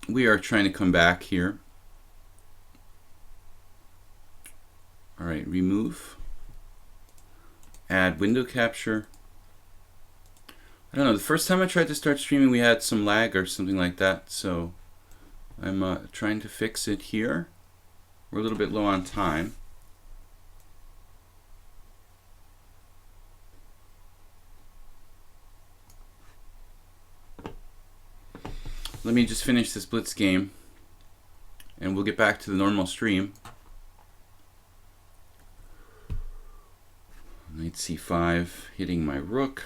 we are trying to come back here. All right, remove, add window capture. I don't know, the first time I tried to start streaming we had some lag or something like that, so I'm trying to fix it here. We're a little bit low on time. Let me just finish this blitz game and we'll get back to the normal stream. Knight c5, hitting my rook.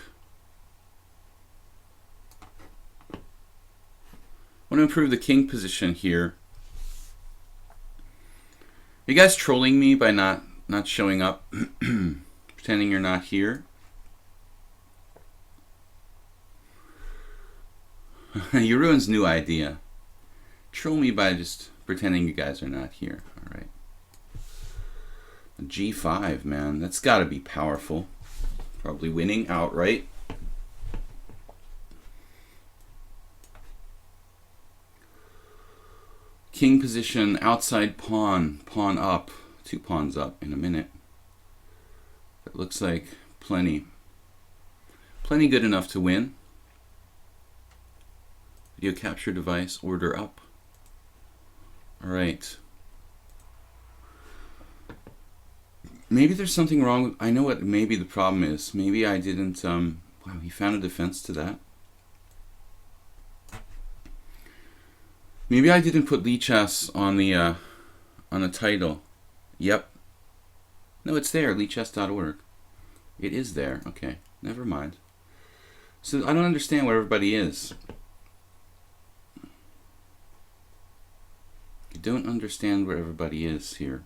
I want to improve the king position here. Are you guys trolling me by not showing up, pretending you're not here? Jeroen's new idea. Troll me by just pretending you guys are not here. All right. G5, man. That's got to be powerful. Probably winning outright. King position, outside pawn, pawn up. 2 pawns up in a minute. That looks like plenty. Plenty good enough to win. Video capture device, order up. All right. Maybe there's something wrong. I know what maybe the problem is. Maybe I didn't, wow, he found a defense to that. Maybe I didn't put lichess on the title. Yep. No, it's there, lichess.org. It is there. Okay, never mind. So I don't understand where everybody is. I don't understand where everybody is here.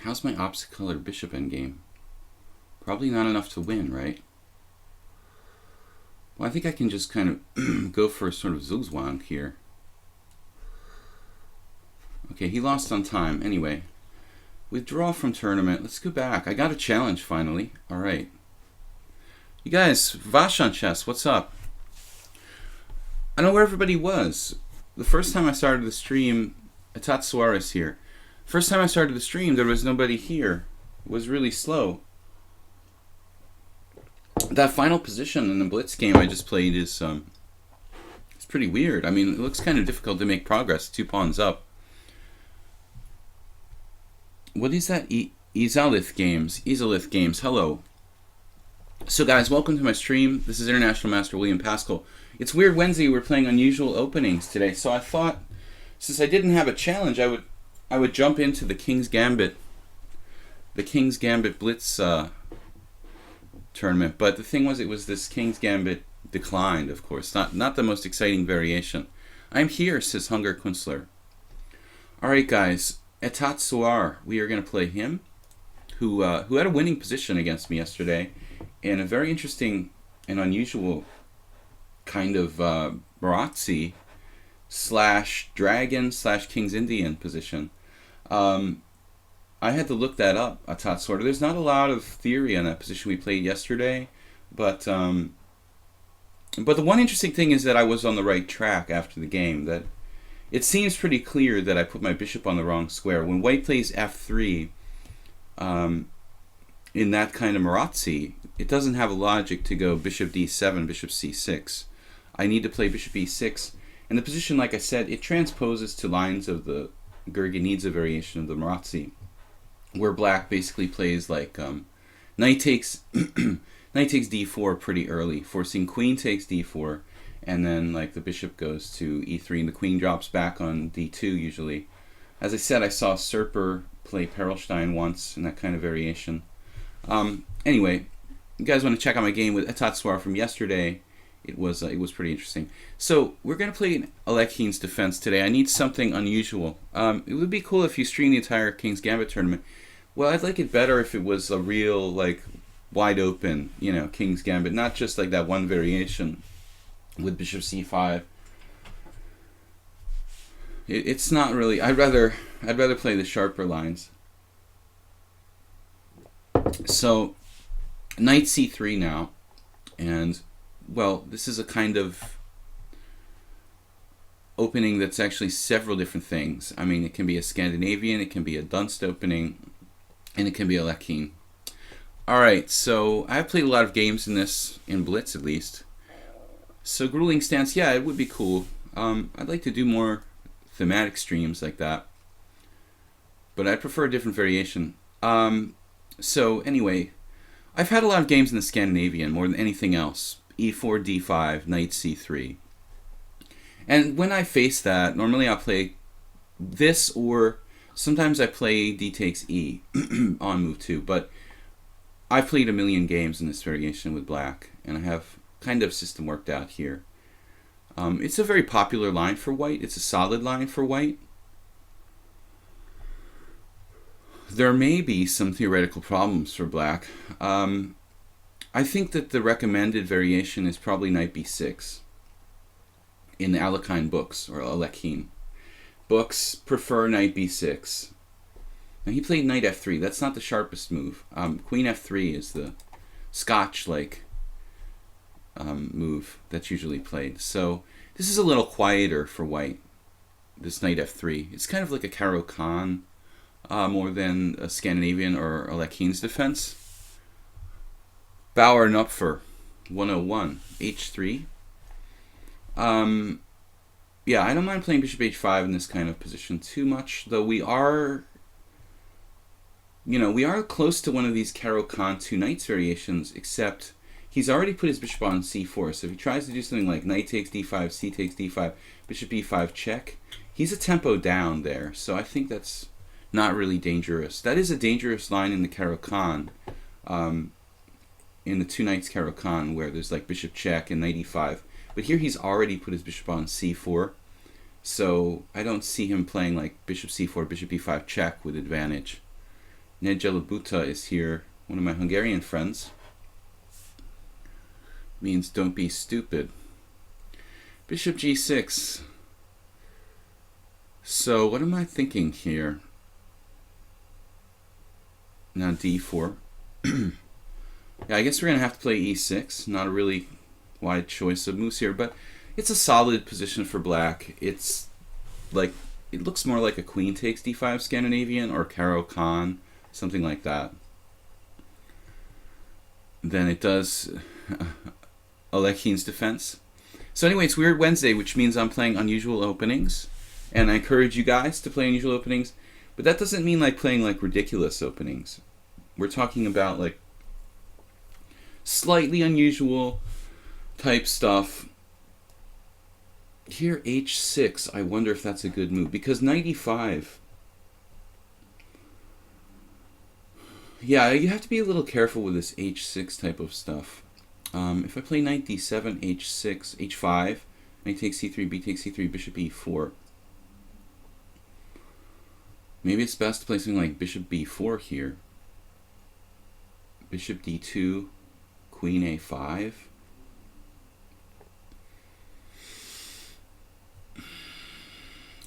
How's my opposite color bishop endgame? Probably not enough to win, right? Well, I think I can just kind of go for a sort of zugzwang here. Okay, he lost on time. Anyway, withdraw from tournament. Let's go back. I got a challenge finally. All right. You guys, Vash on chess, what's up? I don't know where everybody was. The first time I started the stream, Atat Suarez here. First time I started the stream, there was nobody here. It was really slow. That final position in the blitz game I just played is it's pretty weird. I mean, it looks kind of difficult to make progress. 2 pawns up. What is that? Izalith Games. Izalith Games. Hello. So guys, welcome to my stream. This is International Master William Paschall. It's Weird Wednesday. We're playing unusual openings today. So I thought, since I didn't have a challenge, I would jump into the King's Gambit Blitz tournament. But the thing was, it was this King's Gambit declined, of course. Not the most exciting variation. I'm here, says Hunger Kunstler. All right, guys. Etat Suar. We are going to play him, who had a winning position against me yesterday, in a very interesting and unusual kind of Marazzi / Dragon / King's Indian position. I had to look that up, Atat Suar. There's not a lot of theory on that position we played yesterday, but the one interesting thing is that I was on the right track after the game. That it seems pretty clear that I put my bishop on the wrong square. When white plays f3, in that kind of Marazzi, it doesn't have a logic to go bishop d7, bishop c6. I need to play bishop e6. And the position, like I said, it transposes to lines of the Gurgenidze variation of the Marazzi, where black basically plays like knight takes knight takes d4 pretty early, forcing queen takes d4, and then like the bishop goes to e3 and the queen drops back on d2 usually. As I said, I saw Serper play Perelstein once in that kind of variation. Anyway, you guys want to check out my game with Etat Suar from yesterday? It was pretty interesting. So we're going to play Alekhine's defense today. I need something unusual. It would be cool if you stream the entire King's Gambit tournament. Well, I'd like it better if it was a real, like, wide open, you know, King's Gambit, not just like that one variation with bishop c5. It's not really. I'd rather play the sharper lines. So knight c3 now. And, well, this is a kind of opening that's actually several different things. I mean, it can be a Scandinavian, it can be a Dunst opening, and it can be a Lechien. Alright, so I've played a lot of games in this, in Blitz at least. So grueling stance, yeah, it would be cool. I'd like to do more thematic streams like that, but I'd prefer a different variation. So anyway, I've had a lot of games in the Scandinavian more than anything else. E4, D5, Knight C3. And when I face that, normally I'll play this, or sometimes I play D takes E on move 2, but I've played a million games in this variation with black, and I have kind of system worked out here. It's a very popular line for white. It's a solid line for white. There may be some theoretical problems for black. I think that the recommended variation is probably Knight B6 in the Alekhine books, or Alekhine books prefer Knight B6. Now he played Knight F3. That's not the sharpest move. Queen F3 is the Scotch-like move that's usually played. So this is a little quieter for white, this Knight F3. It's kind of like a Caro-Kann more than a Scandinavian or Alekhine's defense. Bauer Knupfer, 101, H3. Yeah, I don't mind playing Bishop H5 in this kind of position too much, though we are close to one of these Caro-Kann 2 knights variations, except he's already put his bishop on c4, so if he tries to do something like knight takes d5, c takes d5, bishop e5 check, he's a tempo down there, so I think that's not really dangerous. That is a dangerous line in the Caro-Kann, in the 2 knights Caro-Kann, where there's like bishop check and knight e5, but here he's already put his bishop on c4, so I don't see him playing like bishop c4, bishop e5 check with advantage. Ned Jelabuta is here, one of my Hungarian friends. Means don't be stupid. Bishop g6. So what am I thinking here? Now d4. Yeah, I guess we're going to have to play e6. Not a really wide choice of moves here, but it's a solid position for black. It's like, it looks more like a queen takes d5 Scandinavian or Caro-Kann, something like that, than it does Alekhine's defense. So anyway, it's Weird Wednesday, which means I'm playing unusual openings, and I encourage you guys to play unusual openings, but that doesn't mean like playing like ridiculous openings. We're talking about like slightly unusual type stuff. Here, h6, I wonder if that's a good move, because knight e5, yeah, you have to be a little careful with this h6 type of stuff. If I play knight d7, h6, h5, knight takes c3, b takes c3, bishop e4, maybe it's best to play something like bishop b4 here. Bishop d2, queen a5.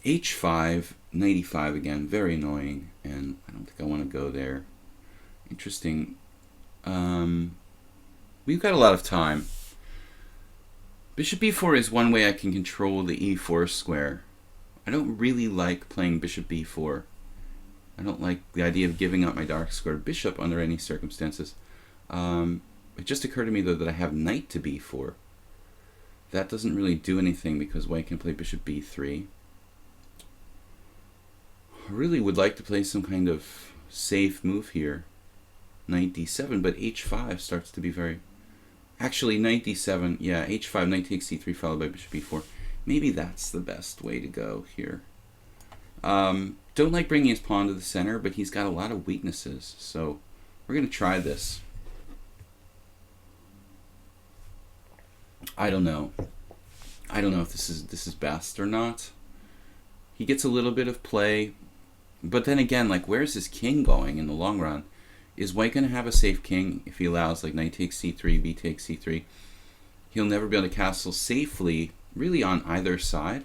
h5, knight e5 again, very annoying, and I don't think I want to go there. Interesting. We've got a lot of time. Bishop e4 is one way I can control the e4 square. I don't really like playing bishop b4. I don't like the idea of giving up my dark squared bishop under any circumstances. It just occurred to me though that I have knight to b4. That doesn't really do anything because white can play bishop b3. I really would like to play some kind of safe move here. Knight d7, but h5 starts to be very... Actually, knight d7, yeah, h5, knight takes c3 followed by bishop e4. Maybe that's the best way to go here. Don't like bringing his pawn to the center, but he's got a lot of weaknesses, so we're going to try this. I don't know. I don't know if this is best or not. He gets a little bit of play, but then again, like, where's his king going in the long run? Is white going to have a safe king if he allows like knight takes c3, b takes c3? He'll never be able to castle safely, really, on either side.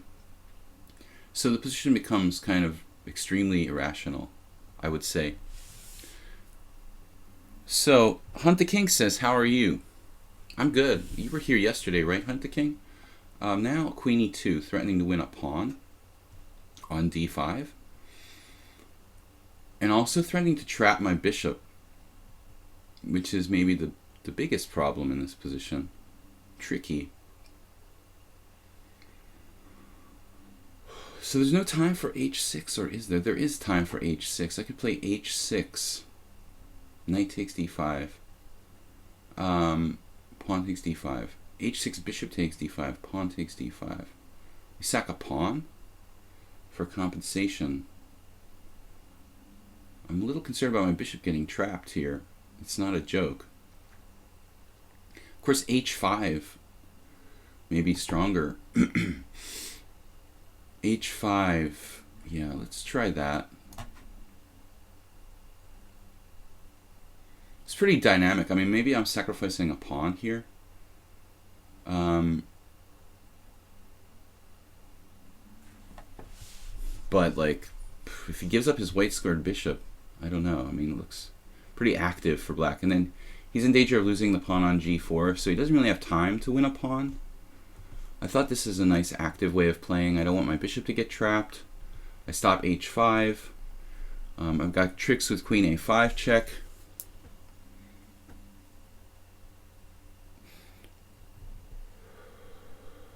So the position becomes kind of extremely irrational, I would say. So, Hunt the King says, how are you? I'm good. You were here yesterday, right, Hunt the King? Now Queen E2, threatening to win a pawn on D5. And also threatening to trap my bishop, which is maybe the biggest problem in this position. Tricky. So there's no time for H6, or is there? There is time for H6. I could play H6. Knight takes D5. Pawn takes D5. H6, bishop takes D5. Pawn takes D5. We sack a pawn for compensation. I'm a little concerned about my bishop getting trapped here. It's not a joke. Of course, H5 may be stronger. H5, yeah, let's try that. It's pretty dynamic. I mean, maybe I'm sacrificing a pawn here. But, like, if he gives up his white squared bishop, I don't know. I mean, it looks pretty active for black. And then he's in danger of losing the pawn on G4, so he doesn't really have time to win a pawn. I thought this is a nice active way of playing. I don't want my bishop to get trapped. I stop H5. I've got tricks with Queen A5 check.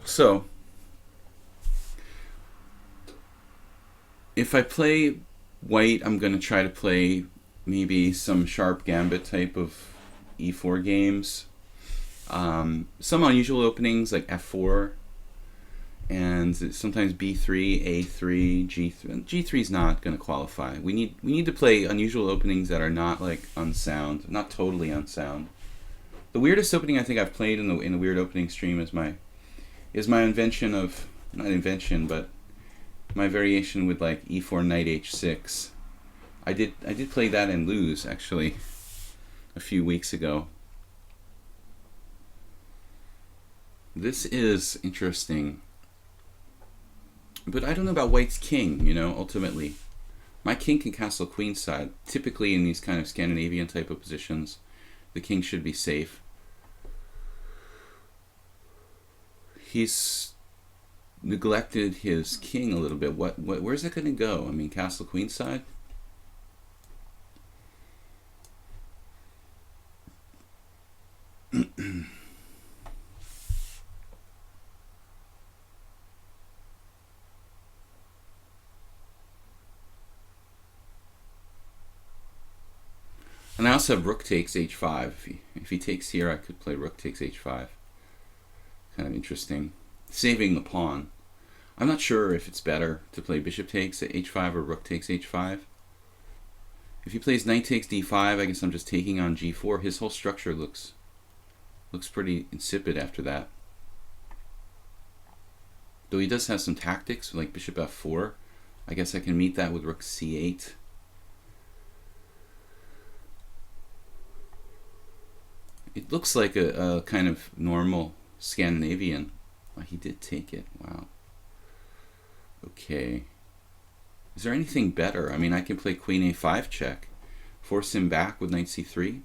So, if I play white, I'm going to try to play maybe some sharp gambit type of E4 games. Some unusual openings like F4, and sometimes B3, A3, G3. G3 is not going to qualify. We need to play unusual openings that are not like unsound, not totally unsound. The weirdest opening I think I've played in the weird opening stream is my invention of, not invention, but my variation with like E4 knight H6. I did play that and lose actually a few weeks ago. This is interesting, but I don't know about white's king, you know, ultimately. My king can castle queenside. Typically in these kind of Scandinavian type of positions, the king should be safe. He's neglected his king a little bit. Where's it going to go? I mean, castle queenside? And I also have rook takes h5. If he takes here, I could play rook takes h5. Kind of interesting. Saving the pawn. I'm not sure if it's better to play bishop takes at h5 or rook takes h5. If he plays knight takes d5, I guess I'm just taking on g4. His whole structure looks pretty insipid after that. Though he does have some tactics, like bishop f4. I guess I can meet that with rook c8. It looks like a kind of normal Scandinavian. Oh, he did take it. Wow. Okay. Is there anything better? I mean, I can play queen a5 check, force him back with knight c3.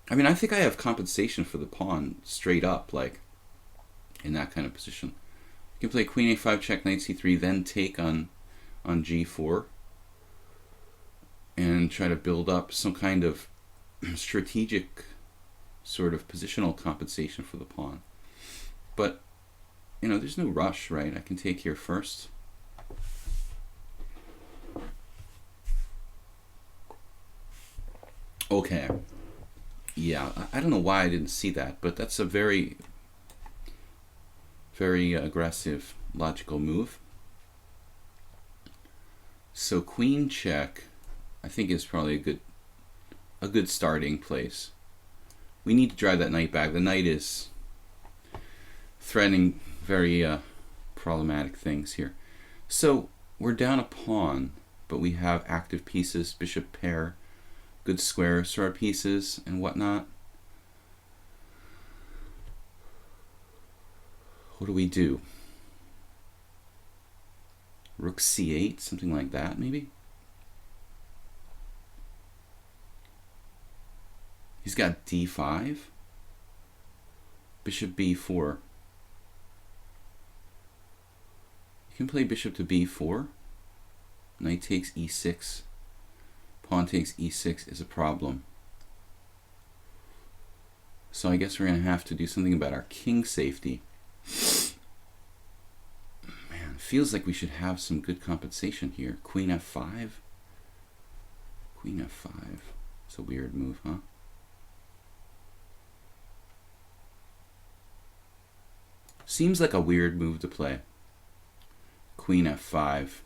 I mean, I think I have compensation for the pawn straight up, like in that kind of position. I can play queen a5 check, knight c3, then take on g4 and try to build up some kind of strategic sort of positional compensation for the pawn. But, you know, there's no rush, right? I can take here first. Okay. Yeah, I don't know why I didn't see that, but that's a very, very aggressive logical move. So queen check, I think, is probably a good starting place. We need to drive that knight back. The knight is threatening very problematic things here. So we're down a pawn, but we have active pieces, bishop pair, good squares for our pieces and whatnot. What do we do? Rook c8, something like that maybe? He's got d5. Bishop b4. You can play bishop to b4. Knight takes e6. Pawn takes e6 is a problem. So I guess we're going to have to do something about our king safety. Man, feels like we should have some good compensation here. Queen f5. Queen f5. It's a weird move, huh? Seems like a weird move to play. Queen f5.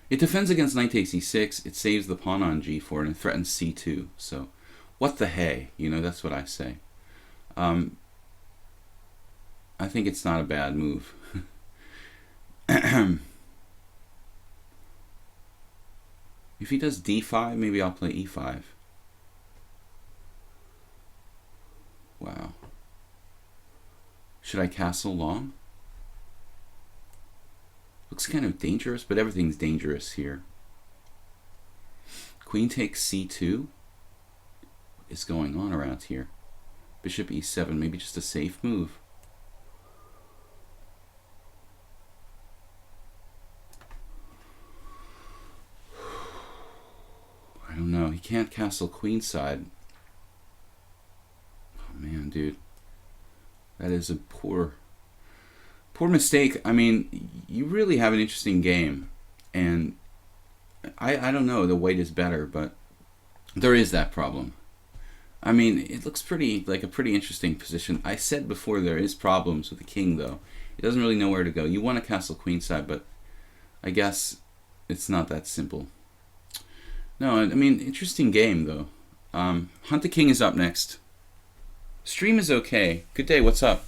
It defends against knight takes e6. It saves the pawn on g4 and it threatens c2. So, what the hey? You know, that's what I say. I think it's not a bad move. If he does d5, maybe I'll play e5. Wow. Should I castle long? Looks kind of dangerous, but everything's dangerous here. Queen takes c2. What is going on around here? Bishop e7, maybe just a safe move. I don't know. He can't castle queenside. Oh man, dude. That is a poor mistake. I mean, you really have an interesting game. And I don't know, the white is better, but there is that problem. I mean, it looks like a pretty interesting position. I said before there is problems with the king, though. It doesn't really know where to go. You want to castle queenside, but I guess it's not that simple. No, I mean, interesting game, though. Hunt the King is up next. Stream is okay. Good day, what's up?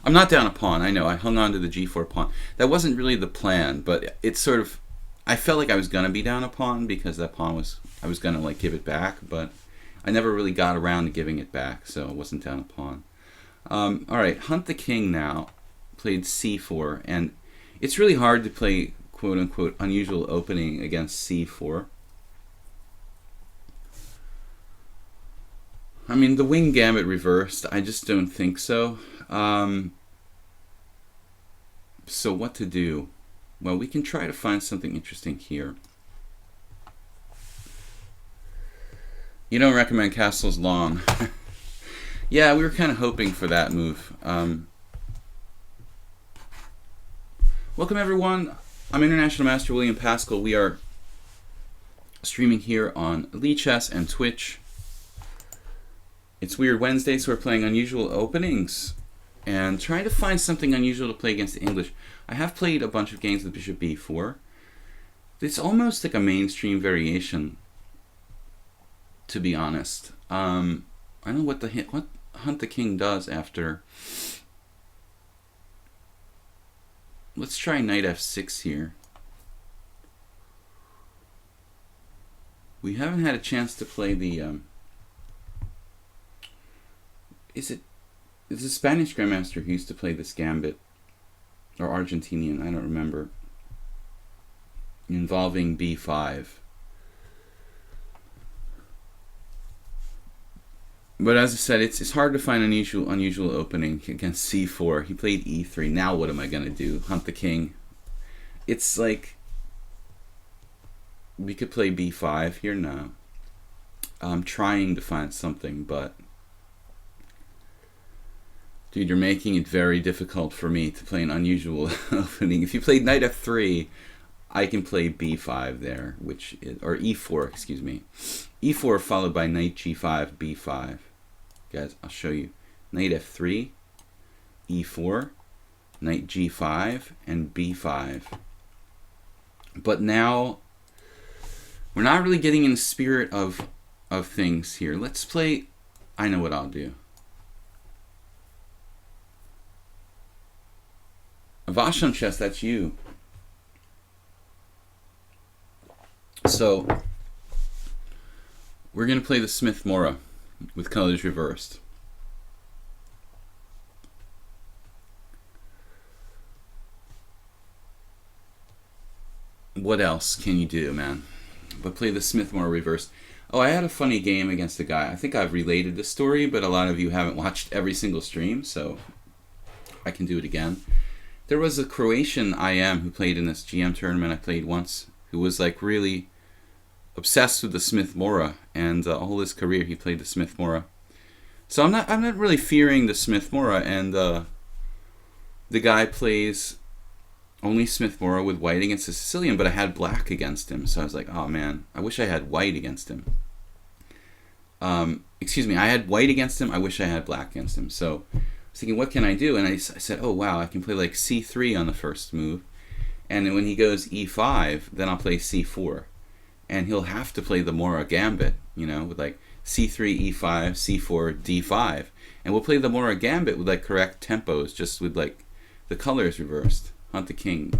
I'm not down a pawn, I know. I hung on to the g4 pawn. That wasn't really the plan, but it's sort of... I felt like I was going to be down a pawn because that pawn was... I was going to, like, give it back, but I never really got around to giving it back, so it wasn't down a pawn. Alright, Hunt the King now. Played c4, and it's really hard to play, quote-unquote, unusual opening against c4. I mean, the wing gambit reversed. I just don't think so. So what to do? Well, we can try to find something interesting here. You don't recommend castles long. Yeah, we were kind of hoping for that move. Welcome, everyone. I'm International Master William Paschall. We are streaming here on lichess and Twitch. It's Weird Wednesday, so we're playing unusual openings and trying to find something unusual to play against the English. I have played a bunch of games with Bishop b4. It's almost like a mainstream variation, to be honest. I don't know what Hunt the King does after. Let's try knight f6 here. We haven't had a chance to play the... Is it a Spanish Grandmaster who used to play this gambit? Or Argentinian, I don't remember. Involving b5. But as I said, it's hard to find unusual opening against c4. He played e3. Now what am I going to do? Hunt the King. It's like... We could play b5 here now. I'm trying to find something, but... Dude, you're making it very difficult for me to play an unusual opening. If you played knight f3, I can play b5 there, or e4, excuse me. e4 followed by knight g5, b5. Guys, I'll show you. Knight f3, e4, knight g5, and b5. But now, we're not really getting in the spirit of things here. Let's play... I know what I'll do. Vashon chess, that's you. So, we're going to play the Smith-Morra with colors reversed. What else can you do, man? But play the Smith-Morra reversed. Oh, I had a funny game against a guy. I think I've related this story, but a lot of you haven't watched every single stream, so I can do it again. There was a Croatian IM who played in this GM tournament I played once, who was like really obsessed with the Smith-Morra, and all his career he played the Smith-Morra. So I'm not really fearing the Smith-Morra, and the guy plays only Smith-Morra with white against the Sicilian, but I had black against him, so I was like, oh man, I wish I had white against him. Excuse me, I had white against him, I wish I had black against him. So I was thinking, what can I do? And I said, oh wow, I can play like c3 on the first move, and then when he goes e5, then I'll play c4. And he'll have to play the Morra gambit, you know, with like c3, e5, c4, d5. And we'll play the Morra gambit with like correct tempos, just with like the colors reversed. Hunt the king.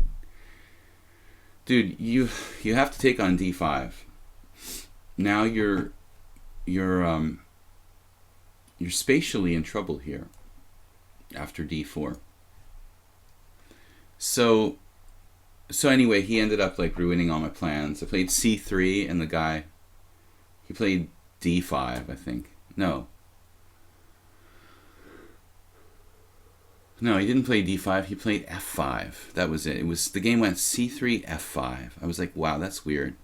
Dude, you have to take on d5. Now you're spatially in trouble here after d4. So anyway, he ended up like ruining all my plans. I played c3, and the guy, he played d5, I think. No, he didn't play d5. He played f5. That was it. The game went c3, f5. I was like, wow, that's weird.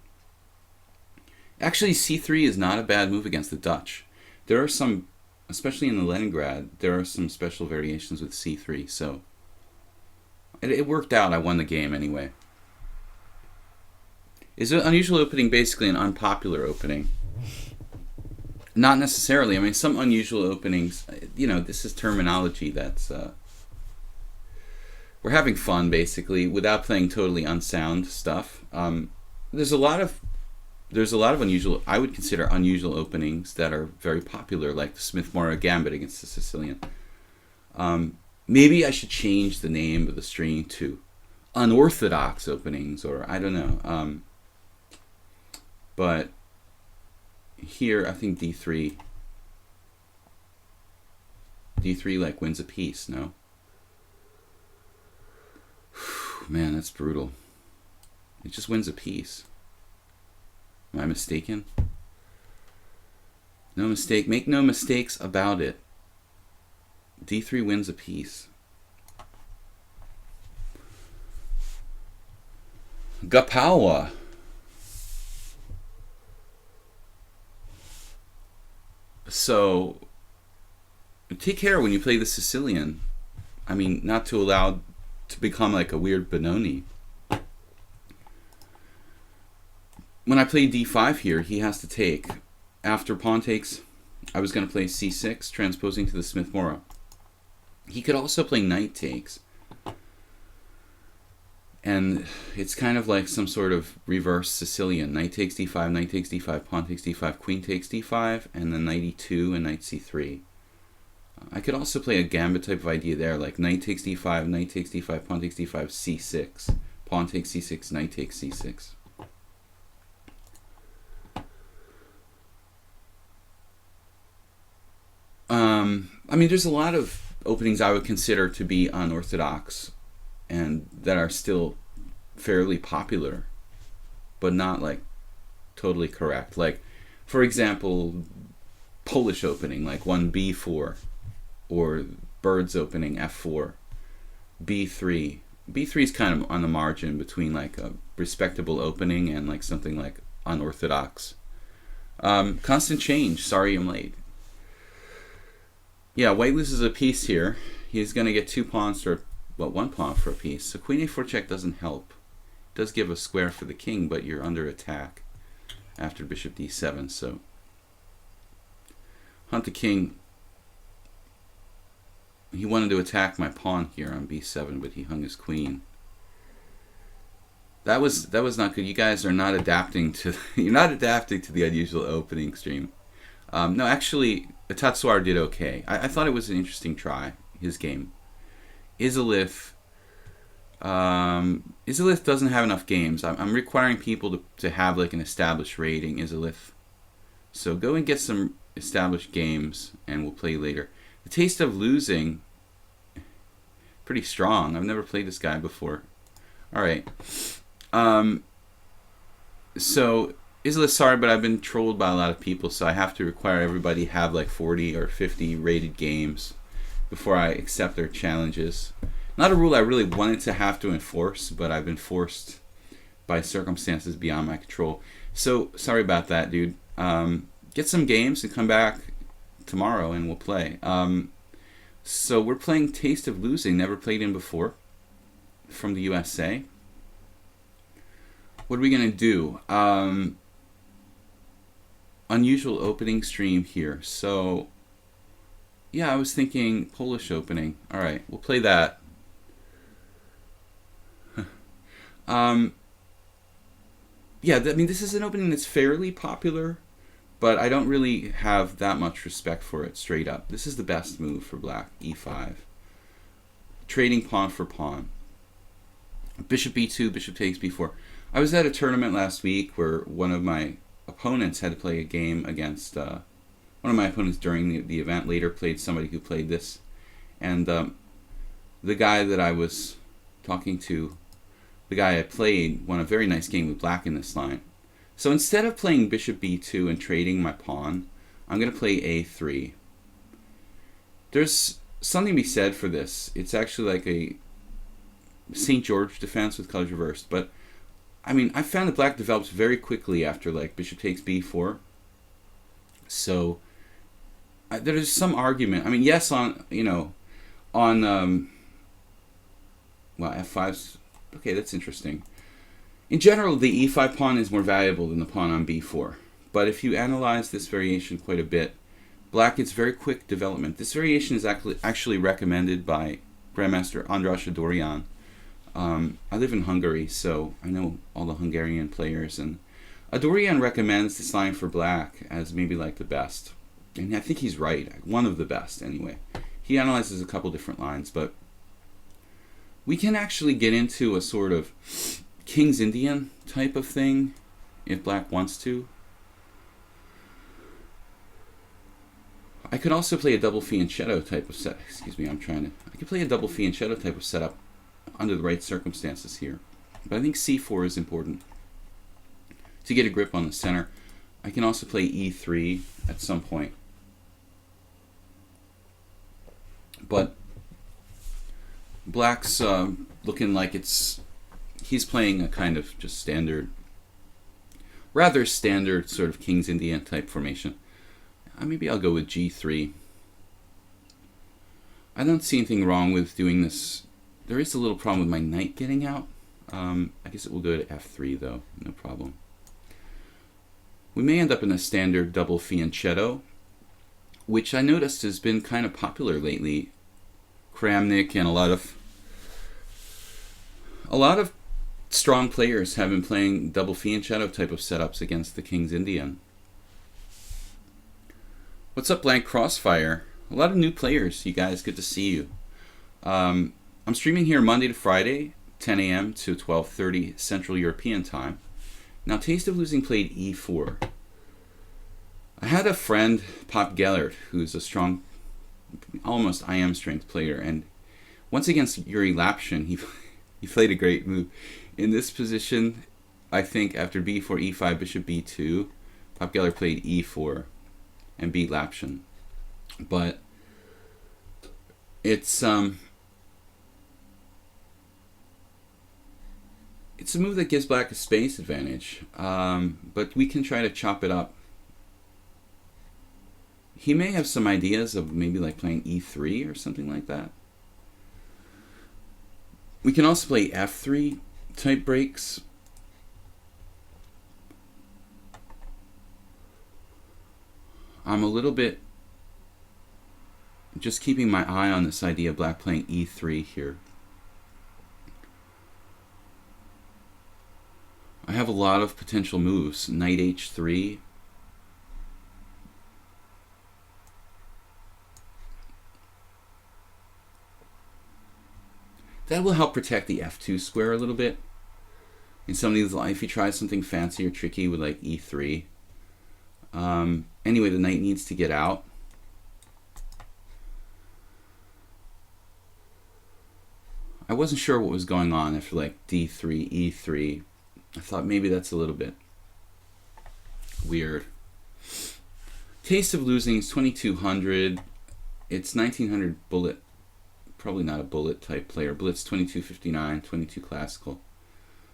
Actually, c3 is not a bad move against the Dutch. There are some, especially in the Leningrad, there are some special variations with c3. So it worked out. I won the game anyway. Is an unusual opening basically an unpopular opening? Not necessarily. I mean, some unusual openings, you know, this is terminology that's... we're having fun, basically, without playing totally unsound stuff. There's a lot of unusual, I would consider unusual openings that are very popular, like the Smith-Morra gambit against the Sicilian. Maybe I should change the name of the stream to unorthodox openings, or I don't know. But here, I think d3 like wins a piece, no? Man, that's brutal. It just wins a piece. Am I mistaken? No mistake. Make no mistakes about it. d3 wins a piece. Gapawa. So, take care when you play the Sicilian. I mean, not to allow to become like a weird Benoni. When I play d5 here, he has to take. After pawn takes, I was going to play c6, transposing to the Smith-Morra. He could also play knight takes. And it's kind of like some sort of reverse Sicilian. Knight takes d5, knight takes d5, pawn takes d5, queen takes d5, and then knight e2 and knight c3. I could also play a gambit type of idea there, like knight takes d5, knight takes d5, pawn takes d5, c6, pawn takes c6, knight takes c6. I mean, there's a lot of openings I would consider to be unorthodox and that are still fairly popular, but not like totally correct. Like, for example, Polish opening, like 1b4, or Birds opening f4, b3. b3 is kind of on the margin between like a respectable opening and like something like unorthodox. Constant change. Sorry I'm late. Yeah, white loses a piece here. He's going to get 2 pawns or, well, 1 pawn for a piece. So queen a4 check doesn't help. It does give a square for the king, but you're under attack after bishop d7. So hunt the king. He wanted to attack my pawn here on b7, but he hung his queen. That was not good. You guys are not adapting to you're not adapting to the unusual opening stream. No, actually, Tatsuar did okay. I thought it was an interesting try, his game. Izalith doesn't have enough games. I'm requiring people to have like an established rating, Izalith. So go and get some established games, and we'll play later. The taste of losing, pretty strong. I've never played this guy before. All right. So Isla, sorry, but I've been trolled by a lot of people, so I have to require everybody have like 40 or 50 rated games before I accept their challenges. Not a rule I really wanted to have to enforce, but I've been forced by circumstances beyond my control. So, sorry about that, dude. Get some games and come back tomorrow and we'll play. So we're playing Taste of Losing, never played in before, from the USA. What are we going to do? Unusual opening stream here. So, yeah, I was thinking Polish opening. All right, we'll play that. Yeah, I mean, this is an opening that's fairly popular, but I don't really have that much respect for it straight up. This is the best move for black, e5. Trading pawn for pawn. Bishop b2, bishop takes b4. I was at a tournament last week where one of my opponents had to play a game against one of my opponents during the event later played somebody who played this, and the guy that I was talking to, the guy I played, won a very nice game with black in this line. So instead of playing bishop b2 and trading my pawn, I'm going to play a3. There's something to be said for this. It's actually like a St. George defense with colors reversed, but I mean, I found that black develops very quickly after like bishop takes b4. So there's some argument. I mean, yes, on well, f5's okay. That's interesting. In general, the e5 pawn is more valuable than the pawn on b4. But if you analyze this variation quite a bit, black gets very quick development. This variation is actually recommended by Grandmaster Andras Dorian. I live in Hungary, so I know all the Hungarian players, and Dorian recommends this line for black as maybe like the best. And I think he's right, one of the best anyway. He analyzes a couple different lines, but we can actually get into a sort of King's Indian type of thing if black wants to. I could also play a double fianchetto type of set. Excuse me, I could play a double fianchetto type of setup under the right circumstances here. But I think c4 is important to get a grip on the center. I can also play e3 at some point. But black's looking like he's playing a kind of just rather standard sort of King's Indian type formation. Maybe I'll go with g3. I don't see anything wrong with doing this. There is a little problem with my knight getting out. I guess it will go to f3 though, no problem. We may end up in a standard double fianchetto, which I noticed has been kind of popular lately. Kramnik and a lot of strong players have been playing double fianchetto type of setups against the King's Indian. What's up, Blank Crossfire? A lot of new players, you guys. Good to see you. I'm streaming here Monday to Friday, 10 a.m. to 12:30 Central European Time. Now, Taste of Losing played e4. I had a friend, Pop Gellert, who's a strong, almost IM strength player, and once against Yuri Lapshin, he played a great move. In this position, I think after b4, e5, bishop b2, Pop Gellert played e4 and beat Lapshin. But it's a move that gives black a space advantage, but we can try to chop it up. He may have some ideas of maybe like playing e3 or something like that. We can also play f3 type breaks. I'm a little bit just keeping my eye on this idea of black playing e3 here. I have a lot of potential moves. Knight h3. That will help protect the f2 square a little bit. In some of these, if he tries something fancy or tricky with like e3. Anyway, the knight needs to get out. I wasn't sure what was going on after like d3, e3. I thought maybe that's a little bit Weird. Taste of Losing is 2200. It's 1900 bullet. Probably not a bullet type player. Blitz 2259, 22 classical.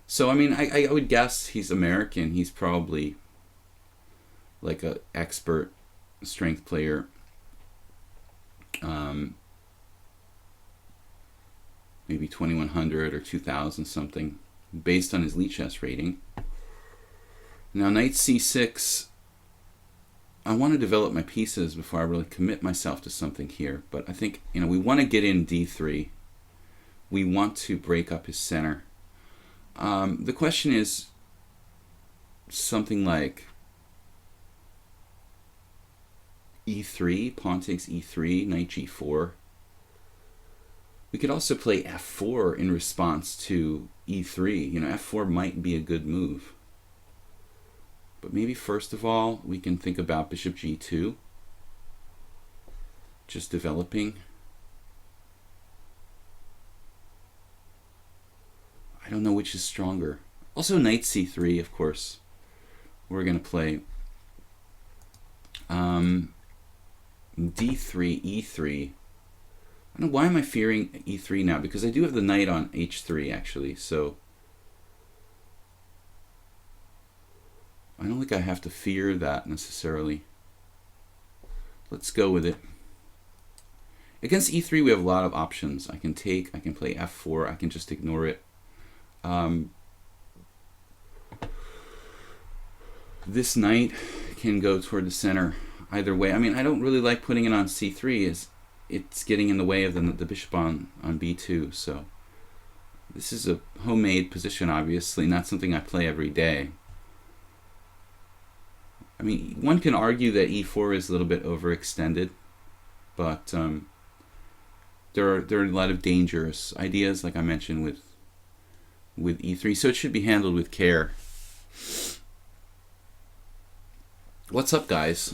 So, I mean, I would guess he's American. He's probably like a expert strength player. Maybe 2100 or 2000 something, based on his lichess rating. Now, knight c6. I want to develop my pieces before I really commit myself to something here. But I think, we want to get in d3. We want to break up his center. The question is something like e3, pawn takes e3, knight g4. We could also play f4 in response to e3. F4 might be a good move. But maybe first of all, we can think about bishop g2. Just developing. I don't know which is stronger. Also knight c3, of course. We're going to play d3, e3. I don't know, why am I fearing e3 now? Because I do have the knight on h3, actually. So I don't think I have to fear that necessarily. Let's go with it. Against e3, we have a lot of options. I can take, I can play f4, I can just ignore it. This knight can go toward the center either way. I mean, I don't really like putting it on c3. It's getting in the way of the bishop on b2. So this is a homemade position, obviously, not something I play every day. I mean, one can argue that e4 is a little bit overextended, but there are a lot of dangerous ideas, like I mentioned, with e3, so it should be handled with care. What's up, guys?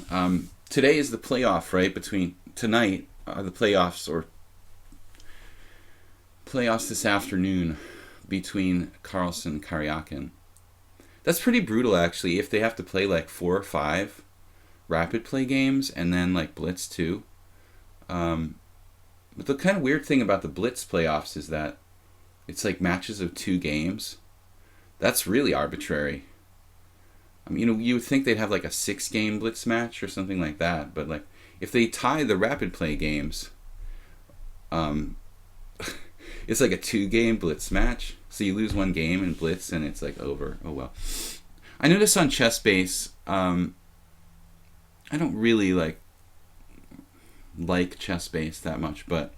Today is the playoff, right? Tonight are the playoffs, or playoffs this afternoon between Carlsen and Karyakin. That's pretty brutal, actually, if they have to play like 4 or 5 rapid play games and then like blitz too. But the kind of weird thing about the blitz playoffs is that it's like matches of 2 games. That's really arbitrary. I mean, you would think they'd have like a 6-game blitz match or something like that, but like if they tie the rapid play games, it's like a 2-game blitz match. So you lose 1 game in blitz and it's like over. Oh well. I noticed on ChessBase, I don't really like ChessBase that much, but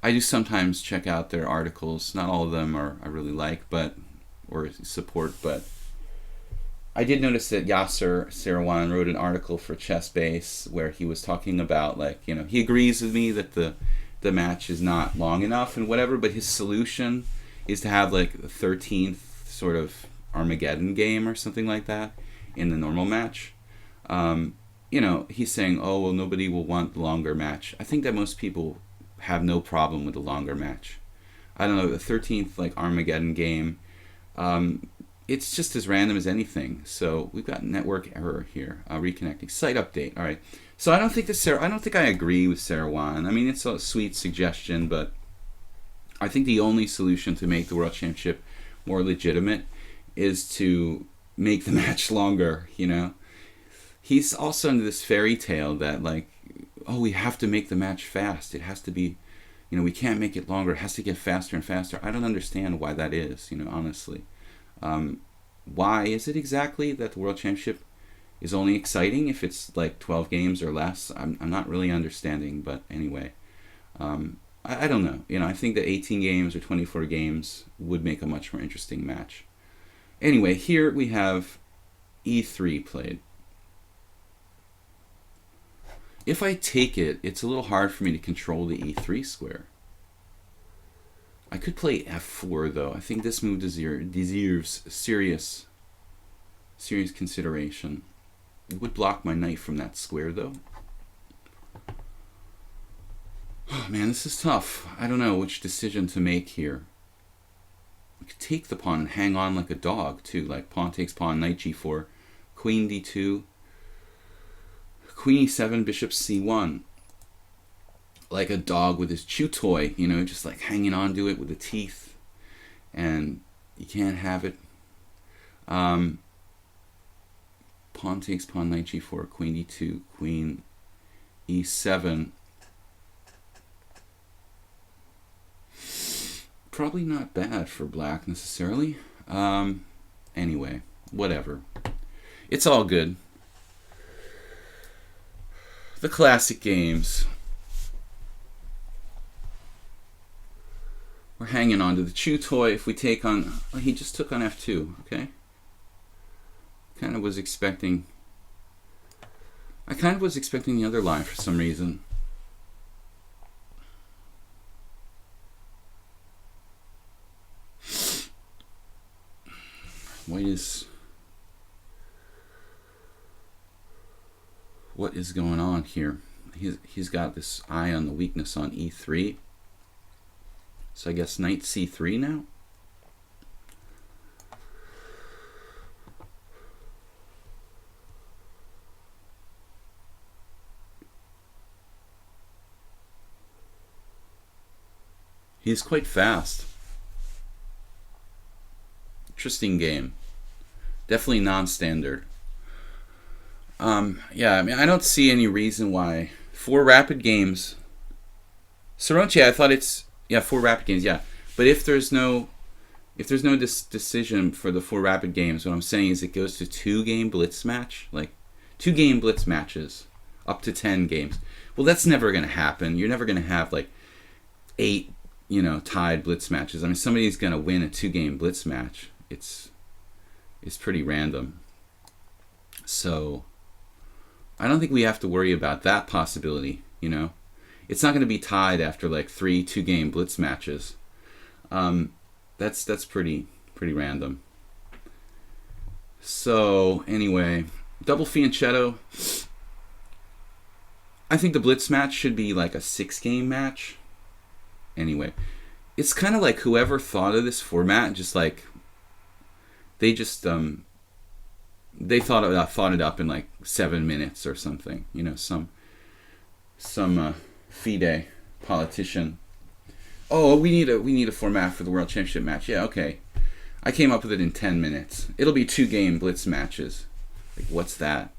I do sometimes check out their articles. Not all of them I really like, or support, but I did notice that Yasser Seirawan wrote an article for ChessBase where he was talking about, like, he agrees with me that the match is not long enough and whatever, but his solution is to have like the 13th sort of Armageddon game or something like that in the normal match. He's saying, oh, well, nobody will want the longer match. I think that most people have no problem with the longer match. I don't know, the 13th like Armageddon game, it's just as random as anything. So we've got network error here. Reconnecting. Site update. All right. So I don't think I agree with Seirawan. I mean, it's a sweet suggestion, but I think the only solution to make the World Championship more legitimate is to make the match longer, He's also into this fairy tale that, like, oh, we have to make the match fast. It has to be, we can't make it longer. It has to get faster and faster. I don't understand why that is, honestly. Why is it exactly that the World Championship is only exciting if it's like 12 games or less? I'm not really understanding, but anyway. I don't know. I think that 18 games or 24 games would make a much more interesting match. Anyway, here we have e3 played. If I take it, it's a little hard for me to control the e3 square. I could play f4, though. I think this move deserves serious consideration. It would block my knight from that square, though. Oh, man, this is tough. I don't know which decision to make here. I could take the pawn and hang on like a dog, too. Like pawn takes pawn, knight g4, queen d2, queen e7, bishop c1. Like a dog with his chew toy, you know, just like hanging on to it with the teeth. And you can't have it. Pawn takes pawn, knight g4, queen d2, queen e7. Probably not bad for black necessarily. Anyway, whatever. It's all good. The classic games. We're hanging on to the chew toy. If we take on... Oh, he just took on f2, okay? I kind of was expecting the other line for some reason. What is going on here? He's got this eye on the weakness on e3. So I guess knight c3 now. He's quite fast. Interesting game. Definitely non-standard. Yeah, I mean, I don't see any reason why 4 rapid games. Saronchi, I thought it's 4 rapid games, yeah. But if there's no decision for the 4 rapid games, what I'm saying is it goes to 2-game blitz match, like 2-game blitz matches, up to 10 games. Well, that's never going to happen. You're never going to have like 8, tied blitz matches. I mean, somebody's going to win a 2-game blitz match. It's pretty random. So I don't think we have to worry about that possibility, It's not going to be tied after like 3 2-game blitz matches. That's pretty random. So anyway, double fianchetto. I think the blitz match should be like a 6-game match. Anyway, it's kind of like whoever thought of this format, just like they thought it up in like 7 minutes or something. Some FIDE politician. Oh, we need a format for the World Championship match. Yeah, okay. I came up with it in 10 minutes. It'll be 2-game blitz matches. Like, what's that?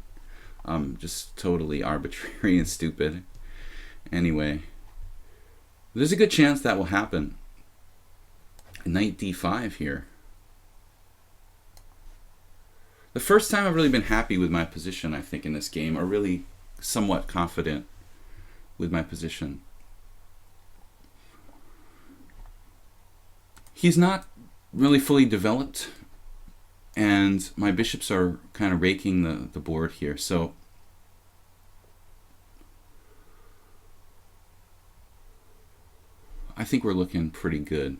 Just totally arbitrary and stupid. Anyway, there's a good chance that will happen. Knight d5 here. The first time I've really been happy with my position, I think, in this game, or really somewhat confident with my position. He's not really fully developed, and my bishops are kind of raking the board here. So I think we're looking pretty good.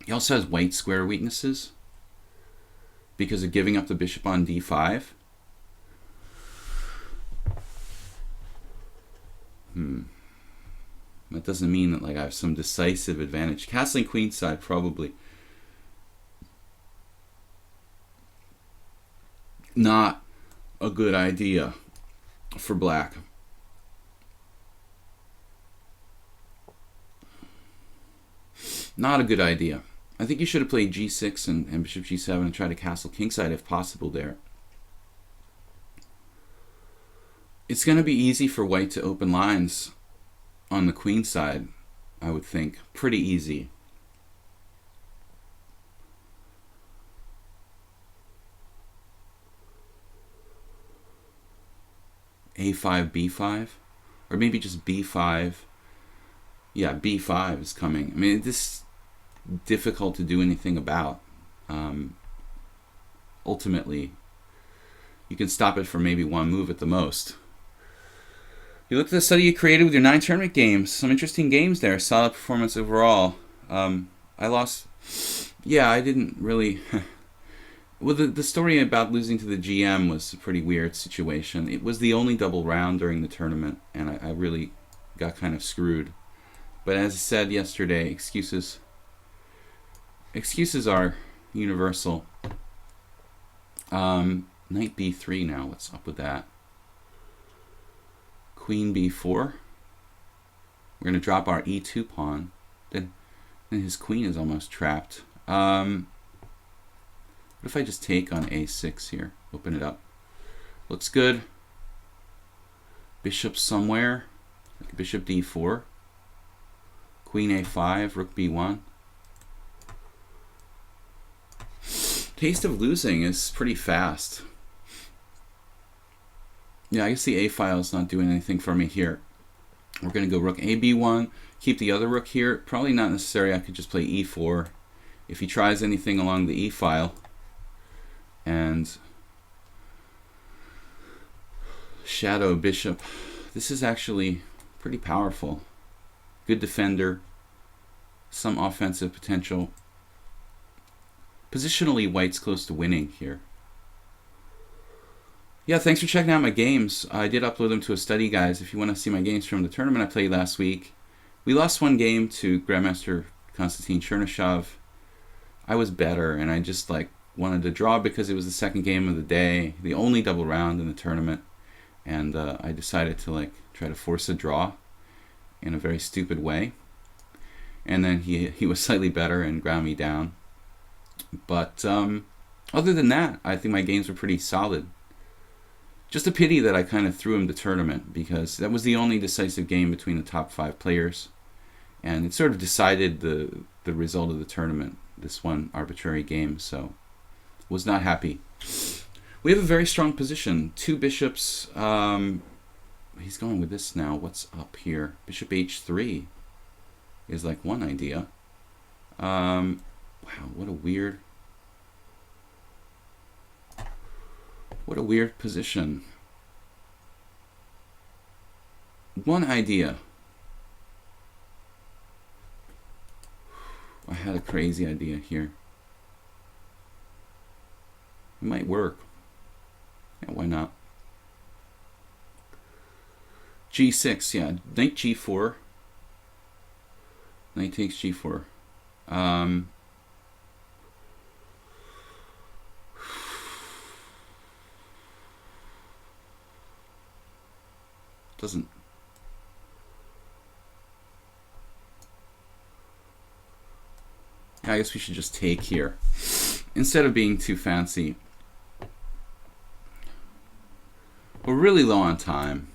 He also has white square weaknesses because of giving up the bishop on d5. That doesn't mean that like I have some decisive advantage. Castling queenside, probably not a good idea for black. Not a good idea. I think you should have played g6 and bishop g7 and try to castle kingside if possible there. It's going to be easy for white to open lines on the queen side, I would think. Pretty easy. a5, b5, or maybe just b5. Yeah, b5 is coming. I mean, this is difficult to do anything about. Ultimately, you can stop it for maybe one move at the most. You look at the study you created with your 9 tournament games. Some interesting games there. Solid performance overall. I lost. Yeah, I didn't really. Well, the story about losing to the GM was a pretty weird situation. It was the only double round during the tournament, and I really got kind of screwed. But as I said yesterday, excuses are universal. Knight b3 now. What's up with that? Queen b4. We're going to drop our e2 pawn. Then his queen is almost trapped. What if I just take on a6 here? Open it up. Looks good. Bishop somewhere. Like bishop d4. Queen a5. Rook b1. Taste of losing is pretty fast. Yeah, I guess the a file is not doing anything for me here. We're going to go rook a b1. Keep the other rook here. Probably not necessary. I could just play e4 if he tries anything along the e file. And shadow bishop. This is actually pretty powerful. Good defender. Some offensive potential. Positionally, white's close to winning here. Yeah, thanks for checking out my games. I did upload them to a study, guys. If you want to see my games from the tournament I played last week. We lost one game to Grandmaster Konstantin Chernyshov. I was better, and I just wanted to draw because it was the second game of the day, the only double round in the tournament, and I decided to try to force a draw in a very stupid way. And then he was slightly better and ground me down. But other than that, I think my games were pretty solid. Just a pity that I kind of threw him the tournament, because that was the only decisive game between the top 5 players. And it sort of decided the result of the tournament, this one arbitrary game, so was not happy. We have a very strong position. 2 bishops. He's going with this now. What's up here? Bishop h3 is one idea. Wow, what a weird position. One idea. I had a crazy idea here. It might work. Yeah, why not? g6, yeah. Knight g4. Knight takes g4. Doesn't. I guess we should just take here instead of being too fancy. We're really low on time.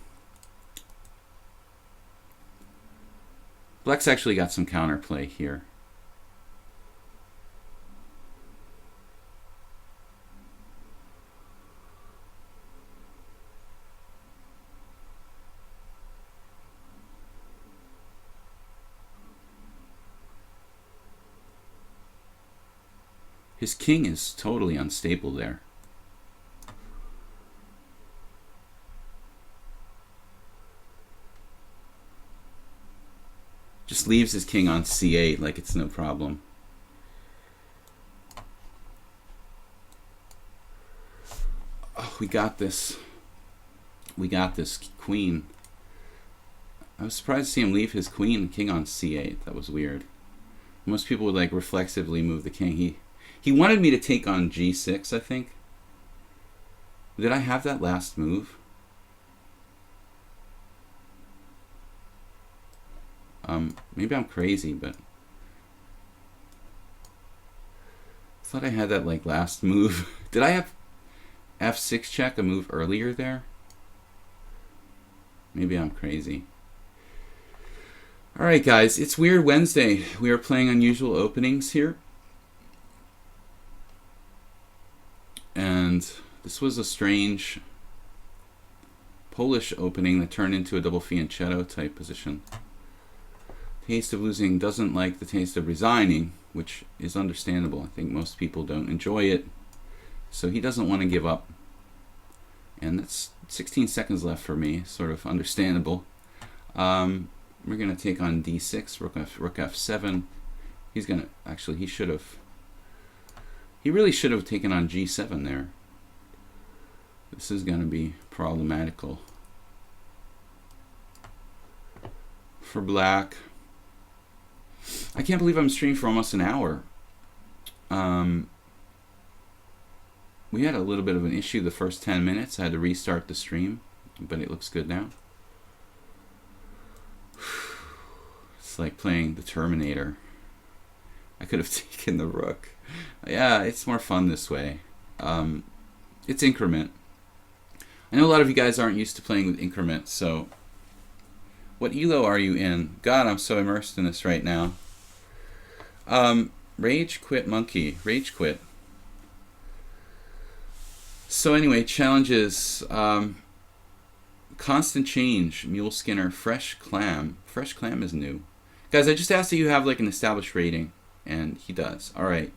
Black's actually got some counterplay here. His king is totally unstable there. Just leaves his king on c8 like it's no problem. Oh, we got this. We got this queen. I was surprised to see him leave his queen and king on c8. That was weird. Most people would reflexively move the king. He wanted me to take on g6, I think. Did I have that last move? Maybe I'm crazy, but I thought I had that last move. Did I have f6 check a move earlier there? Maybe I'm crazy. Alright guys, it's Weird Wednesday. We are playing unusual openings here. And this was a strange Polish opening that turned into a double fianchetto type position. Taste of losing doesn't like the taste of resigning, which is understandable. I think most people don't enjoy it. So he doesn't want to give up. And that's 16 seconds left for me, sort of understandable. We're going to take on d6, rook f7. He's going to, actually, he really should have taken on g7 there. This is going to be problematical for black. I can't believe I'm streaming for almost an hour. We had a little bit of an issue the first 10 minutes. I had to restart the stream, but it looks good now. It's like playing the Terminator. I could have taken the rook. Yeah, it's more fun this way. It's increment. I know a lot of you guys aren't used to playing with increment, so what elo are you in? God, I'm so immersed in this right now. Rage quit monkey. Rage quit. So anyway, challenges. Constant change. Mule Skinner. Fresh clam. Fresh clam is new. Guys, I just asked that you have like an established rating, and he does. All right.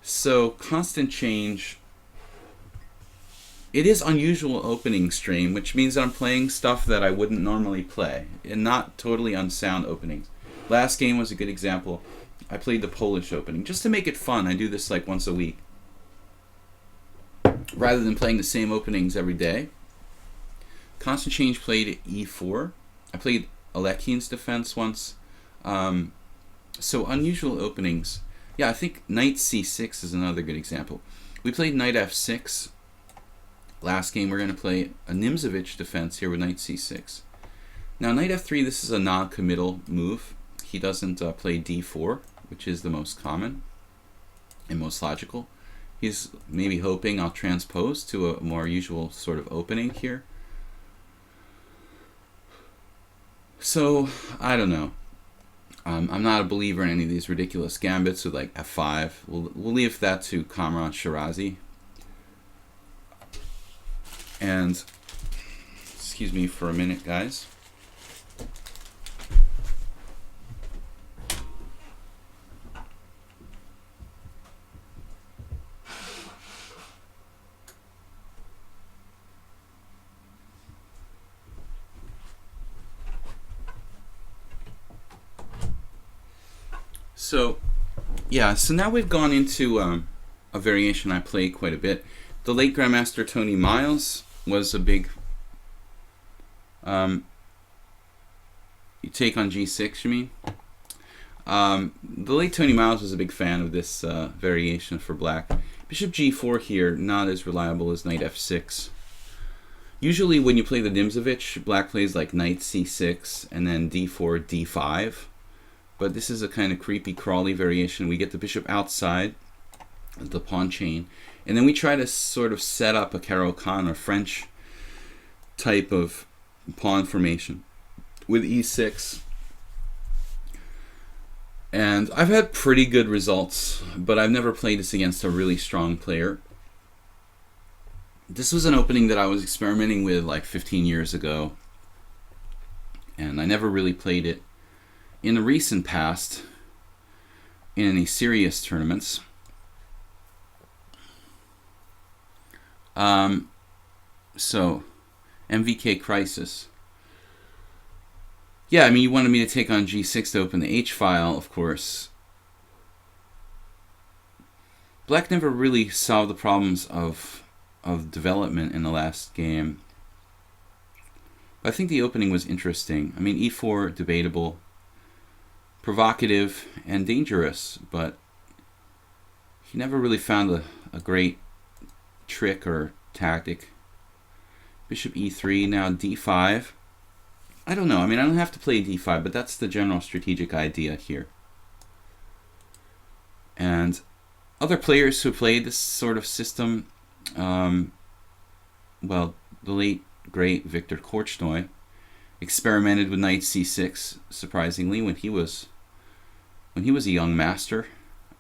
So constant change. It is unusual opening stream, which means that I'm playing stuff that I wouldn't normally play, and not totally unsound openings. Last game was a good example. I played the Polish opening just to make it fun. I do this like once a week, rather than playing the same openings every day. Constant change played e4. I played Alekhine defense once. So unusual openings. Yeah, I think knight c6 is another good example. We played knight f6. Last game we're going to play a Nimzovich defense here with knight c6. Now knight f3, this is a non-committal move. He doesn't play d4, which is the most common and most logical. He's maybe hoping I'll transpose to a more usual sort of opening here. So, I don't know. I'm not a believer in any of these ridiculous gambits with like f5. We'll leave that to Kamran Shirazi. And, excuse me for a minute, guys. So, yeah, so now we've gone into a variation I play quite a bit. The late Grandmaster Tony Miles was a big you take on g6, you mean? The late Tony Miles was a big fan of this variation for black. Bishop g4 here, not as reliable as knight f6. Usually when you play the Nimzovich, black plays like knight c6 and then d4, d5. But this is a kind of creepy, crawly variation. We get the bishop outside the pawn chain, and then we try to sort of set up a Caro-Kann or French type of pawn formation with e6. And I've had pretty good results, but I've never played this against a really strong player. This was an opening that I was experimenting with like 15 years ago, and I never really played it in the recent past in any serious tournaments. So, MVK Crisis. Yeah, I mean, you wanted me to take on g6 to open the H file, of course. Black never really solved the problems of development in the last game. But I think the opening was interesting. I mean, e4, debatable, provocative, and dangerous, but he never really found a great trick or tactic. Bishop e3, now d5. I don't know. I mean, I don't have to play d5, but that's the general strategic idea here. And other players who played this sort of system, well, the late, great Viktor Korchnoi experimented with knight c6, surprisingly, when he was a young master.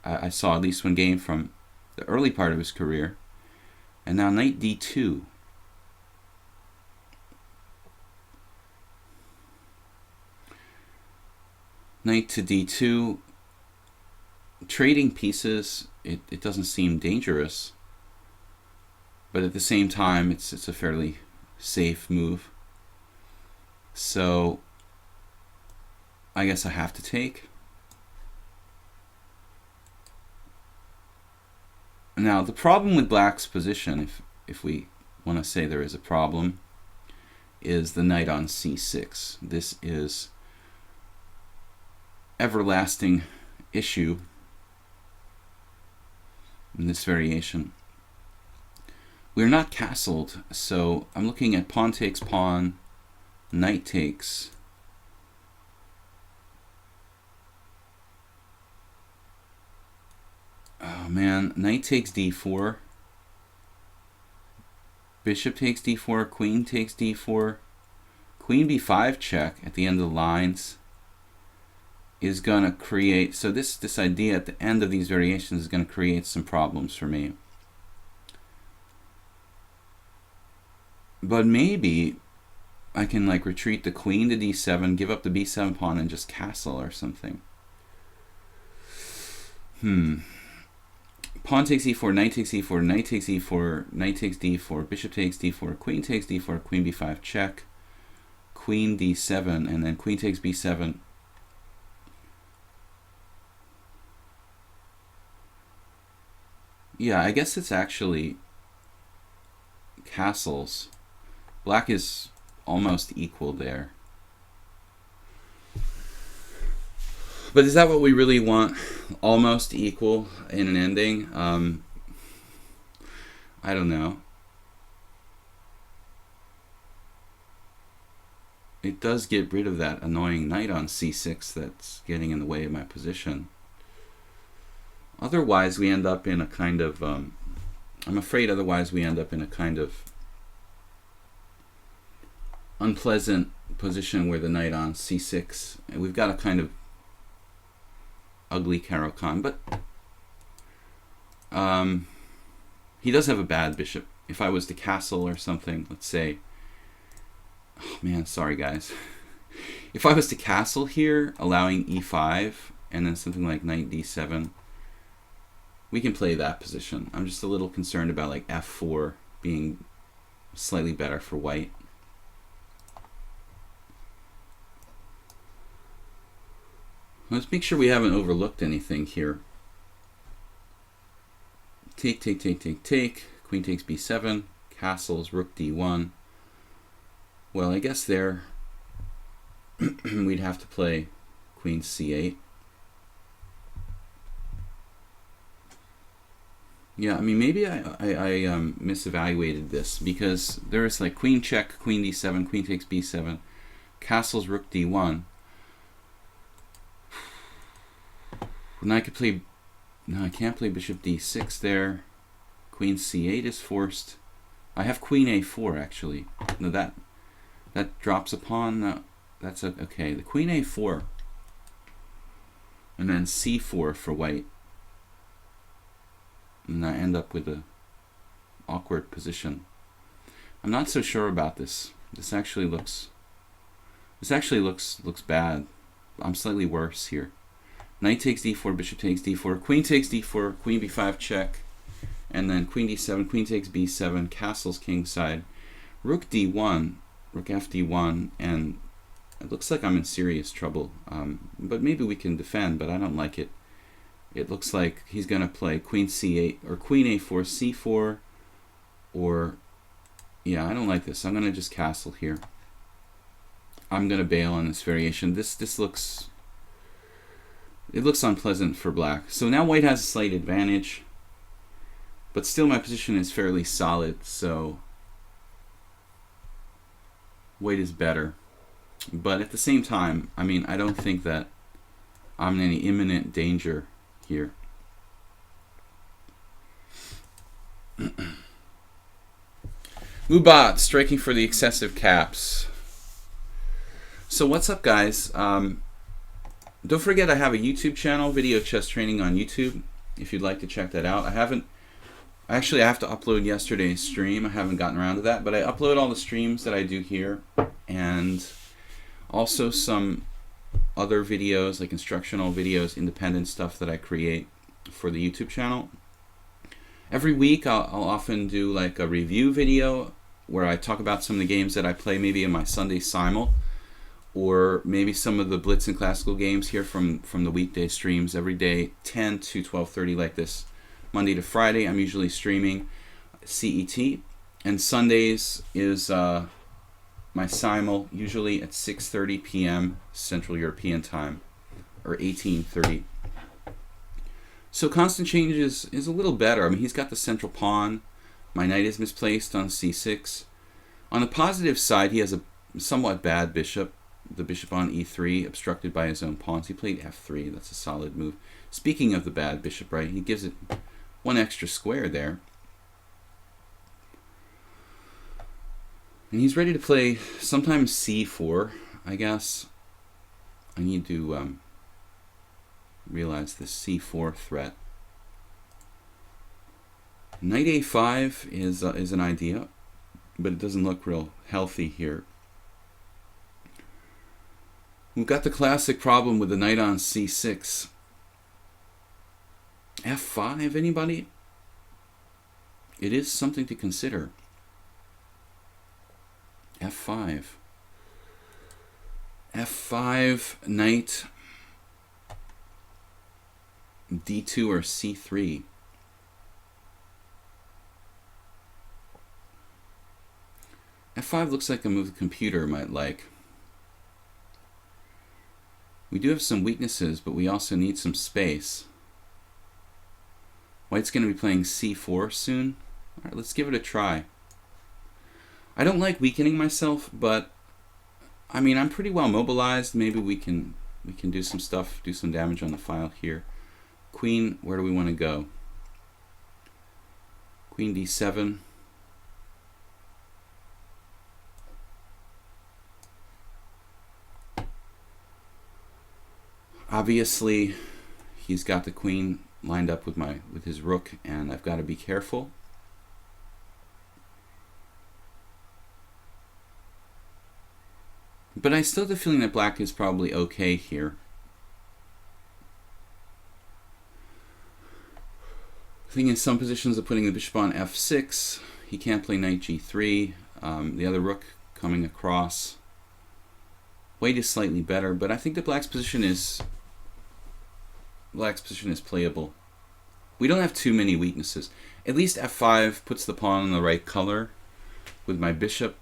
I saw at least one game from the early part of his career. And now knight d2. Knight to d2. Trading pieces, it doesn't seem dangerous, but at the same time it's a fairly safe move. So I guess I have to take. Now the problem with black's position, if we want to say there is a problem, is the knight on c6. This is everlasting issue in this variation. we're not castled, so I'm looking at pawn takes pawn, knight takes. Oh man, knight takes d4, bishop takes d4, queen takes d4, queen b5 check at the end of the lines is going to create, so this idea at the end of these variations is going to create some problems for me. But maybe I can like retreat the queen to d7, give up the b7 pawn, and just castle or something. Pawn takes e4, knight takes e4, knight takes e4, knight takes d4, bishop takes d4, queen takes d4, queen b5 check, queen d7, and then queen takes b7. Yeah, I guess it's actually castles. Black is almost equal there. But is that what we really want? Almost equal in an ending? I don't know. It does get rid of that annoying knight on c6 that's getting in the way of my position. Otherwise, we end up in a kind of, I'm afraid otherwise we end up in a kind of unpleasant position where the knight on c6, and we've got a kind of ugly Caro-Kann, but he does have a bad bishop. If I was to castle or something, let's say, oh man, sorry guys. If I was to castle here, allowing e5, and then something like knight d7, we can play that position. I'm just a little concerned about like f4 being slightly better for white. Let's make sure we haven't overlooked anything here. Take, take, take, take, take. Queen takes b7. Castles, rook d1. Well, I guess there we'd have to play queen c8. Yeah, I mean, maybe I misevaluated this, because there is like queen check, queen d7, queen takes b7, castles, rook d1. And I could play, no, I can't play bishop d6 there. Queen c8 is forced. I have queen a4 actually. No, that drops a pawn. No, that's okay. The queen a4, and then c4 for white. And I end up with a awkward position. I'm not so sure about this. This actually looks bad. I'm slightly worse here. Knight takes d4, bishop takes d4, queen takes d4, queen b5 check, and then queen d7, queen takes b7, castles kingside, rook d1, rook fd1, and it looks like I'm in serious trouble. But maybe we can defend, but I don't like it. It looks like he's going to play queen c8 or queen a4, c4, or yeah, I don't like this. I'm going to just castle here. I'm going to bail on this variation. This looks, it looks unpleasant for black. So now white has a slight advantage, but still my position is fairly solid, so white is better. But at the same time, I mean, I don't think that I'm in any imminent danger here. Mubat striking for the excessive caps. So what's up, guys? Don't forget I have a YouTube channel, Video Chess Training on YouTube, if you'd like to check that out. I have to upload yesterday's stream. I haven't gotten around to that, but I upload all the streams that I do here, and also some other videos, like instructional videos, independent stuff that I create for the YouTube channel. Every week I'll often do like a review video where I talk about some of the games that I play, maybe in my Sunday simul, or maybe some of the blitz and classical games here from the weekday streams every day, 10 to 12:30 like this. Monday to Friday I'm usually streaming CET, and Sundays is my simul, usually at 6:30 p.m. Central European time, or 18:30. So constant change is a little better. I mean, he's got the central pawn. My knight is misplaced on c6. On the positive side, he has a somewhat bad bishop. The bishop on e3, obstructed by his own pawns. He played f3. That's a solid move. Speaking of the bad bishop, right, he gives it one extra square there. And he's ready to play sometimes c4, I guess. I need to realize this c4 threat. Knight a5 is an idea, but it doesn't look real healthy here. We've got the classic problem with the knight on c6. f5, anybody? It is something to consider. f5. f5, knight d2 or c3. f5 looks like a move the computer might like. We do have some weaknesses, but we also need some space. White's going to be playing c4 soon. All right, let's give it a try. I don't like weakening myself, but I mean, I'm pretty well mobilized. Maybe we can do some stuff, do some damage on the file here. Queen, where do we want to go? Queen d7. Obviously, he's got the queen lined up with his rook, and I've got to be careful. But I still have the feeling that black is probably okay here. The thing is, some positions are putting the bishop on f6. He can't play knight g3. The other rook coming across. White is slightly better, but I think that black's position is playable. We don't have too many weaknesses. At least f5 puts the pawn in the right color with my bishop,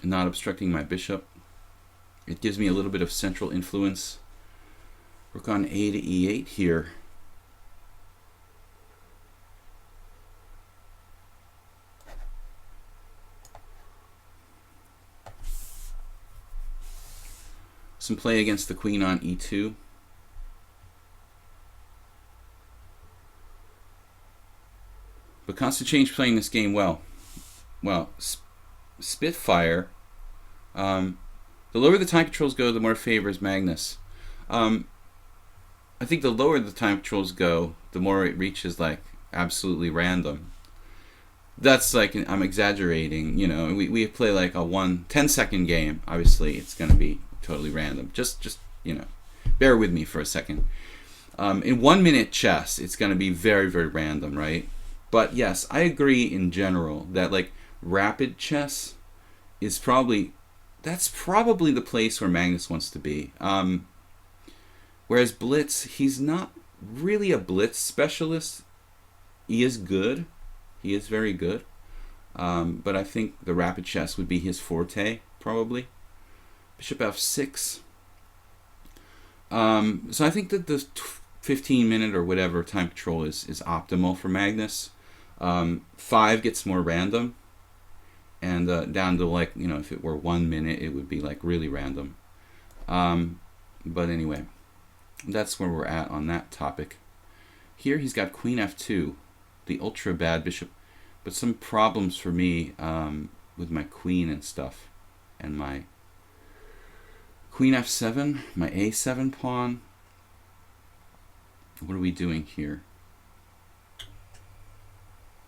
not obstructing my bishop. It gives me a little bit of central influence. Rook on a to e8 here. Some play against the queen on e2. But Constant Change playing this game well. Well, Spitfire, the lower the time controls go, the more it favors Magnus. I think the lower the time controls go, the more it reaches like absolutely random. That's like, I'm exaggerating, you know, we play like a 10-second game. Obviously, it's going to be totally random. Just you know, bear with me for a second. In 1 minute chess, it's going to be very, very random, right? But yes, I agree in general that like rapid chess is probably the place where Magnus wants to be. Whereas Blitz, he's not really a Blitz specialist. He is good. He is very good. But I think the rapid chess would be his forte, probably. Bishop f6. So I think that the 15-minute or whatever time control is optimal for Magnus. 5 gets more random. And down to like, you know, if it were 1 minute, it would be like really random. But anyway, that's where we're at on that topic. Here he's got queen f2, the ultra bad bishop, but some problems for me with my queen and stuff, and my queen f7, my a7 pawn. What are we doing here?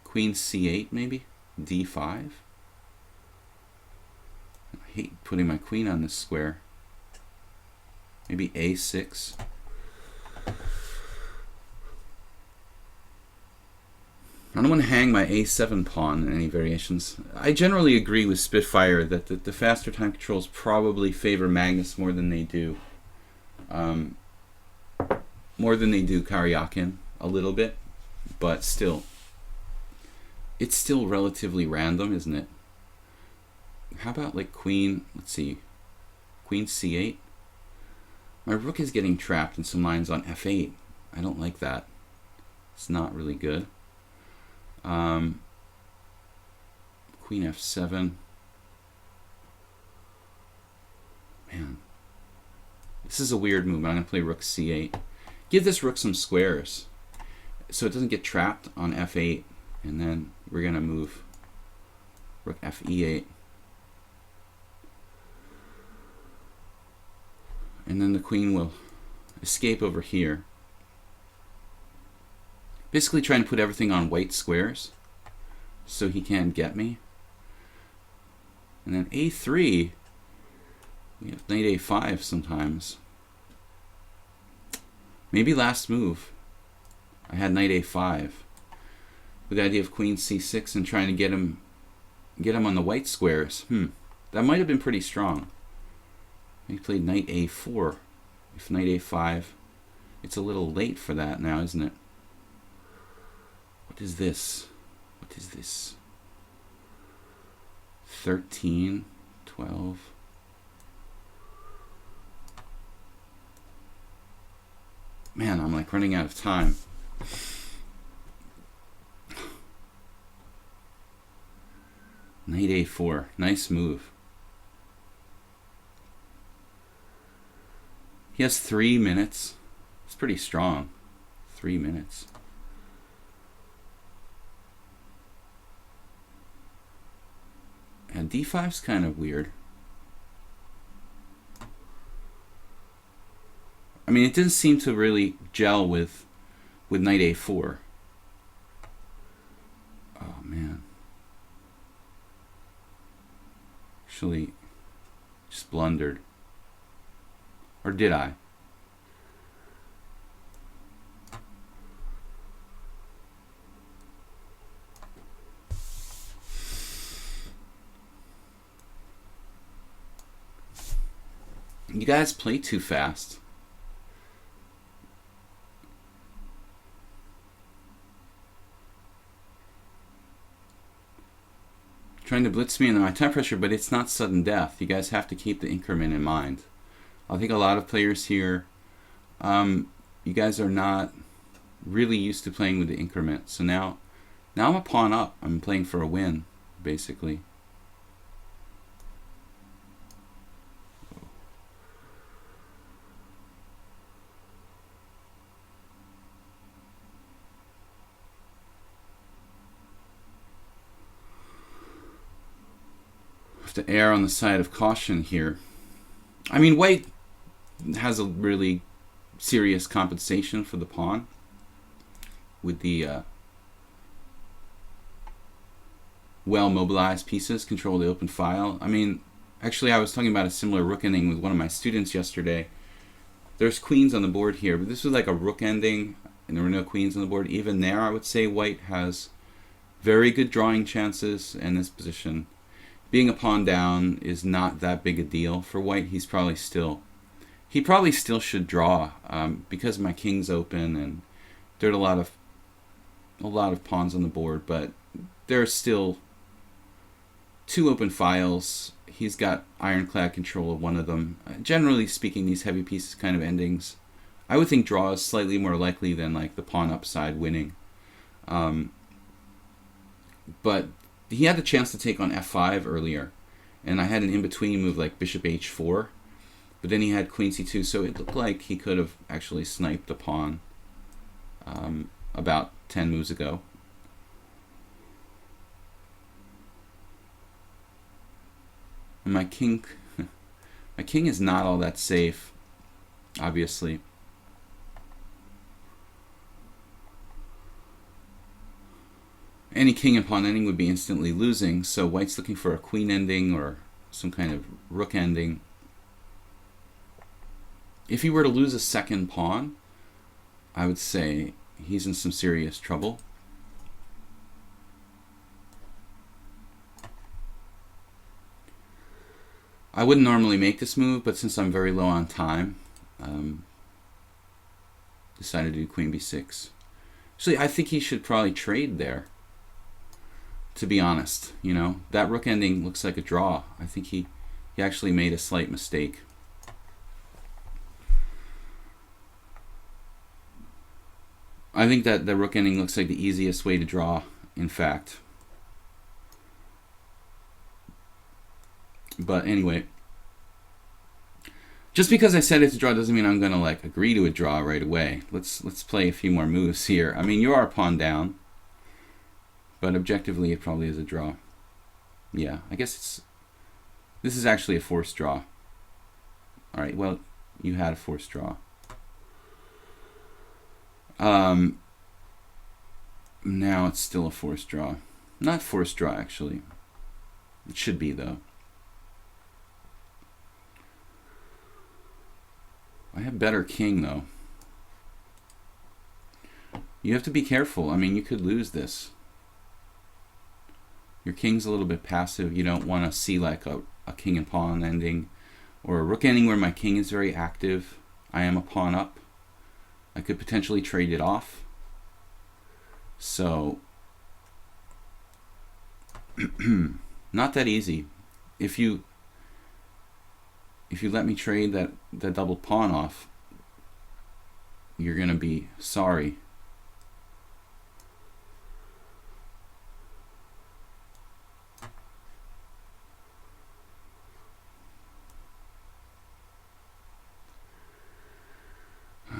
Queen c8 maybe? d5? I hate putting my queen on this square. Maybe a6. I don't want to hang my a7 pawn in any variations. I generally agree with Spitfire that the faster time controls probably favor Magnus more than they do Karyakin a little bit, but still, it's still relatively random, isn't it? How about like queen, let's see, queen c8? My rook is getting trapped in some lines on f8. I don't like that. It's not really good. Queen f7. Man, this is a weird move. I'm going to play rook c8. Give this rook some squares so it doesn't get trapped on f8. And then we're going to move rook fe8. And then the queen will escape over here. Basically trying to put everything on white squares so he can't get me. And then a3, we have knight a5 sometimes. Maybe last move I had knight a5 with the idea of queen c6 and trying to get him on the white squares. That might have been pretty strong. He played knight a4. If knight a5, it's a little late for that now, isn't it? What is this? What is this? 13, 12. Man, I'm like running out of time. Knight a4, nice move. He has 3 minutes. It's pretty strong. 3 minutes. And d5's kind of weird. I mean, it didn't seem to really gel with knight a4. Oh man. Actually, just blundered. Or did I? You guys play too fast. Trying to blitz me in my time pressure, but it's not sudden death. You guys have to keep the increment in mind. I think a lot of players here, you guys are not really used to playing with the increment. So now I'm a pawn up. I'm playing for a win, basically. Have to err on the side of caution here. I mean, white has a really serious compensation for the pawn with the well-mobilized pieces control the open file. I mean, actually I was talking about a similar rook ending with one of my students yesterday. There's queens on the board here, but this was like a rook ending and there were no queens on the board. Even there, I would say white has very good drawing chances in this position. Being a pawn down is not that big a deal for white. He probably still should draw because my king's open and there are a lot of pawns on the board, but there are still 2 open files. He's got ironclad control of one of them. Generally speaking, these heavy pieces kind of endings, I would think draw is slightly more likely than like the pawn upside winning. But he had the chance to take on f5 earlier, and I had an in-between move like bishop h4, but then he had queen c2, so it looked like he could have actually sniped the pawn about 10 moves ago. And my king is not all that safe, obviously. Any king and pawn ending would be instantly losing, so white's looking for a queen ending or some kind of rook ending. If he were to lose a second pawn, I would say he's in some serious trouble. I wouldn't normally make this move, but since I'm very low on time, decided to do queen b6. Actually, I think he should probably trade there. To be honest, you know, that rook ending looks like a draw. I think he actually made a slight mistake. I think that the rook ending looks like the easiest way to draw, in fact. But anyway, just because I said it's a draw doesn't mean I'm gonna like agree to a draw right away. Let's play a few more moves here. I mean, you are a pawn down, but objectively it probably is a draw. Yeah, I guess this is actually a forced draw. All right, well, you had a forced draw. Now it's still a forced draw. Not forced draw, actually. It should be, though. I have better king, though. You have to be careful. I mean, you could lose this. Your king's a little bit passive. You don't want to see like a king and pawn ending, or a rook ending where my king is very active. I am a pawn up. I could potentially trade it off. So, not that easy. If you let me trade that double pawn off, you're gonna be sorry.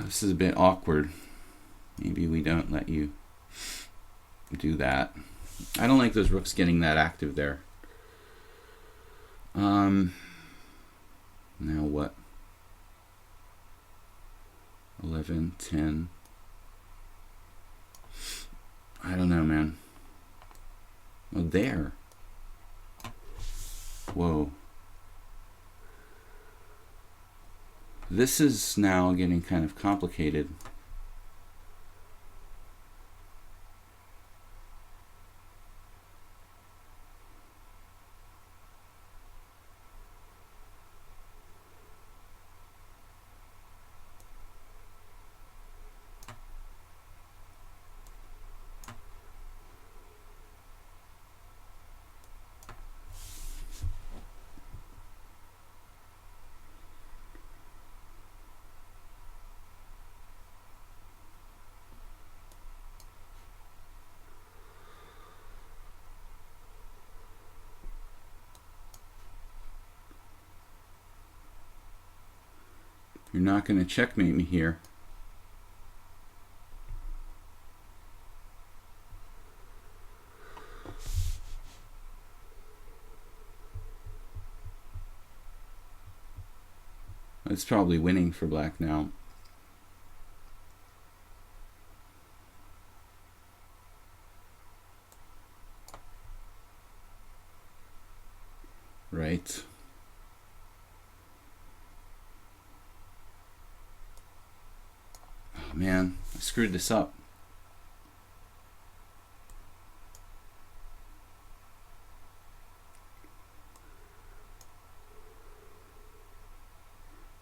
This is a bit awkward. Maybe we don't let you do that. I don't like those rooks getting that active there. Now what? 11, 10. I don't know, man. Oh, there. Whoa. This is now getting kind of complicated. You're not going to checkmate me here. It's probably winning for black now. Right. Oh man, I screwed this up.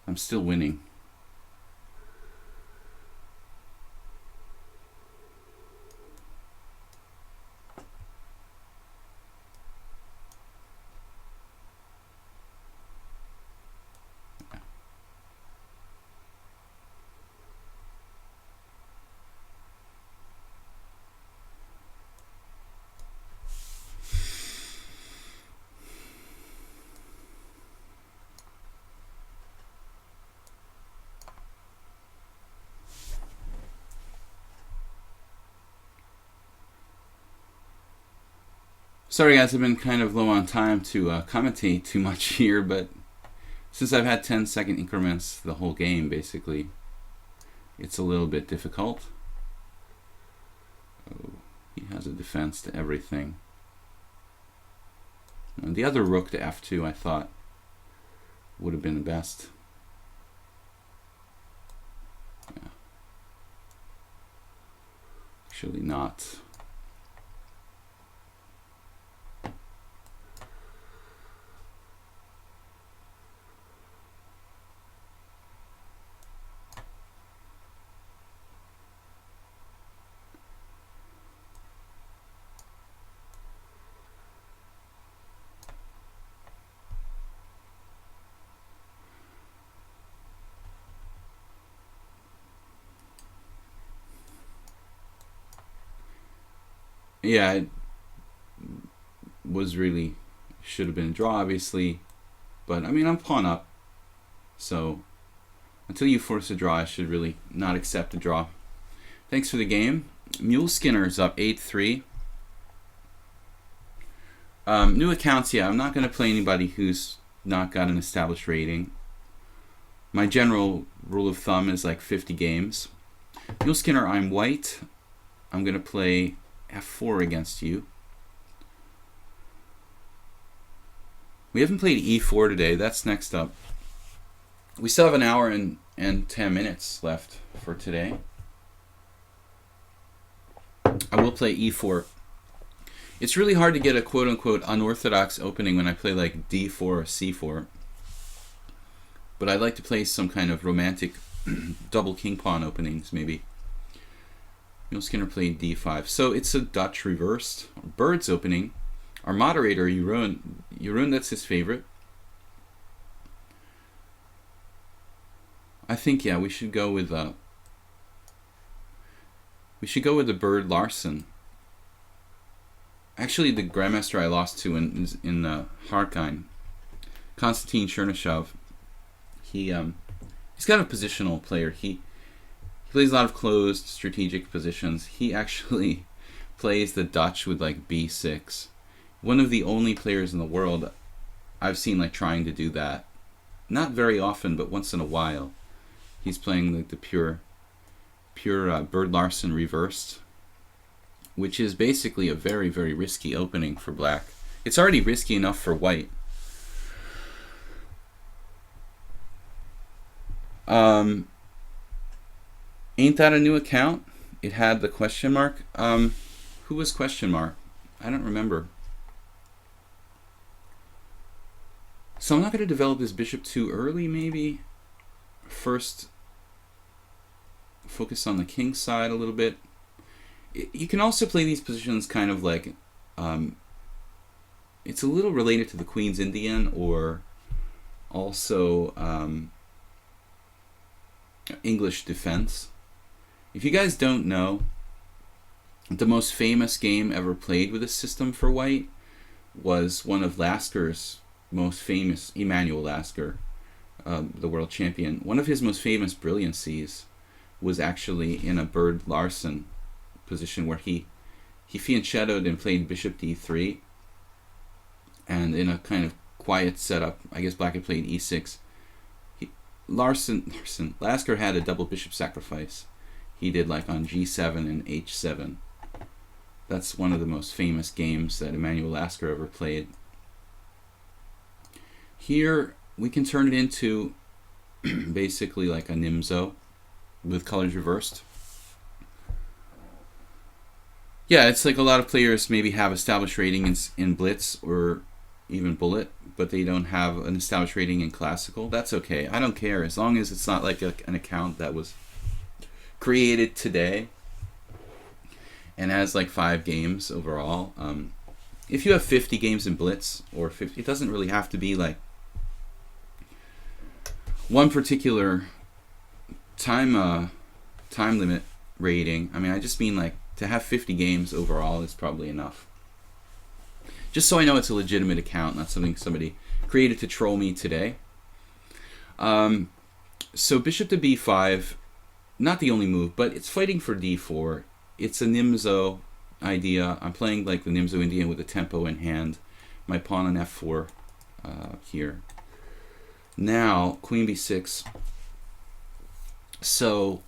I'm still winning. Sorry guys, I've been kind of low on time to commentate too much here, but since I've had 10-second increments the whole game, basically, it's a little bit difficult. Oh, he has a defense to everything. And the other rook to f2 I thought would have been the best. Yeah. Actually not. Yeah, it was really should have been a draw, obviously. But I mean, I'm pawn up, so until you force a draw, I should really not accept a draw. Thanks for the game. Mule Skinner's up 8-3. New accounts, yeah, I'm not going to play anybody who's not got an established rating. My general rule of thumb is like 50 games. Mule Skinner, I'm white. I'm going to play f4 against you. We haven't played e4 today. That's next up. We still have an hour and 10 minutes left for today. I will play e4. It's really hard to get a quote-unquote unorthodox opening when I play like d4 or c4. But I like to play some kind of romantic double king pawn openings, maybe. Mule Skinner played d5. So it's a Dutch reversed. Bird's opening. Our moderator, Jeroen, that's his favorite. I think, yeah, we should go with the Bird Larsen. Actually, the grandmaster I lost to in Harkine, Konstantin Chernyshov, he's kind of a positional player. He plays a lot of closed strategic positions. He actually plays the Dutch with like b6. One of the only players in the world I've seen like trying to do that. Not very often, but once in a while. He's playing like the pure Bird Larsen reversed, which is basically a very, very risky opening for black. It's already risky enough for white. Ain't that a new account? It had the question mark. Who was question mark? I don't remember. So I'm not going to develop this bishop too early, maybe. First, focus on the king side a little bit. You can also play these positions kind of like, it's a little related to the Queen's Indian, or also English defense. If you guys don't know, the most famous game ever played with this system for white was one of Lasker's most famous, Emanuel Lasker, the world champion. One of his most famous brilliancies was actually in a Bird Larsen position where he fianchettoed and played bishop d3, and in a kind of quiet setup, I guess black had played e6. Lasker had a double bishop sacrifice. He did like on g7 and h7. That's one of the most famous games that Emanuel Lasker ever played. Here we can turn it into basically like a Nimzo with colors reversed. Yeah, it's like a lot of players maybe have established ratings in Blitz or even Bullet, but they don't have an established rating in Classical. That's okay. I don't care, as long as it's not like an account that was created today and has like 5 games overall. If you have 50 games in Blitz, or 50, it doesn't really have to be like one particular time limit rating. I mean, I just mean like to have 50 games overall is probably enough. Just so I know it's a legitimate account, not something somebody created to troll me today. So bishop to b5, not the only move, but it's fighting for d4. It's a Nimzo idea. I'm playing like the Nimzo Indian with the tempo in hand. My pawn on f4 here. Now, queen b6. So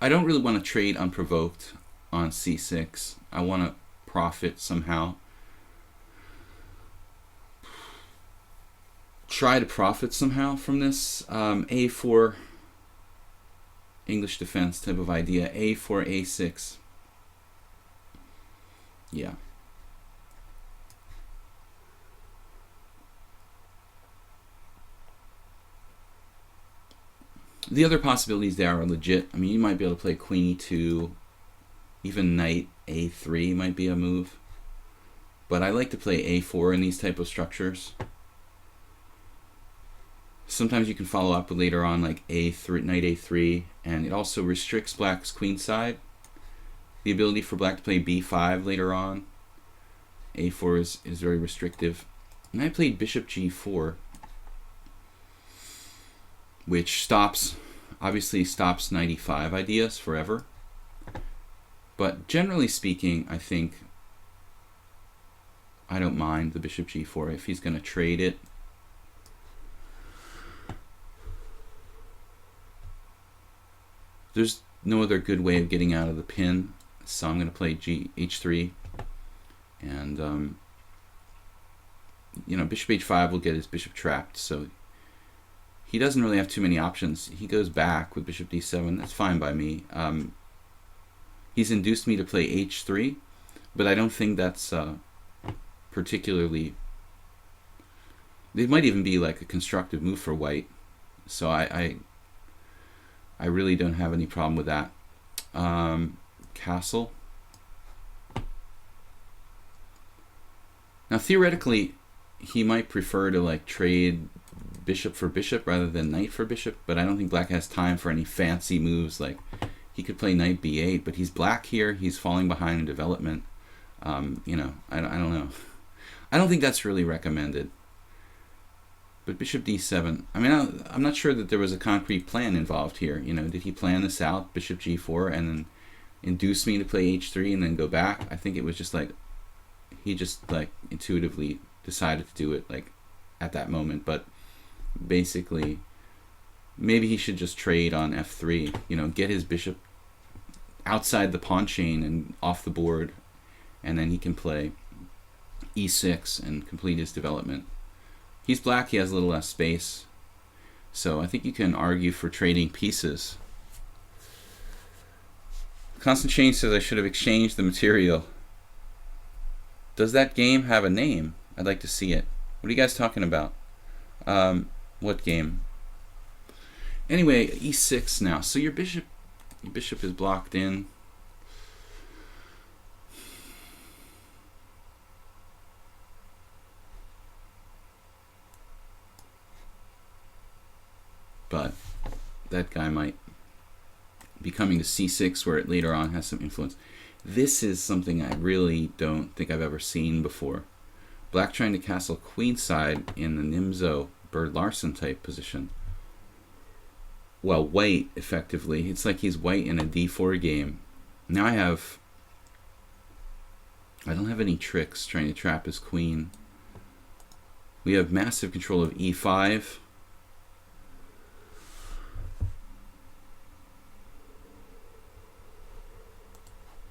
I don't really want to trade unprovoked on c6. I want to profit somehow. Try to profit somehow from this a4 English defense type of idea. a4, a6. Yeah. The other possibilities there are legit. I mean, you might be able to play queen e2, even knight a3 might be a move. But I like to play a4 in these type of structures. Sometimes you can follow up with later on like a3, knight a3, and it also restricts black's queen side. The ability for black to play b5 later on. a4 is very restrictive. And I played bishop g4. which obviously stops knight e5 ideas forever. But generally speaking, I think I don't mind the bishop g4 if he's going to trade it. There's no other good way of getting out of the pin, so I'm going to play h3, and you know, bishop h5 will get his bishop trapped, so he doesn't really have too many options. He goes back with bishop d7. That's fine by me. He's induced me to play h3, but I don't think that's particularly... It might even be like a constructive move for white, so I really don't have any problem with that. Castle. Now theoretically, he might prefer to like trade bishop for bishop rather than knight for bishop, but I don't think black has time for any fancy moves. Like, he could play knight b8, but he's black here. He's falling behind in development. You know, I don't know. I don't think that's really recommended. But bishop d7, I mean, I'm not sure that there was a concrete plan involved here. You know, did he plan this out, bishop g4, and then induce me to play h3 and then go back? I think it was just like, he just like intuitively decided to do it like at that moment. But basically, maybe he should just trade on f3, you know, get his bishop outside the pawn chain and off the board, and then he can play e6 and complete his development. He's black, he has a little less space, so I think you can argue for trading pieces. Constant Change says I should have exchanged the material. Does that game have a name? I'd like to see it. What are you guys talking about? What game? Anyway, e6 now. So your bishop is blocked in. But that guy might be coming to c6, where it later on has some influence. This is something I really don't think I've ever seen before. Black trying to castle queenside in the Nimzo Bird Larson type position. Well, white, effectively. It's like he's white in a d4 game. Now I don't have any tricks trying to trap his queen. We have massive control of e5.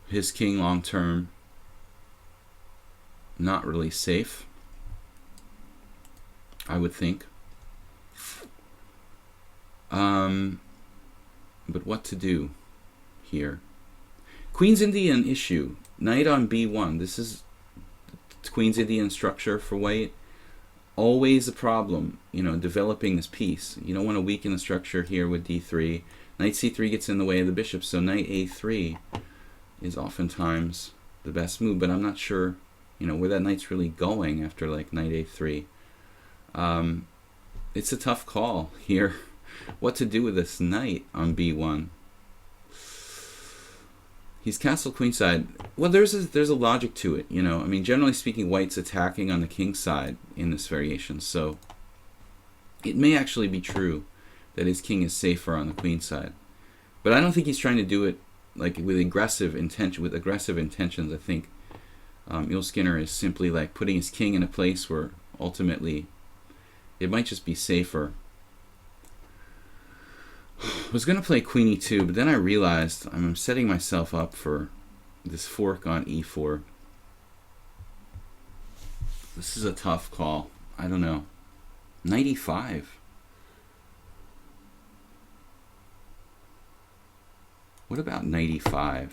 His king long term, not really safe, I would think. But what to do here? Queen's Indian issue. Knight on b1. This is Queen's Indian structure for white. Always a problem, you know, developing this piece. You don't want to weaken the structure here with d3. Knight c3 gets in the way of the bishop, so knight a3 is oftentimes the best move, but I'm not sure, you know, where that knight's really going after like knight a3. It's a tough call here. What to do with this knight on b1? He's castle queenside. Well, there's a logic to it, you know. I mean, generally speaking, white's attacking on the king side in this variation, so it may actually be true that his king is safer on the queen side. But I don't think he's trying to do it like with aggressive intentions. I think Will Skinner is simply like putting his king in a place where ultimately it might just be safer. I was going to play queen e2, but then I realized I'm setting myself up for this fork on e4. This is a tough call. I don't know. Knight e5. What about knight e5?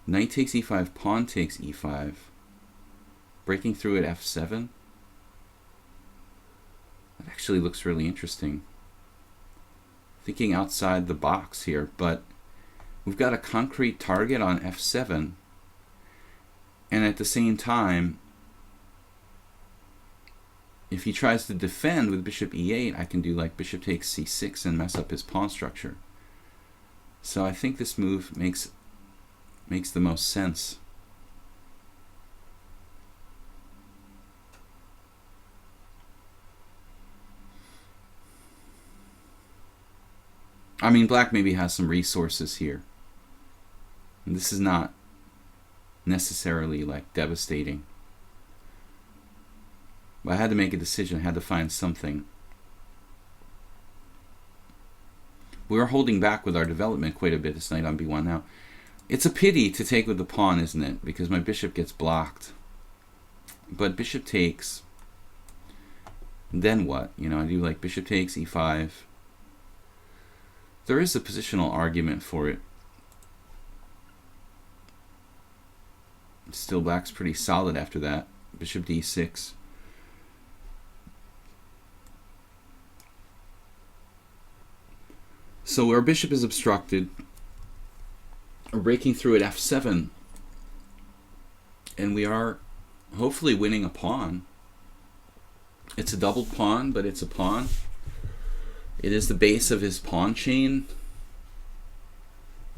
Knight takes e5, pawn takes e5. Breaking through at f7. That actually looks really interesting. Thinking outside the box here, but we've got a concrete target on f7, and at the same time, if he tries to defend with bishop e8, I can do like bishop takes c6 and mess up his pawn structure. So I think this move makes the most sense. I mean, black maybe has some resources here. And this is not necessarily like devastating. But I had to make a decision. I had to find something. We are holding back with our development quite a bit this night on b1 now. It's a pity to take with the pawn, isn't it? Because my bishop gets blocked. But bishop takes. Then what? You know, I do like bishop takes, e5. There is a positional argument for it. Still, black's pretty solid after that. Bishop d6. So our bishop is obstructed. We're breaking through at f7. And we are hopefully winning a pawn. It's a double pawn, but it's a pawn. It is the base of his pawn chain.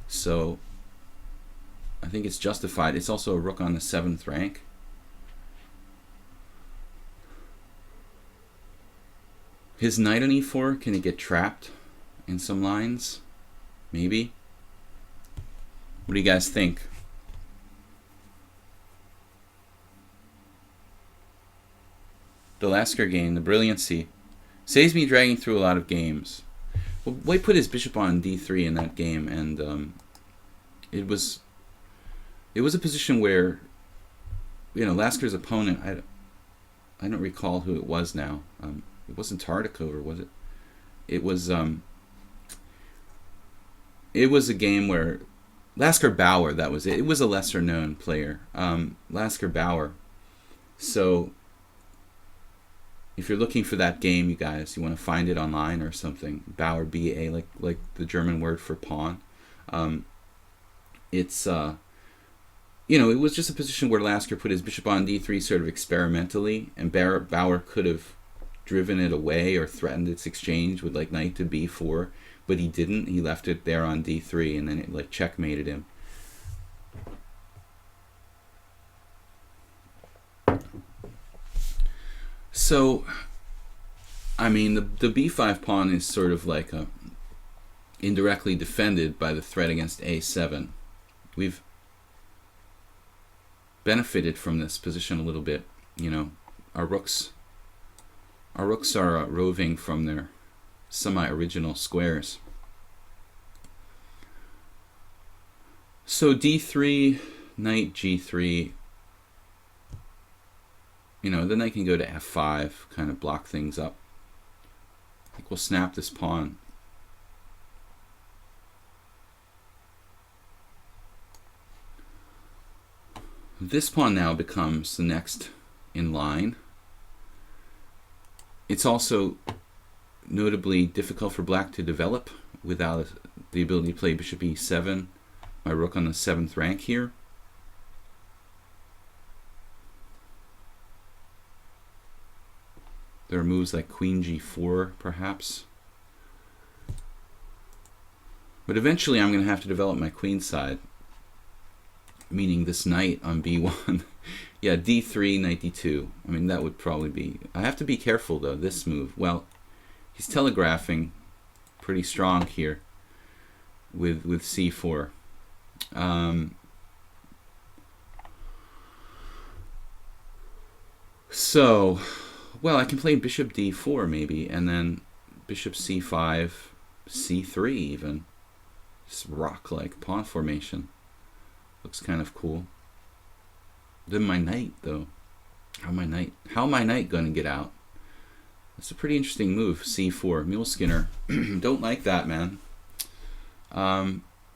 So I think it's justified. It's also a rook on the 7th rank. His knight on e4, can it get trapped in some lines? Maybe. What do you guys think? The Lasker game, the brilliancy, saves me dragging through a lot of games. Well, White put his bishop on d3 in that game, and it was a position where, you know, Lasker's opponent, I don't recall who it was now. It wasn't Tartikover, was it? It was a game where Lasker Bauer, that was it. It was a lesser known player, Lasker Bauer. So if you're looking for that game, you guys, you want to find it online or something. Bauer, B-A, like the German word for pawn. It's you know, it was just a position where Lasker put his bishop on d3 sort of experimentally, and Bauer could have driven it away or threatened its exchange with like knight to b4, but he didn't. He left it there on d3, and then it like checkmated him. So, I mean, the b5 pawn is sort of like indirectly defended by the threat against a7. We've benefited from this position a little bit. You know, our rooks are roving from their semi-original squares. So d3, knight g3. You know, then I can go to f5, kind of block things up. I think we'll snap this pawn. This pawn now becomes the next in line. It's also notably difficult for black to develop without the ability to play bishop e7, my rook on the 7th rank here. There are moves like queen g4, perhaps. But eventually I'm going to have to develop my queen side, meaning this knight on b1. Yeah, d3, knight d2. I mean, that would probably be... I have to be careful, though, this move. Well, he's telegraphing pretty strong here with c4. So... well, I can play bishop d4 maybe, and then bishop c5, c3 even. Just rock-like pawn formation. Looks kind of cool. Then my knight, though. How my knight going to get out? That's a pretty interesting move, c4. Mule Skinner. Don't like that, man.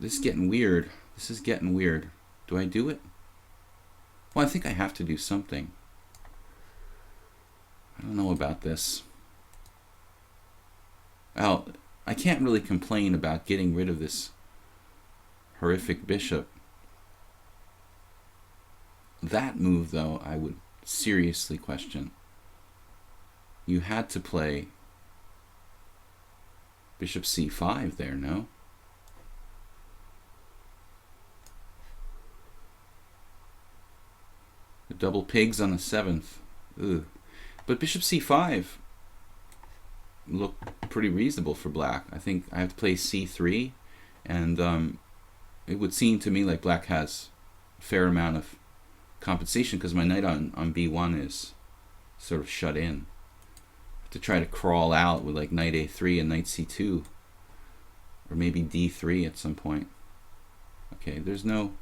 This is getting weird. This is getting weird. Do I do it? Well, I think I have to do something. I don't know about this. Well, I can't really complain about getting rid of this horrific bishop. That move, though, I would seriously question. You had to play bishop c5 there, no? The double pigs on the 7th. Ugh. But bishop c5, look pretty reasonable for black. I think I have to play c3, and it would seem to me like black has a fair amount of compensation because my knight on b1 is sort of shut in. I have to try to crawl out with like knight a3 and knight c2, or maybe d3 at some point. Okay, there's no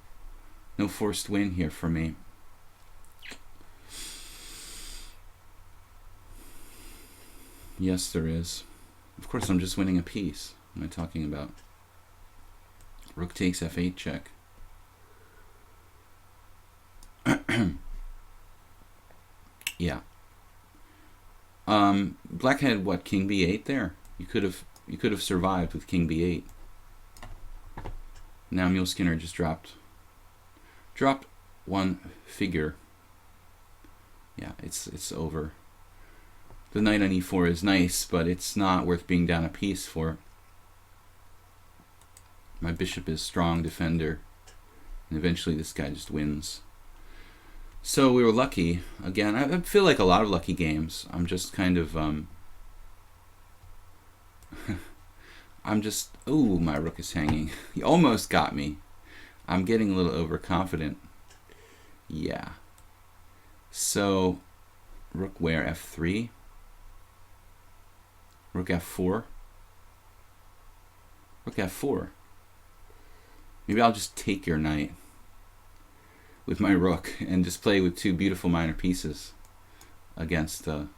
forced win here for me. Yes, there is. Of course, I'm just winning a piece. What am I talking about? Rook takes f8 check. Yeah. Black had what, king b8 there? You could have survived with king b8. Now Mule Skinner just dropped one figure. Yeah, it's over. The knight on e4 is nice, but it's not worth being down a piece for. My bishop is strong defender, and eventually this guy just wins. So we were lucky. Again, I feel like a lot of lucky games. I'm just kind of ooh, my rook is hanging. He almost got me. I'm getting a little overconfident. Yeah. So rook where? f3. Rook f4. Rook f4. Maybe I'll just take your knight with my rook and just play with two beautiful minor pieces against a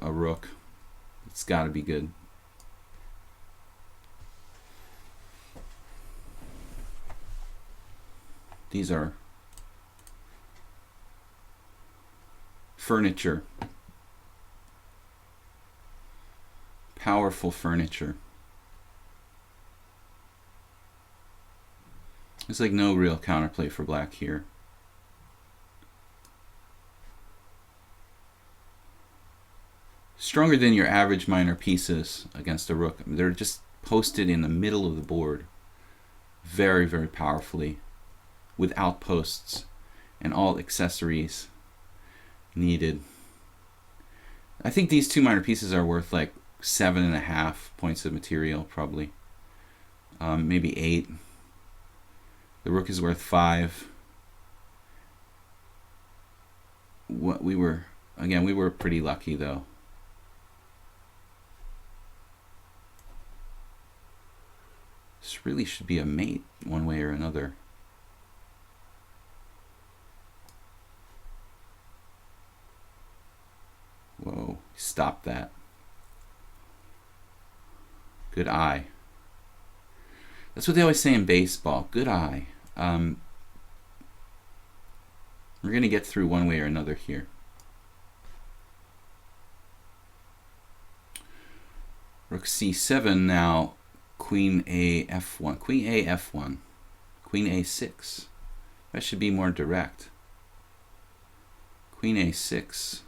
rook. It's got to be good. These are furniture. Powerful furniture. There's like no real counterplay for black here. Stronger than your average minor pieces against a rook. I mean, they're just posted in the middle of the board very, very powerfully with outposts and all accessories needed. I think these two minor pieces are worth like 7.5 points of material, probably. Maybe 8. The rook is worth 5. We were pretty lucky though. This really should be a mate one way or another. Whoa, stop that. Good eye. That's what they always say in baseball. Good eye. We're going to get through one way or another here. Rook c7 now. Queen a f1. Queen a f1. Queen a6. That should be more direct. Queen a6.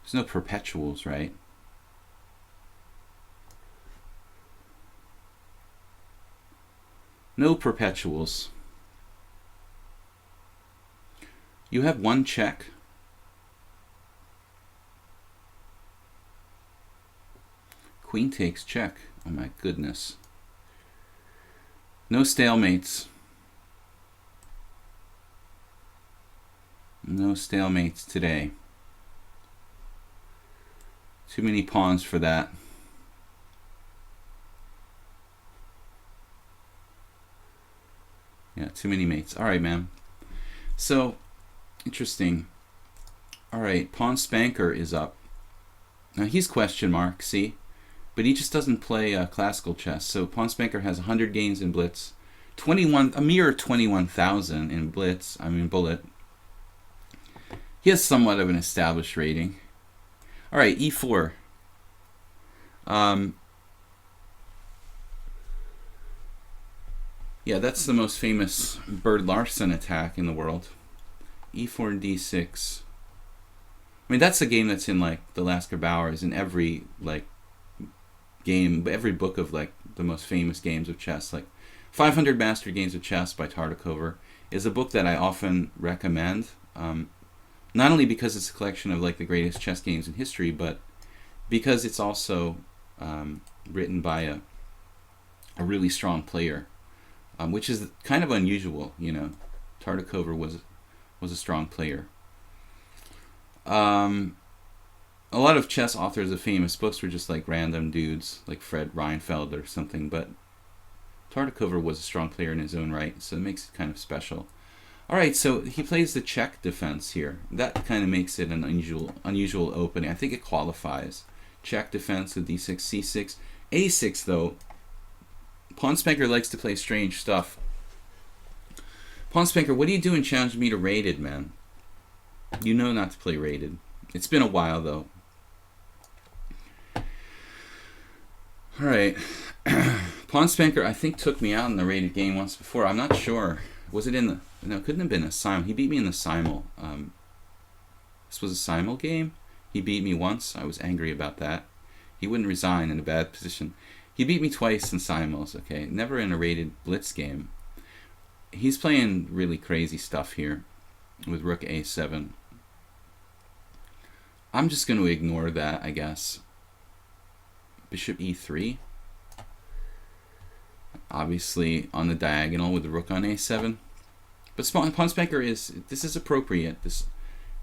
There's no perpetuals, right? No perpetuals. You have one check. Queen takes check. Oh my goodness. No stalemates. No stalemates today. Too many pawns for that. Yeah, too many mates. All right, man. So, interesting. All right, Pawn Spanker is up. Now, he's question mark, see? But he just doesn't play classical chess. So, Pawn Spanker has 100 gains in Blitz. A mere 21,000 in Blitz. I mean, Bullet. He has somewhat of an established rating. All right, e4. Yeah, that's the most famous Bird Larson attack in the world. e4 and d6. I mean, that's a game that's in like the Lasker Bowers in every like game, every book of like the most famous games of chess, like 500 Master Games of Chess by Tartakover, is a book that I often recommend. Not only because it's a collection of like the greatest chess games in history, but because it's also written by a really strong player, which is kind of unusual. You know, Tartakover was a strong player. A lot of chess authors of famous books were just like random dudes, like Fred Reinfeld or something, but Tartakover was a strong player in his own right, so it makes it kind of special. Alright, so he plays the check defense here. That kind of makes it an unusual opening. I think it qualifies. Check defense with d6, c6. a6, though. Pawn Spanker likes to play strange stuff. Pawn Spanker, what are you doing challenging me to rated, man? You know not to play rated. It's been a while, though. Alright. Pawn Spanker, I think, took me out in the rated game once before. I'm not sure. Was it in the... No, it couldn't have been a simul. He beat me in the simul. This was a simul game. He beat me once. I was angry about that. He wouldn't resign in a bad position. He beat me twice in simuls, okay? Never in a rated blitz game. He's playing really crazy stuff here with rook a7. I'm just going to ignore that, I guess. Bishop e3. Obviously on the diagonal with the rook on a7. But Pawn Spanker this is appropriate.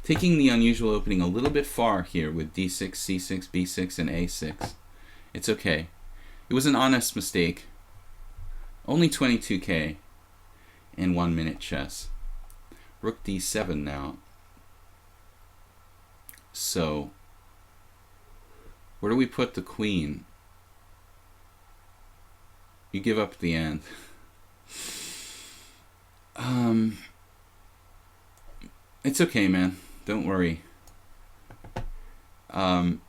Taking the unusual opening a little bit far here with d6, c6, b6, and a6. It's okay. It was an honest mistake. Only 22k in 1 minute chess. Rook d7 now. So, where do we put the queen? You give up at the end. It's okay, man. Don't worry. It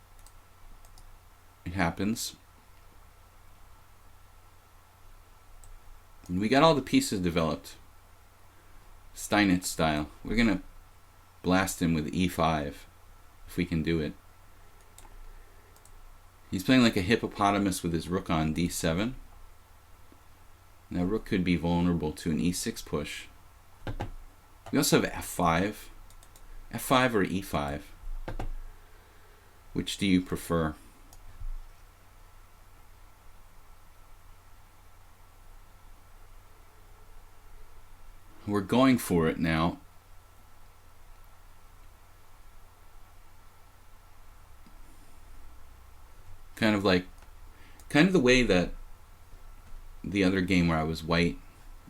happens. And we got all the pieces developed. Steinitz style. We're gonna blast him with e5 if we can do it. He's playing like a hippopotamus with his rook on d7. Now rook could be vulnerable to an e6 push. We also have f5. f5 or e5. Which do you prefer? We're going for it now. Kind of the way that the other game where I was white,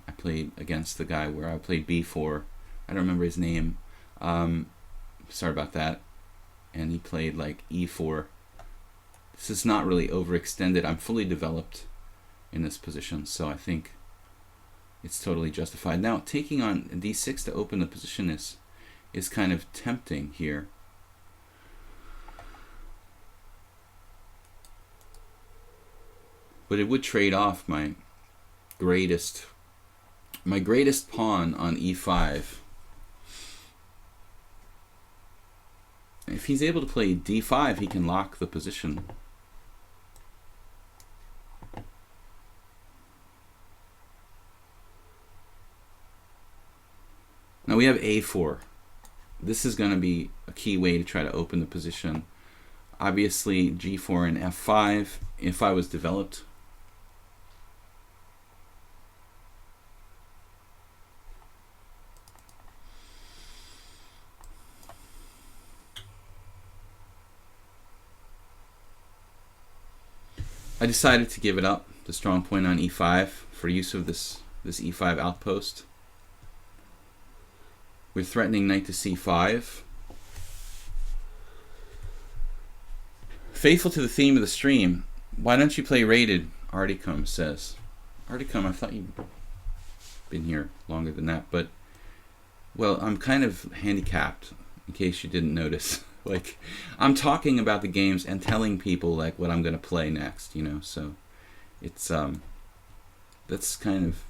I played against the guy where I played b4. I don't remember his name. Sorry about that. And he played like e4. This is not really overextended. I'm fully developed in this position, so I think it's totally justified. Now, taking on d6 to open the position is kind of tempting here. But it would trade off my greatest pawn on e5. If he's able to play d5, he can lock the position. Now we have a4. This is going to be a key way to try to open the position. Obviously, g4 and f5, if I was developed. I decided to give it up, the strong point on e5, for use of this e5 outpost. We're threatening knight to c5. Faithful to the theme of the stream, why don't you play rated? Articum says. Articum, I thought you'd been here longer than that, but, well, I'm kind of handicapped, in case you didn't notice. Like, I'm talking about the games and telling people like what I'm going to play next, you know, so it's, that's kind of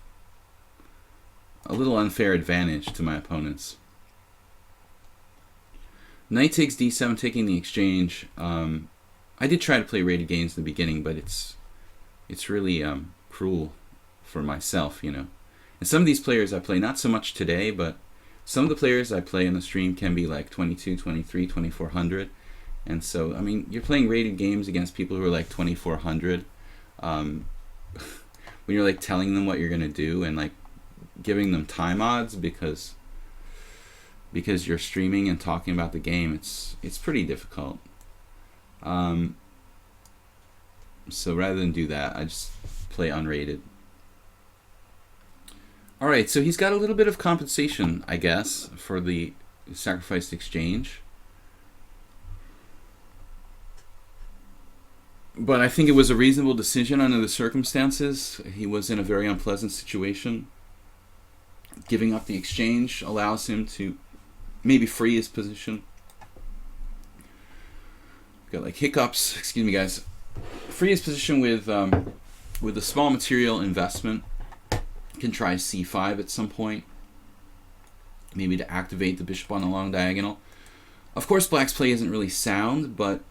a little unfair advantage to my opponents. Knight takes d7, taking the exchange. I did try to play rated games in the beginning, but it's really cruel for myself, you know. And some of these players I play, not so much today, but some of the players I play in the stream can be like 22, 23, 2400. And so, I mean, you're playing rated games against people who are like 2400. When you're like telling them what you're going to do and like giving them time odds because you're streaming and talking about the game, it's pretty difficult. So rather than do that, I just play unrated. Alright, so he's got a little bit of compensation, I guess, for the sacrificed exchange. But I think it was a reasonable decision under the circumstances. He was in a very unpleasant situation. Giving up the exchange allows him to maybe free his position. Got like hiccups, excuse me guys. Free his position with a small material investment. Can try c5 at some point, maybe to activate the bishop on the long diagonal. Of course, black's play isn't really sound, but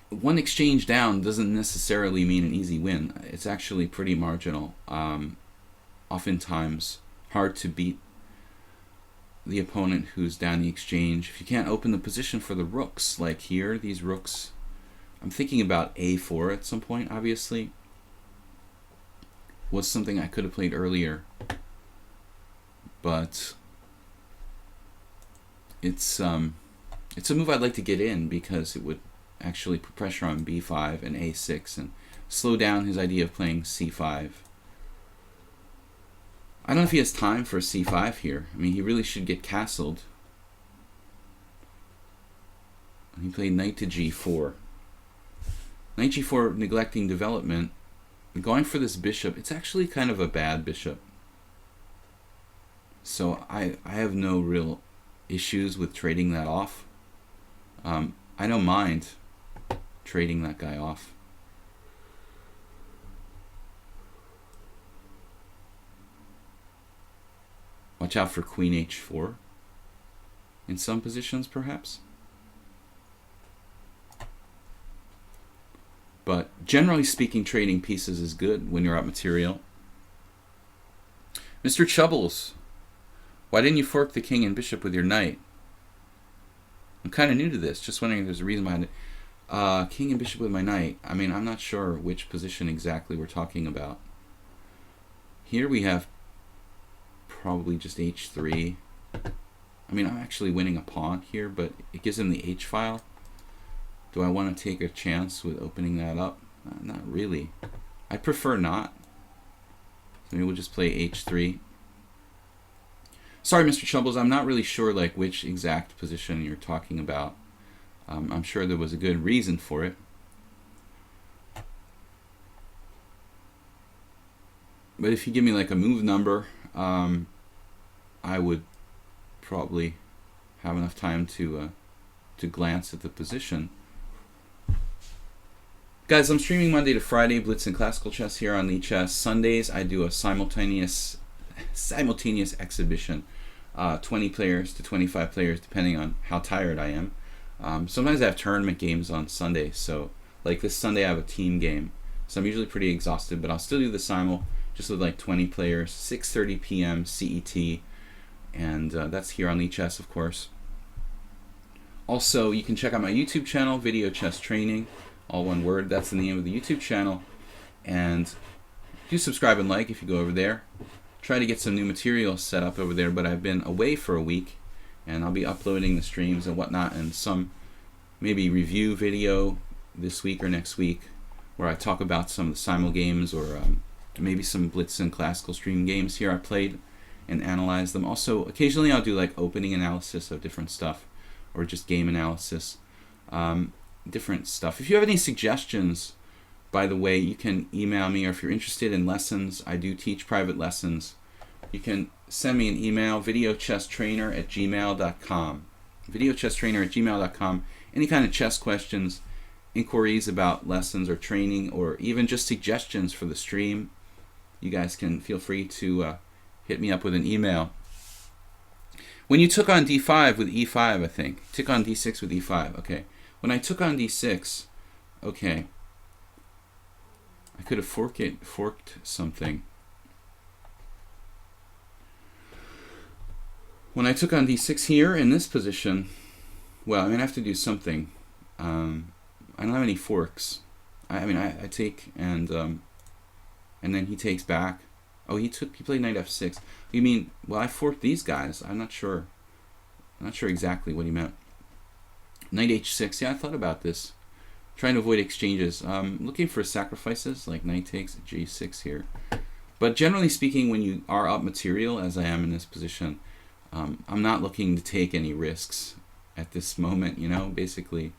one exchange down doesn't necessarily mean an easy win. It's actually pretty marginal. Oftentimes hard to beat the opponent who's down the exchange. If you can't open the position for the rooks, like here, these rooks, I'm thinking about a4 at some point, obviously. Was something I could have played earlier, but it's a move I'd like to get in because it would actually put pressure on b5 and a6 and slow down his idea of playing c5. I don't know if he has time for c5 here. I mean, he really should get castled. He played knight to g4. Knight g4 neglecting development. Going for this bishop, it's actually kind of a bad bishop. So I have no real issues with trading that off. I don't mind trading that guy off. Watch out for queen h4 in some positions, perhaps. But generally speaking, trading pieces is good when you're up material. Mr. Chubbles, why didn't you fork the king and bishop with your knight? I'm kind of new to this. Just wondering if there's a reason behind it. King and bishop with my knight. I mean, I'm not sure which position exactly we're talking about. Here we have probably just h3. I mean, I'm actually winning a pawn here, but it gives him the h-file. Do I want to take a chance with opening that up? Not really. I prefer not. So maybe we'll just play h3. Sorry, Mr. Chubbles, I'm not really sure like which exact position you're talking about. I'm sure there was a good reason for it. But if you give me like a move number, I would probably have enough time to glance at the position. Guys, I'm streaming Monday to Friday, Blitz and Classical Chess here on lichess. Sundays, I do a simultaneous exhibition. 20 players to 25 players, depending on how tired I am. Sometimes I have tournament games on Sunday. So, like this Sunday, I have a team game. So I'm usually pretty exhausted, but I'll still do the simul, just with like 20 players, 6:30 p.m. CET. And that's here on lichess, of course. Also, you can check out my YouTube channel, Video Chess Training. All one word, that's the name of the YouTube channel. And do subscribe and like if you go over there. Try to get some new material set up over there, but I've been away for a week, and I'll be uploading the streams and whatnot, and some maybe review video this week or next week where I talk about some of the simul games, or maybe some Blitz and Classical stream games here I played and analyze them. Also, occasionally I'll do like opening analysis of different stuff, or just game analysis. Different stuff. If you have any suggestions, by the way, you can email me, or if you're interested in lessons, I do teach private lessons. You can send me an email, videochesstrainer@gmail.com. videochesstrainer@gmail.com. Any kind of chess questions, inquiries about lessons or training, or even just suggestions for the stream, you guys can feel free to hit me up with an email. When you took on d5 with e5, I think. Took on d6 with e5, okay. When I took on d6, okay, I could have forked something. When I took on d6 here in this position, well, I'm going to have to do something. I don't have any forks. I take and then he takes back. Oh, he played knight f6. You mean, well, I forked these guys. I'm not sure. I'm not sure exactly what he meant. Knight h6. Yeah, I thought about this. Trying to avoid exchanges. Looking for sacrifices, like knight takes g6 here. But generally speaking, when you are up material, as I am in this position, I'm not looking to take any risks at this moment, you know. Basically,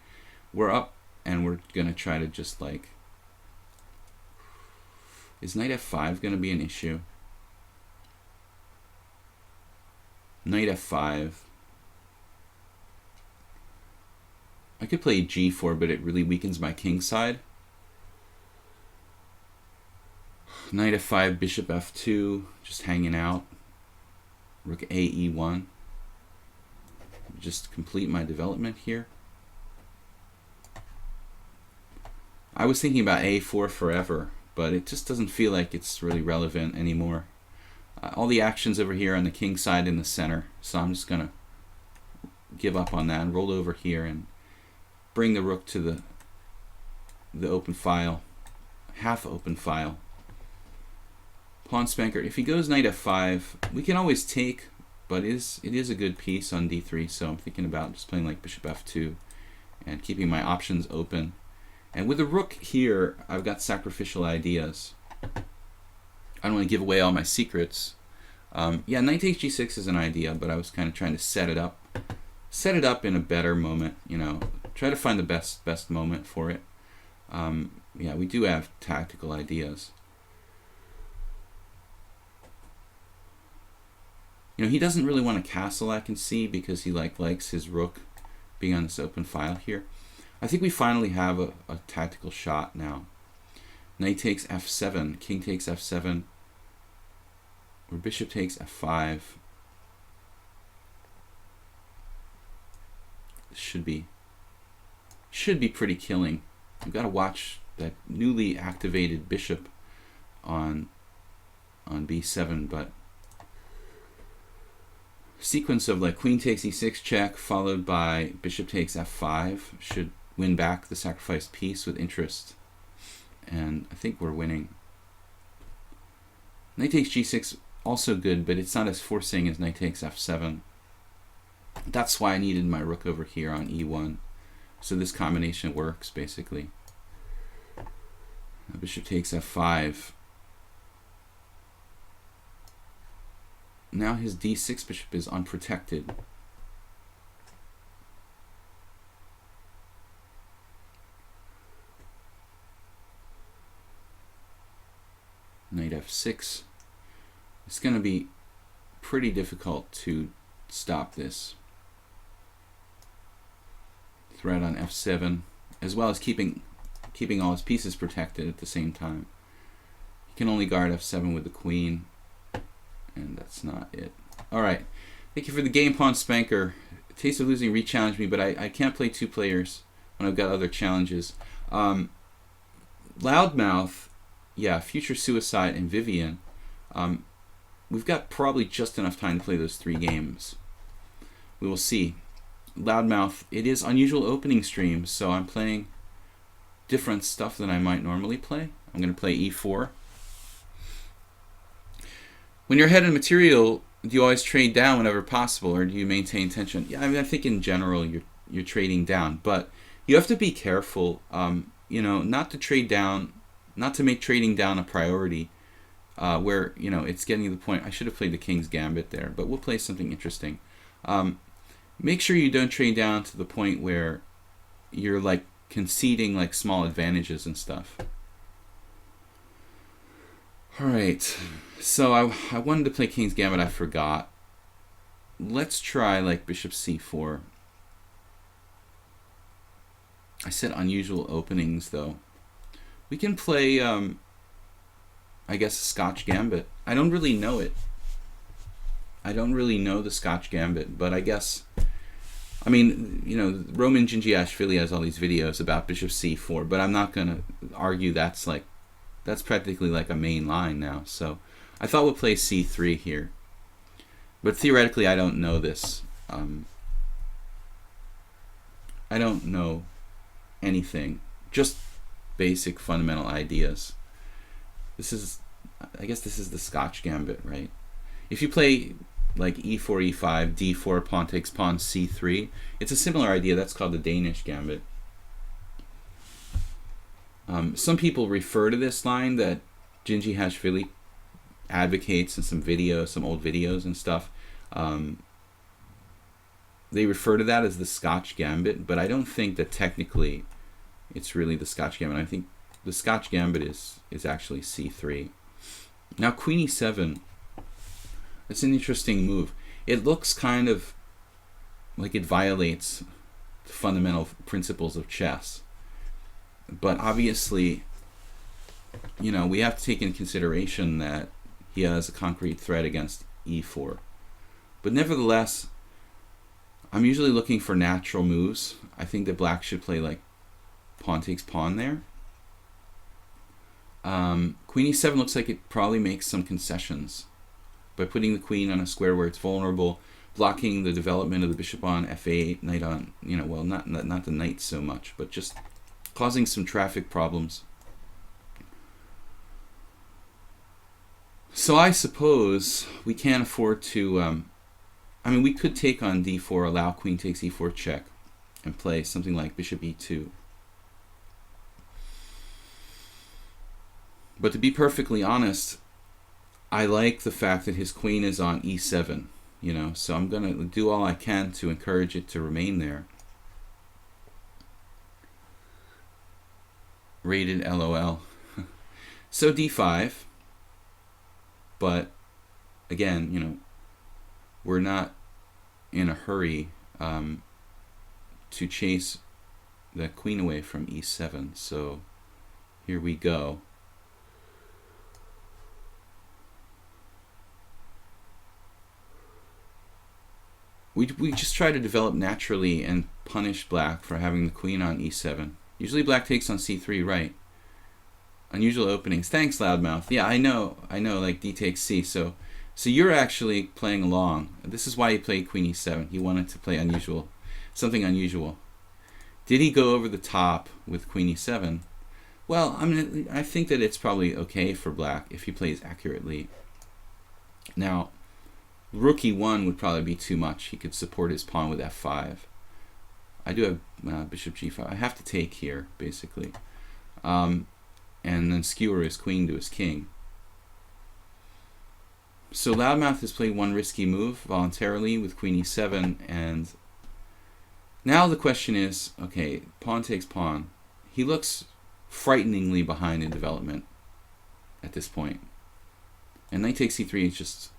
we're up, and we're going to try to just like... Is knight f5 going to be an issue? Knight f5. I could play g4, but it really weakens my king side. Knight f5, bishop f2, just hanging out. Rook a e1. Just complete my development here. I was thinking about a4 forever, but it just doesn't feel like it's really relevant anymore. All the actions over here on the king side in the center, so I'm just going to give up on that and roll over here and bring the rook to the open file, half open file. Pawn spanker. If he goes knight f5, we can always take, but it is a good piece on d3, so I'm thinking about just playing like bishop f2 and keeping my options open. And with the rook here, I've got sacrificial ideas. I don't want to give away all my secrets. Yeah, knight takes g6 is an idea, but I was kind of trying to set it up in a better moment, you know. Try to find the best moment for it. Yeah, we do have tactical ideas. You know, he doesn't really want a castle, I can see, because he likes his rook being on this open file here. I think we finally have a tactical shot now. Knight takes f7, king takes f7, or bishop takes f5. This should be pretty killing. We've got to watch that newly activated bishop on b7, but sequence of like queen takes e6 check followed by bishop takes f5 should win back the sacrificed piece with interest, and I think we're winning. Knight takes g6 also good, but it's not as forcing as knight takes f7. That's why I needed my rook over here on e1, so this combination works basically. Bishop takes f5. Now his d6 bishop is unprotected. Knight f6. It's going to be pretty difficult to stop this. Threat on f7, as well as keeping all his pieces protected at the same time. He can only guard f7 with the queen, and that's not it. Alright, thank you for the game, Pawn Spanker. Taste of Losing re-challenged me, but I can't play two players when I've got other challenges. Loudmouth, yeah, Future Suicide, and Vivian. We've got probably just enough time to play those 3 games. We will see. Loudmouth, it is unusual opening stream, so I'm playing different stuff than I might normally play. I'm going to play e4. When you're ahead in material, do you always trade down whenever possible, or do you maintain tension? Yeah, I mean, I think in general you're trading down, but you have to be careful, you know, not to trade down, not to make trading down a priority, where, you know, it's getting to the point. I should have played the King's Gambit there, but we'll play something interesting. Make sure you don't trade down to the point where you're like conceding like small advantages and stuff. Alright, so I wanted to play King's Gambit, I forgot. Let's try like bishop c4. I said unusual openings though. We can play, I guess, a Scotch Gambit. I don't really know it. I don't really know the Scotch Gambit, but I guess, I mean, you know, Roman Gingiashvili has all these videos about bishop c4, but I'm not going to argue that's practically like a main line now. So I thought we'll play c3 here. But theoretically, I don't know this. I don't know anything. Just basic fundamental ideas. I guess this is the Scotch gambit, right? If you play like e4, e5, d4, pawn takes pawn, c3, it's a similar idea. That's called the Danish gambit. Some people refer to this line that Djindji advocates in some videos, some old videos and stuff. They refer to that as the Scotch gambit, but I don't think that technically it's really the Scotch gambit. I think the Scotch gambit is actually c3. Now queen e7, that's an interesting move. It looks kind of like it violates the fundamental principles of chess. But obviously, we have to take into consideration that he has a concrete threat against e4. But nevertheless, I'm usually looking for natural moves. I think that black should play like pawn takes pawn there. Queen e7 looks like it probably makes some concessions by putting the queen on a square where it's vulnerable, blocking the development of the bishop on f8, knight on, well, not the knight so much, but just causing some traffic problems. So I suppose we can't afford to, we could take on d4, allow queen takes e4 check, and play something like bishop e2. But to be perfectly honest, I like the fact that his queen is on e7, so I'm going to do all I can to encourage it to remain there. Rated LOL. So d5, but again, we're not in a hurry to chase the queen away from e7, so here we go. We just try to develop naturally and punish black for having the queen on e7. Usually black takes on c3, right? Unusual openings. Thanks, Loudmouth. Yeah, I know, like d takes c. So you're actually playing along. This is why he played queen e7. He wanted to play something unusual. Did he go over the top with queen e7? Well, I think that it's probably okay for black if he plays accurately. Now, rook e1 would probably be too much. He could support his pawn with f5. I do have bishop g5. I have to take here, basically. And then skewer his queen to his king. So Loudmouth has played one risky move voluntarily with queen e7. And now the question is, okay, pawn takes pawn. He looks frighteningly behind in development at this point. And knight takes c3 is just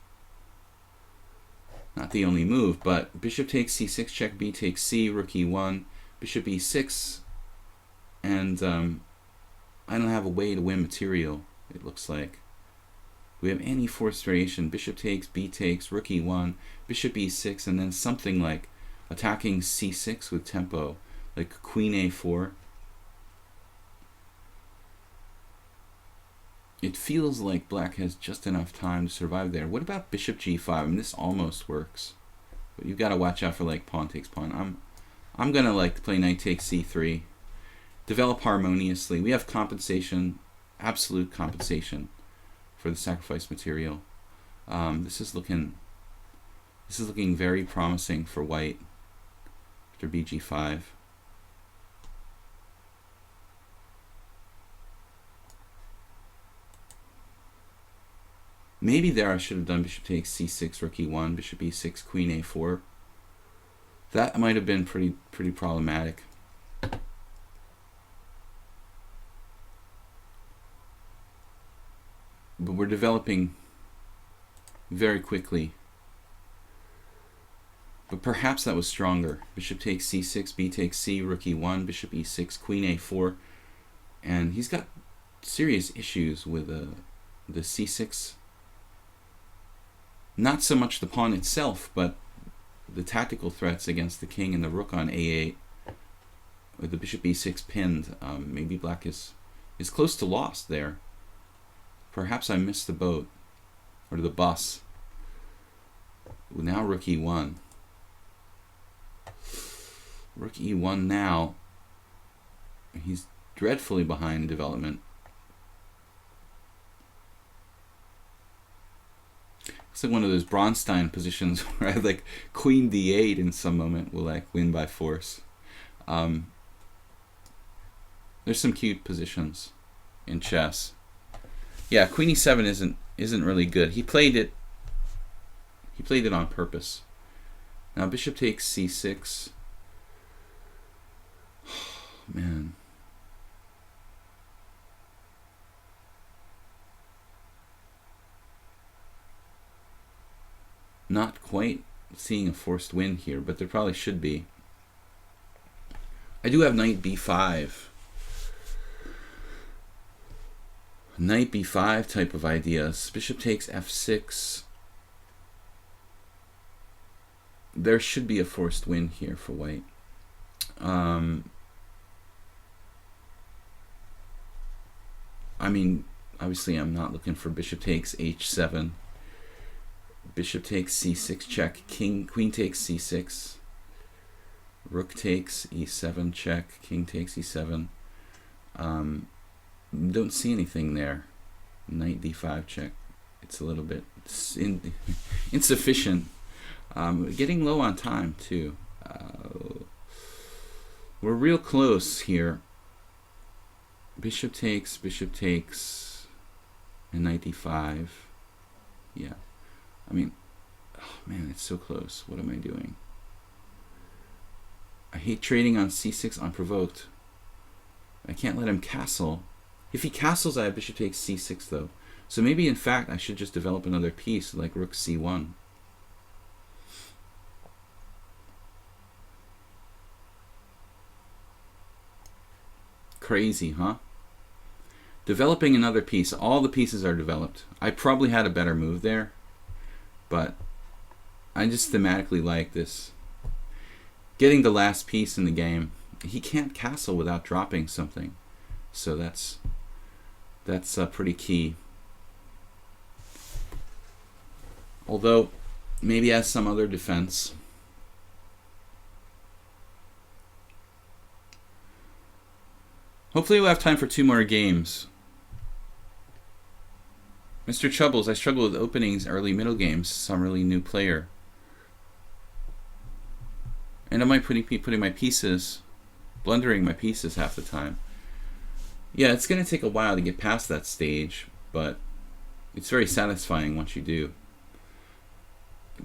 not the only move, but bishop takes c6, check, b takes c, rook e1, bishop e6, and I don't have a way to win material, it looks like. We have any forced variation, bishop takes, b takes, rook e1, bishop e6, and then something like attacking c6 with tempo, like queen a4. It feels like black has just enough time to survive there. What about bishop g5? This almost works, but you've got to watch out for like pawn takes pawn. I'm gonna like play knight takes c3, develop harmoniously. We have compensation, absolute compensation, for the sacrifice material. This is looking very promising for white after bg5. Maybe there I should have done bishop takes c6, rook e1, bishop e6, queen a4. That might have been pretty problematic. But we're developing very quickly. But perhaps that was stronger. Bishop takes c6, b takes c, rook e1, bishop e6, queen a4. And he's got serious issues with the c6. Not so much the pawn itself, but the tactical threats against the king and the rook on a8, with the bishop e6 pinned. Maybe black is close to lost there. Perhaps I missed the boat, or the bus. Now rook e1. Rook e1 now. He's dreadfully behind in development. It's like one of those Bronstein positions where I like queen d8 in some moment will like win by force. There's some cute positions in chess. Yeah, queen e7 isn't really good. He played it on purpose. Now bishop takes c6. Man. Not quite seeing a forced win here, but there probably should be. I do have knight b5. Knight b5 type of ideas. Bishop takes f6. There should be a forced win here for white. I mean, obviously I'm not looking for bishop takes h7. Bishop takes c6 check. Queen takes c6. Rook takes e7 check. King takes e7. Don't see anything there. Knight d5 check. It's a little bit insufficient. Getting low on time too. We're real close here. Bishop takes, and knight d5. Yeah. I mean, oh man, it's so close. What am I doing? I hate trading on c6 unprovoked. I can't let him castle. If he castles, I have bishop takes c6 though. So maybe in fact I should just develop another piece like rook c1. Crazy, huh? Developing another piece. All the pieces are developed. I probably had a better move there, but I just thematically like this. Getting the last piece in the game. He can't castle without dropping something, so that's pretty key. Although maybe has some other defense. Hopefully we'll have time for 2 more games. Mr. Chubbles, I struggle with openings, early middle games, so I'm a really new player. And I might be putting my pieces, blundering my pieces half the time. Yeah, it's going to take a while to get past that stage, but it's very satisfying once you do.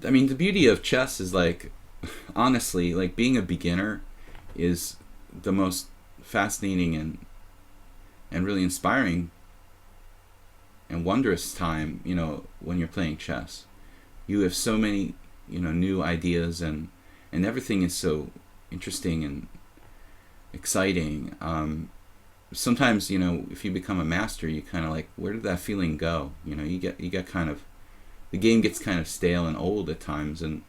I mean, the beauty of chess is like, honestly, like being a beginner is the most fascinating and really inspiring and wondrous time, you know, when you're playing chess. You have so many, you know, new ideas and everything is so interesting and exciting. Sometimes, you know, if you become a master, you kind of like, where did that feeling go? You know, you get kind of, the game gets kind of stale and old at times, and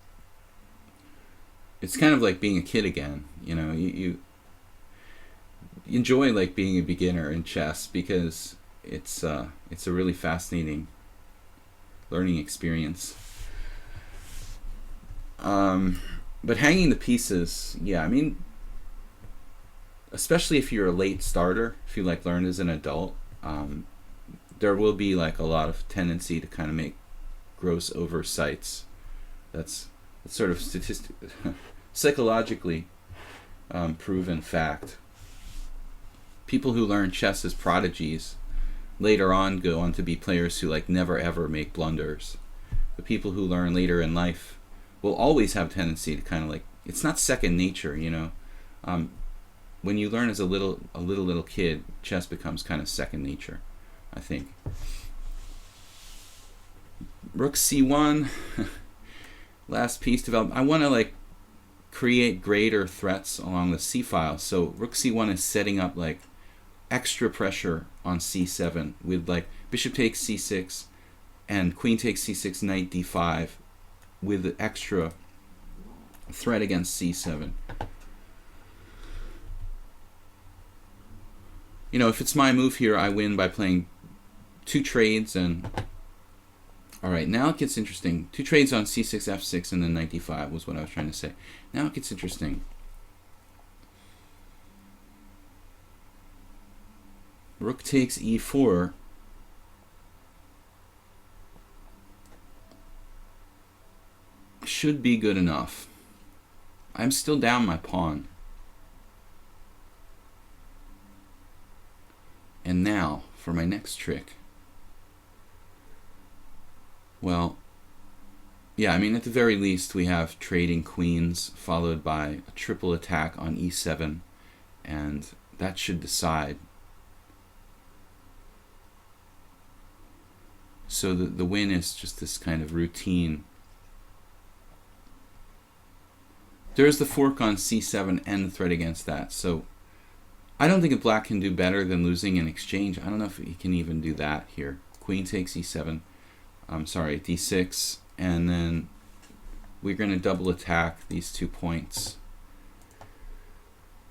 it's kind of like being a kid again. You know, you enjoy like being a beginner in chess because it's a really fascinating learning experience. But hanging the pieces, yeah, I mean, especially if you're a late starter, if you like learn as an adult, there will be like a lot of tendency to kind of make gross oversights. That's sort of psychologically proven fact. People who learn chess as prodigies later on go on to be players who like never ever make blunders. The people who learn later in life will always have a tendency to kind of like, it's not second nature, you know. When you learn as a little kid, chess becomes kind of second nature, I think. Rook c1, last piece developed. I want to like create greater threats along the c file. So rook c1 is setting up like extra pressure on c7 with like bishop takes c6 and queen takes c6, knight d5 with the extra threat against c7. You know, if it's my move here, I win by playing 2 trades and All right, now it gets interesting. 2 trades on c6, f6, and then knight d5 was what I was trying to say. Now it gets interesting. Rook takes e4. Should be good enough. I'm still down my pawn. And now for my next trick. Well, yeah, I mean, at the very least, we have trading queens followed by a triple attack on e7, and that should decide. So the win is just this kind of routine. There's the fork on c7 and the threat against that. So I don't think if black can do better than losing in exchange. I don't know if he can even do that here. Queen takes e7. I'm sorry, d6. And then we're going to double attack these 2 points.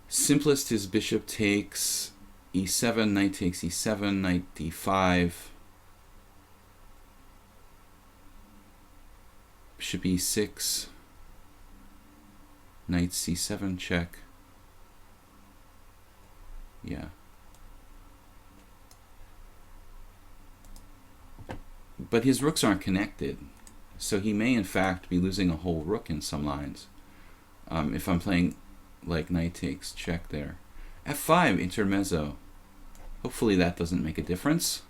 Simplest is bishop takes e7, knight takes e7, knight d5. Bishop e6. Knight c7 check. Yeah. But his rooks aren't connected, so he may in fact be losing a whole rook in some lines. If I'm playing like knight takes check there. f5 intermezzo. Hopefully that doesn't make a difference.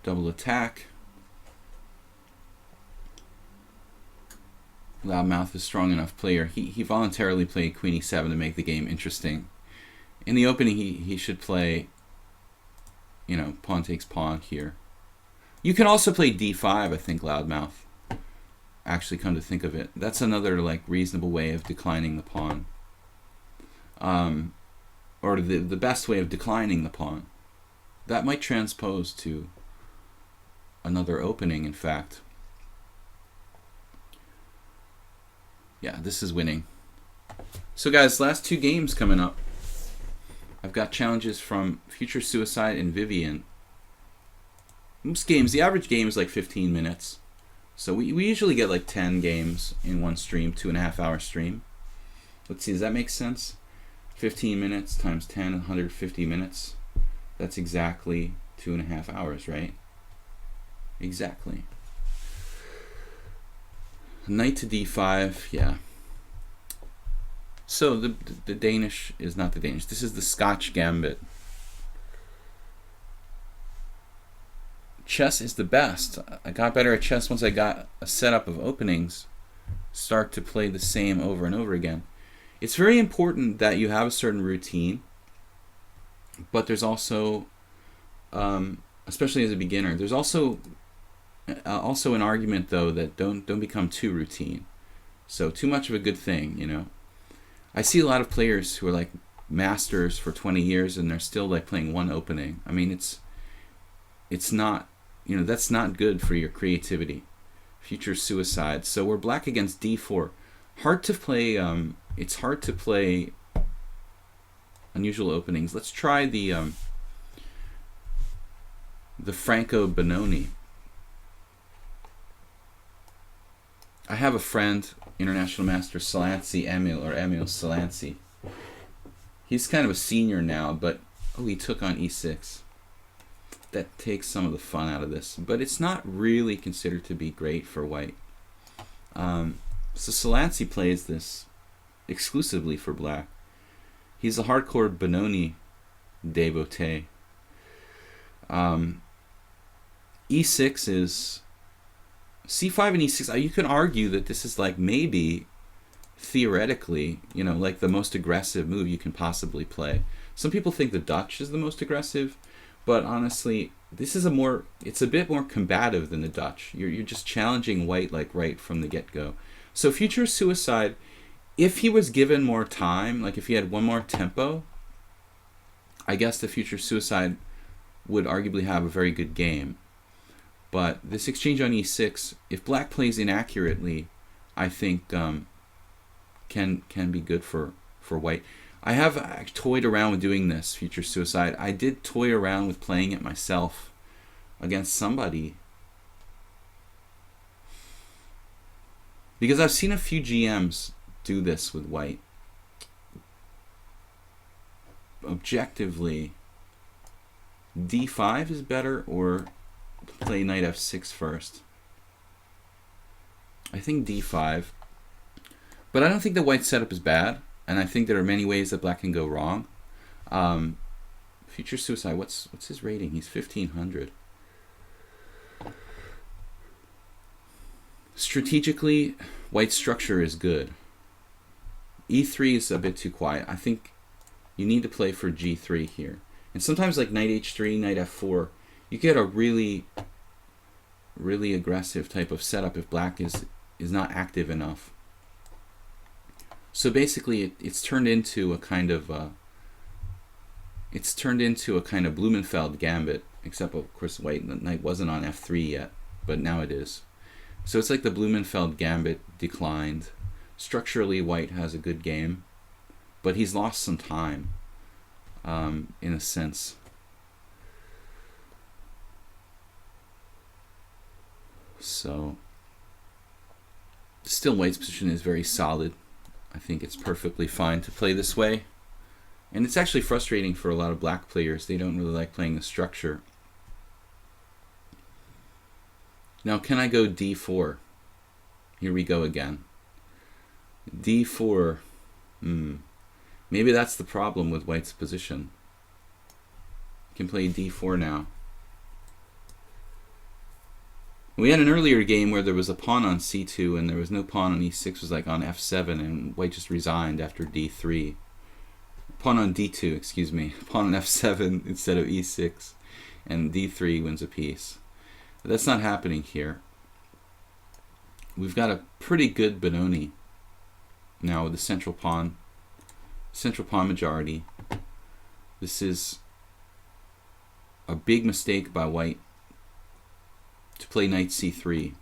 Double attack. Loudmouth is a strong enough player. He voluntarily played queen e7 to make the game interesting. In the opening, he should play, you know, pawn takes pawn here. You can also play d5, I think, Loudmouth. Actually, come to think of it, that's another like reasonable way of declining the pawn. Or the best way of declining the pawn. That might transpose to another opening, in fact. Yeah, this is winning. So guys, last 2 games coming up. I've got challenges from Future Suicide and Vivian. Most games, the average game is like 15 minutes. So we usually get like 10 games in one stream, 2.5 hour stream. Let's see, does that make sense? 15 minutes times 10, 150 minutes. That's exactly 2.5 hours, right? Exactly. Knight to d5, yeah. So the Danish is not the Danish. This is the Scotch Gambit. Chess is the best. I got better at chess once I got a setup of openings. Start to play the same over and over again. It's very important that you have a certain routine, but there's also, especially as a beginner, there's also an argument though that don't become too routine. So too much of a good thing, you know. I see a lot of players who are like masters for 20 years and they're still like playing one opening. I mean, it's not, you know, that's not good for your creativity. Future Suicide. So we're black against d4. Hard to play. It's hard to play unusual openings. Let's try the Franco Benoni. I have a friend, International Master Emil Salanci. He's kind of a senior now, but he took on e6. That takes some of the fun out of this, but it's not really considered to be great for white. So Salanci plays this exclusively for black. He's a hardcore Benoni devotee. E6 is c5 and e6. You can argue that this is like maybe theoretically, you know, like the most aggressive move you can possibly play. Some people think the Dutch is the most aggressive, but honestly, this is it's a bit more combative than the Dutch. You're just challenging white like right from the get-go. So Future Suicide, if he was given more time, like if he had one more tempo, I guess the Future Suicide would arguably have a very good game. But this exchange on e6, if black plays inaccurately, I think can be good for white. I have toyed around with doing this, Future Suicide. I did toy around with playing it myself against somebody. Because I've seen a few GMs do this with white. Objectively, d5 is better, or play knight f6 first. I think d5. But I don't think the white setup is bad, and I think there are many ways that black can go wrong. Future Suicide, what's his rating? He's 1500. Strategically, white structure is good. e3 is a bit too quiet. I think you need to play for g3 here. And sometimes like knight h3, knight f4, you get a really aggressive type of setup if black is not active enough. So basically it's turned into a kind of Blumenfeld gambit, except of course white knight wasn't on f3 yet, but now it is. So it's like the Blumenfeld gambit declined. Structurally, white has a good game, but he's lost some time, in a sense. So, still white's position is very solid. I think it's perfectly fine to play this way. And it's actually frustrating for a lot of black players. They don't really like playing the structure. Now, can I go d4? Here we go again. d4. Maybe that's the problem with white's position. Can play d4 now. We had an earlier game where there was a pawn on c2 and there was no pawn on e6. It was like on f7, and white just resigned after d3. Pawn on d2, excuse me. Pawn on f7 instead of e6. And d3 wins a piece. But that's not happening here. We've got a pretty good Benoni now with the central pawn majority. This is a big mistake by white to play knight c3.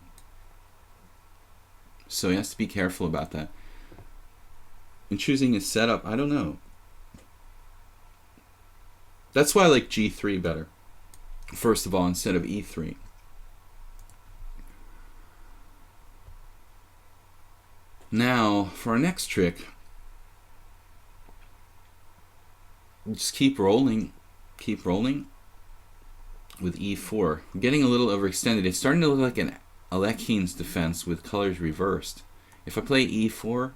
So he has to be careful about that. In choosing his setup, I don't know. That's why I like g3 better, first of all, instead of e3. Now, for our next trick, just keep rolling with e4. I'm getting a little overextended. It's starting to look like an Alekhine's defense with colors reversed. If I play e4,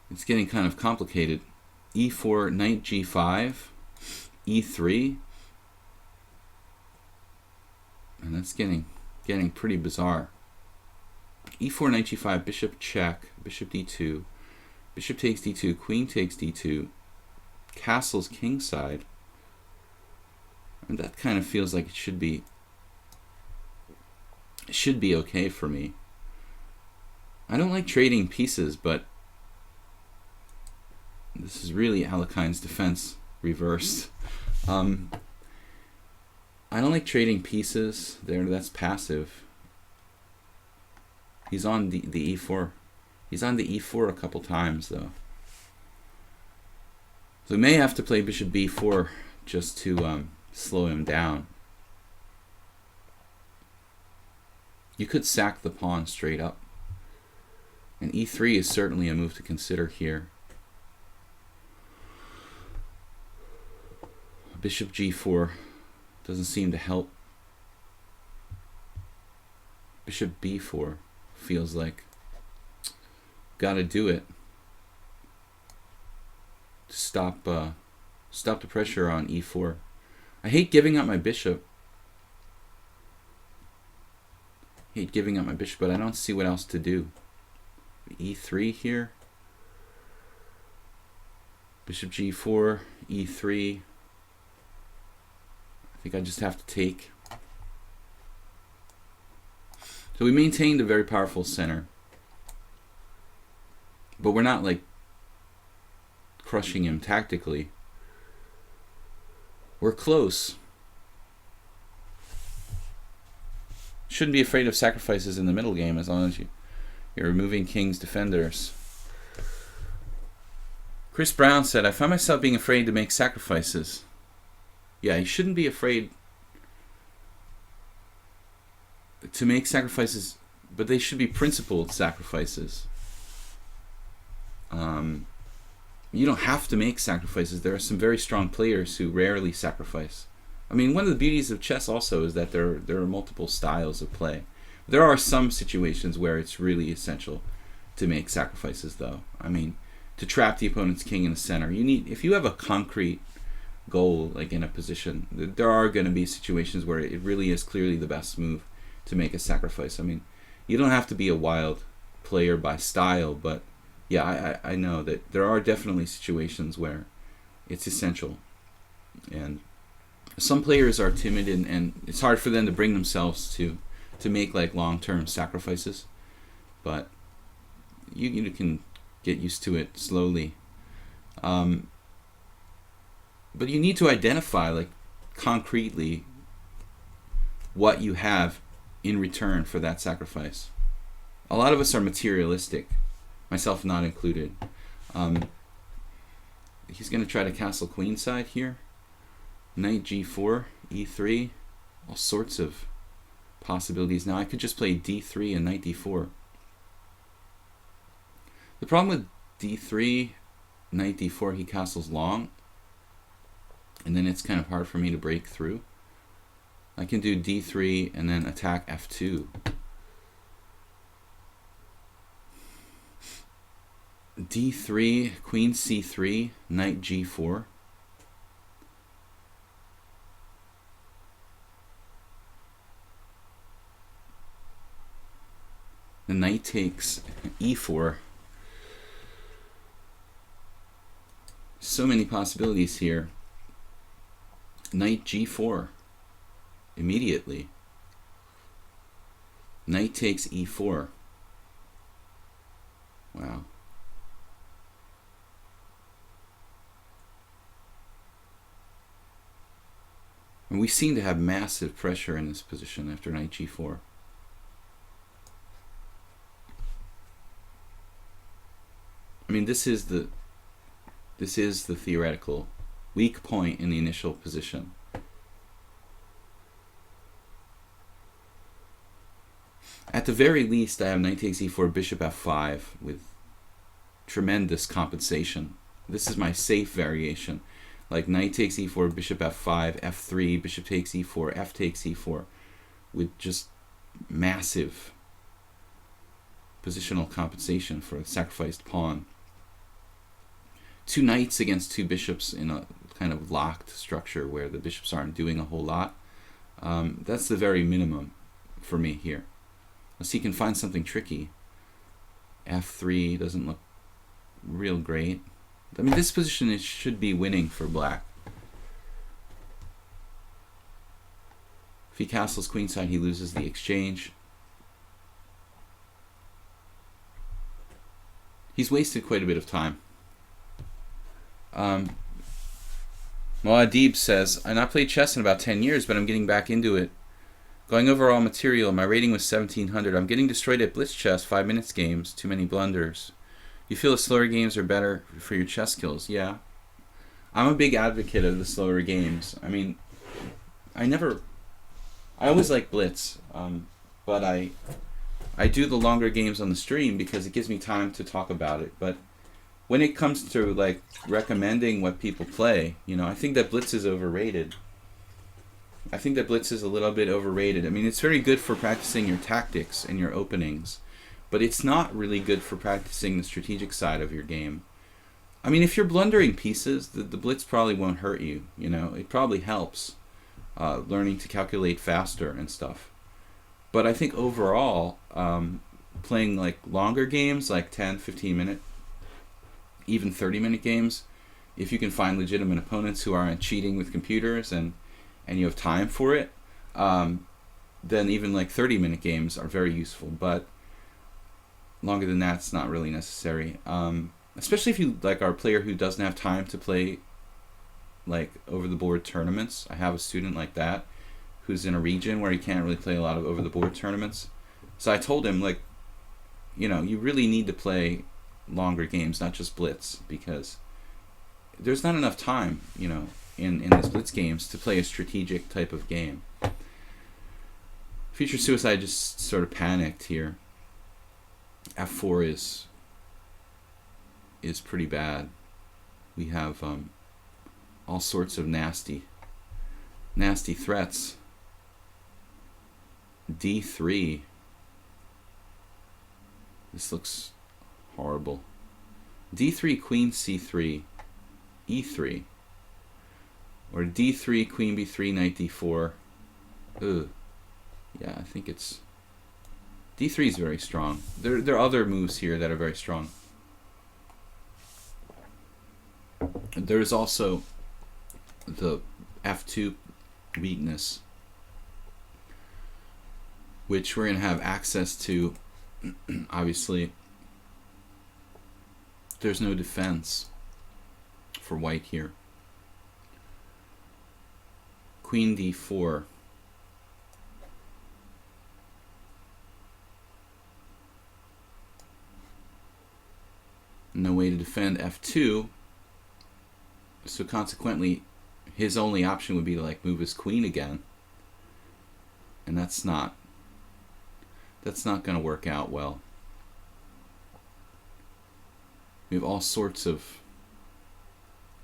it's getting kind of complicated. e4, knight g5, e3, and that's getting pretty bizarre. e4, knight g5, bishop check, bishop d2, bishop takes d2, queen takes d2, castles kingside. And that kind of feels like it should be okay for me. I don't like trading pieces, but this is really Alekhine's defense reversed. I don't like trading pieces there. That's passive. He's on the e4. He's on the e4 a couple times though. So we may have to play bishop b4 just to slow him down. You could sack the pawn straight up. And e3 is certainly a move to consider here. Bishop g4 doesn't seem to help. Bishop b4 feels like gotta do it to stop the pressure on e4. I hate giving up my bishop. But I don't see what else to do. e3 here. Bishop g4, e3. I think I just have to take. So we maintained a very powerful center. But we're not like crushing him tactically. We're close. Shouldn't be afraid of sacrifices in the middle game as long as you're removing king's defenders. Chris Brown said, I find myself being afraid to make sacrifices. Yeah, you shouldn't be afraid to make sacrifices, but they should be principled sacrifices. You don't have to make sacrifices. There are some very strong players who rarely sacrifice. I mean, one of the beauties of chess also is that there are multiple styles of play. There are some situations where it's really essential to make sacrifices, though. I mean, to trap the opponent's king in the center, you need, if you have a concrete goal, like in a position, there are going to be situations where it really is clearly the best move to make a sacrifice. I mean, you don't have to be a wild player by style, but yeah, I know that there are definitely situations where it's essential. And some players are timid, and it's hard for them to bring themselves to make like long-term sacrifices. But you can get used to it slowly. But you need to identify like concretely what you have in return for that sacrifice. A lot of us are materialistic, myself not included. He's going to try to castle queenside here. Knight g4, e3, all sorts of possibilities. Now I could just play d3 and knight d4. The problem with d3, knight d4, he castles long, and then it's kind of hard for me to break through. I can do d3 and then attack f2. d3, queen c3, knight g4. The knight takes e4. So many possibilities here. Knight g4 immediately. Knight takes e4. Wow. And we seem to have massive pressure in this position after knight g4. I mean, this is the theoretical weak point in the initial position. At the very least, I have knight takes e4, bishop f5 with tremendous compensation. This is my safe variation. Like knight takes e4, bishop f5, f3, bishop takes e4, f takes e4, with just massive positional compensation for a sacrificed pawn. Two knights against two bishops in a kind of locked structure where the bishops aren't doing a whole lot. That's the very minimum for me here. Unless he can find something tricky. f3 doesn't look real great. I mean, this position, it should be winning for black. If he castles queenside, he loses the exchange. He's wasted quite a bit of time. Moadib says, I not played chess in about 10 years, but I'm getting back into it. Going over all material, my rating was 1700. I'm getting destroyed at blitz chess, 5 minutes games, too many blunders. You feel the slower games are better for your chess skills? Yeah. I'm a big advocate of the slower games. I mean, I always like blitz, but I do the longer games on the stream because it gives me time to talk about it. But when it comes to like recommending what people play, you know, I think that blitz is overrated. I think that blitz is a little bit overrated. I mean, it's very good for practicing your tactics and your openings, but it's not really good for practicing the strategic side of your game. I mean, if you're blundering pieces, the blitz probably won't hurt you, you know. It probably helps learning to calculate faster and stuff. But I think overall, playing like longer games, like 10, 15 minute, even 30-minute games, if you can find legitimate opponents who aren't cheating with computers and you have time for it, then even like 30-minute games are very useful. But longer than that, it's not really necessary. Especially if you like are a player who doesn't have time to play like over-the-board tournaments. I have a student like that who's in a region where he can't really play a lot of over-the-board tournaments. So I told him, like, you know, you really need to play longer games, not just blitz, because there's not enough time, in these blitz games to play a strategic type of game. Future Suicide just sort of panicked here. F4 is pretty bad. We have all sorts of nasty threats. D3. This looks horrible. D3, Queen C3, E3. Or D3, Queen B3, Knight D4. Ugh. Yeah, I think it's... D3 is very strong. There are other moves here that are very strong. There's also the F2 weakness, which we're going to have access to. Obviously, there's no defense for white here. Queen D4. No way to defend F2. So consequently, his only option would be to like move his queen again. And that's not going to work out well. We have all sorts of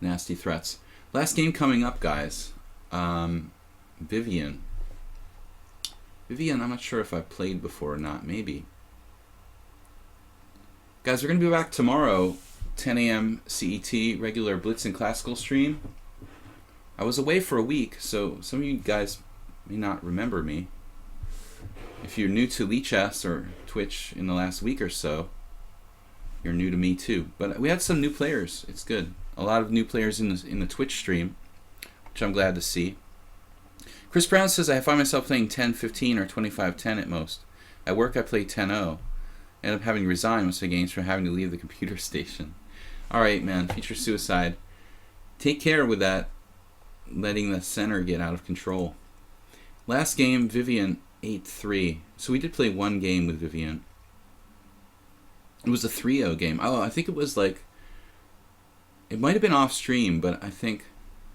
nasty threats. Last game coming up, guys. Vivian. I'm not sure if I've played before or not. Maybe. Guys, we're going to be back tomorrow, 10 a.m. CET, regular Blitz and Classical stream. I was away for a week, so some of you guys may not remember me. If you're new to lichess or Twitch in the last week or so, you're new to me too. But we had some new players. It's good. A lot of new players in the Twitch stream, which I'm glad to see. Chris Brown says, I find myself playing 10-15 or 25-10 at most. At work, I play 10-0. End up having to resign most of the games for having to leave the computer station. Alright, man. Future Suicide. Take care with that. Letting the center get out of control. Last game, Vivian 8-3. So we did play one game with Vivian. It was a 3-0 game. Oh, I think it was like... It might have been off stream, but I think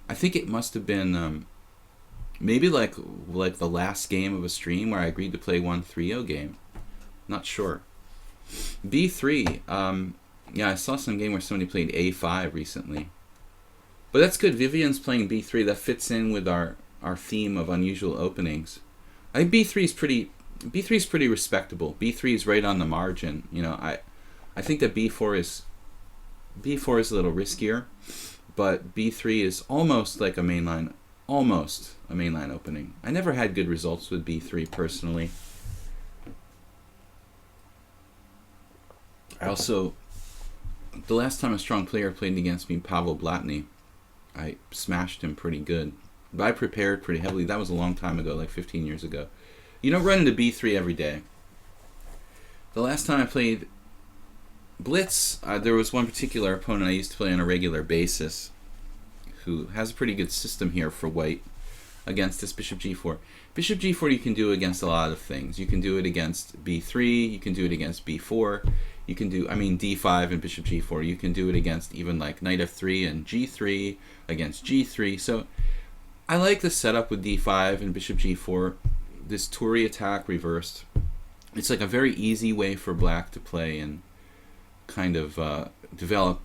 it must have been maybe like the last game of a stream where I agreed to play one 3-0 game. Not sure. B3. Yeah, I saw some game where somebody played A5 recently. But that's good. Vivian's playing B3. That fits in with our theme of unusual openings. I think B3 is pretty respectable. B3 is right on the margin. I think that B4 is a little riskier, but B3 is almost like a mainline opening. I never had good results with B3 personally. The last time a strong player played against me, Pavel Blatny, I smashed him pretty good. But I prepared pretty heavily. That was a long time ago, like 15 years ago. You don't run into B3 every day. The last time I played Blitz, there was one particular opponent I used to play on a regular basis who has a pretty good system here for white against this Bishop G4. Bishop G4 you can do against a lot of things. You can do it against B3, you can do it against B4, you can do, D5 and Bishop G4. You can do it against even like Knight F3 and G3, against G3. So I like the setup with D5 and Bishop G4. This Touri attack reversed. It's like a very easy way for black to play and kind of develop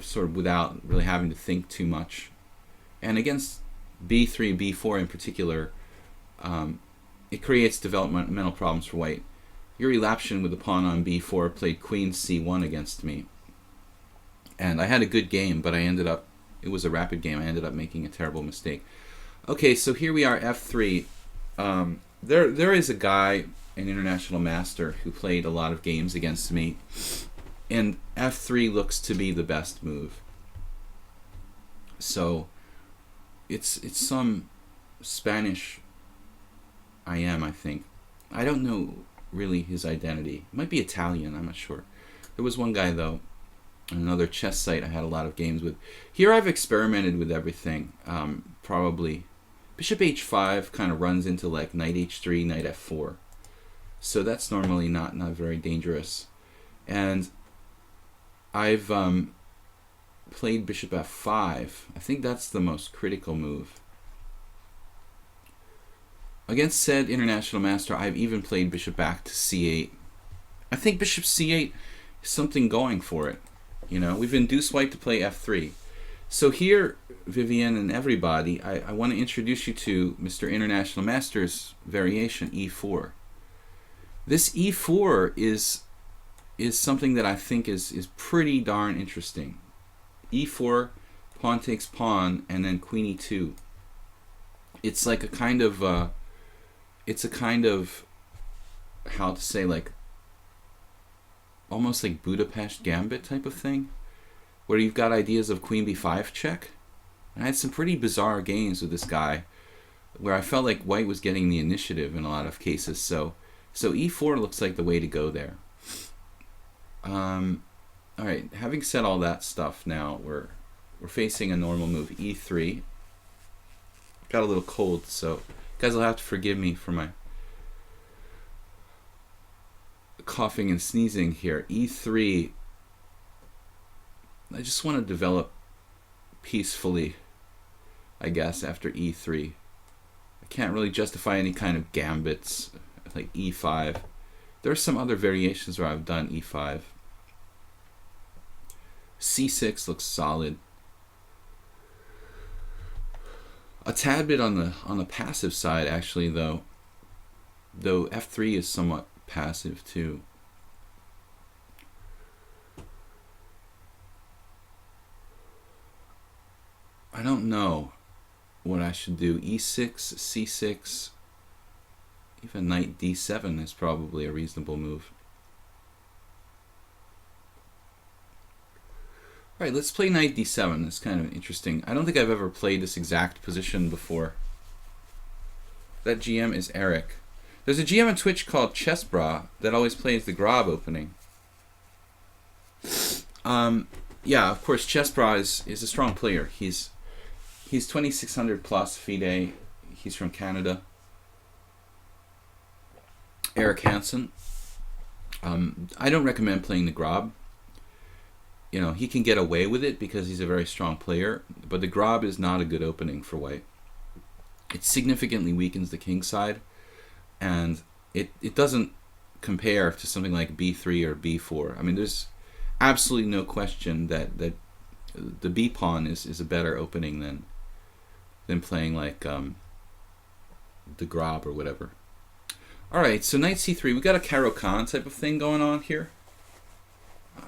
sort of without really having to think too much. And against B3, B4 in particular, it creates developmental problems for white. Yuri Lapshin with the pawn on B4 played Queen C1 against me. And I had a good game, but it was a rapid game. I ended up making a terrible mistake. Okay, so here we are, F3. There is a guy, an international master, who played a lot of games against me. And F3 looks to be the best move. So it's some Spanish I think. I don't know really his identity. It might be Italian, I'm not sure. There was one guy, though, on another chess site I had a lot of games with. Here I've experimented with everything. Probably Bishop H5 kind of runs into like Knight H3, Knight F4. So that's normally not very dangerous. And I've played bishop f5. I think that's the most critical move. Against said international master, I've even played bishop back to c8. I think bishop c8 is something going for it. You know, we've induced white to play f3. So here, Vivian and everybody, I want to introduce you to Mr. International Master's variation, e4. This e4 is something that I think is pretty darn interesting. e4, pawn takes pawn, and then queen e2. It's like a kind of, how to say, like, almost like Budapest Gambit type of thing, where you've got ideas of queen b5 check. And I had some pretty bizarre games with this guy, where I felt like white was getting the initiative in a lot of cases. So e4 looks like the way to go there. All right, having said all that stuff, now we're facing a normal move, e3. Got a little cold, so you guys will have to forgive me for my coughing and sneezing here. e3. I just want to develop peacefully, I guess, after e3. I can't really justify any kind of gambits like e5. There are some other variations where I've done e5. c6 looks solid. A tad bit on the passive side, actually, though f3 is somewhat passive too. I don't know what I should do. e6, c6, even knight d7 is probably a reasonable move. Alright, let's play knight d7. It's kind of interesting. I don't think I've ever played this exact position before. That GM is Eric. There's a GM on Twitch called Chessbra that always plays the Grob opening. Yeah, of course, Chessbra is a strong player. He's 2600 plus FIDE. He's from Canada. Eric Hansen. I don't recommend playing the Grob. You know, he can get away with it because he's a very strong player, but the Grob is not a good opening for white. It significantly weakens the king side, and it doesn't compare to something like b3 or b4. I mean, there's absolutely no question that the b pawn is a better opening than playing like the Grob or whatever. All right, so knight c3. We got a Caro-Kann type of thing going on here.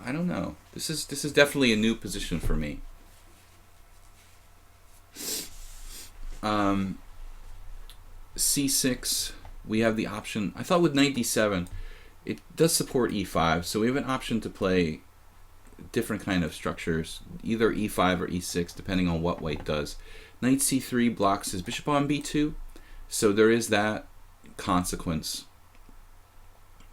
I don't know. This is definitely a new position for me. c6. We have the option. I thought with knight d7, it does support e5, so we have an option to play different kind of structures, either e5 or e6, depending on what white does. Knight c3 blocks his bishop on b2, so there is that consequence.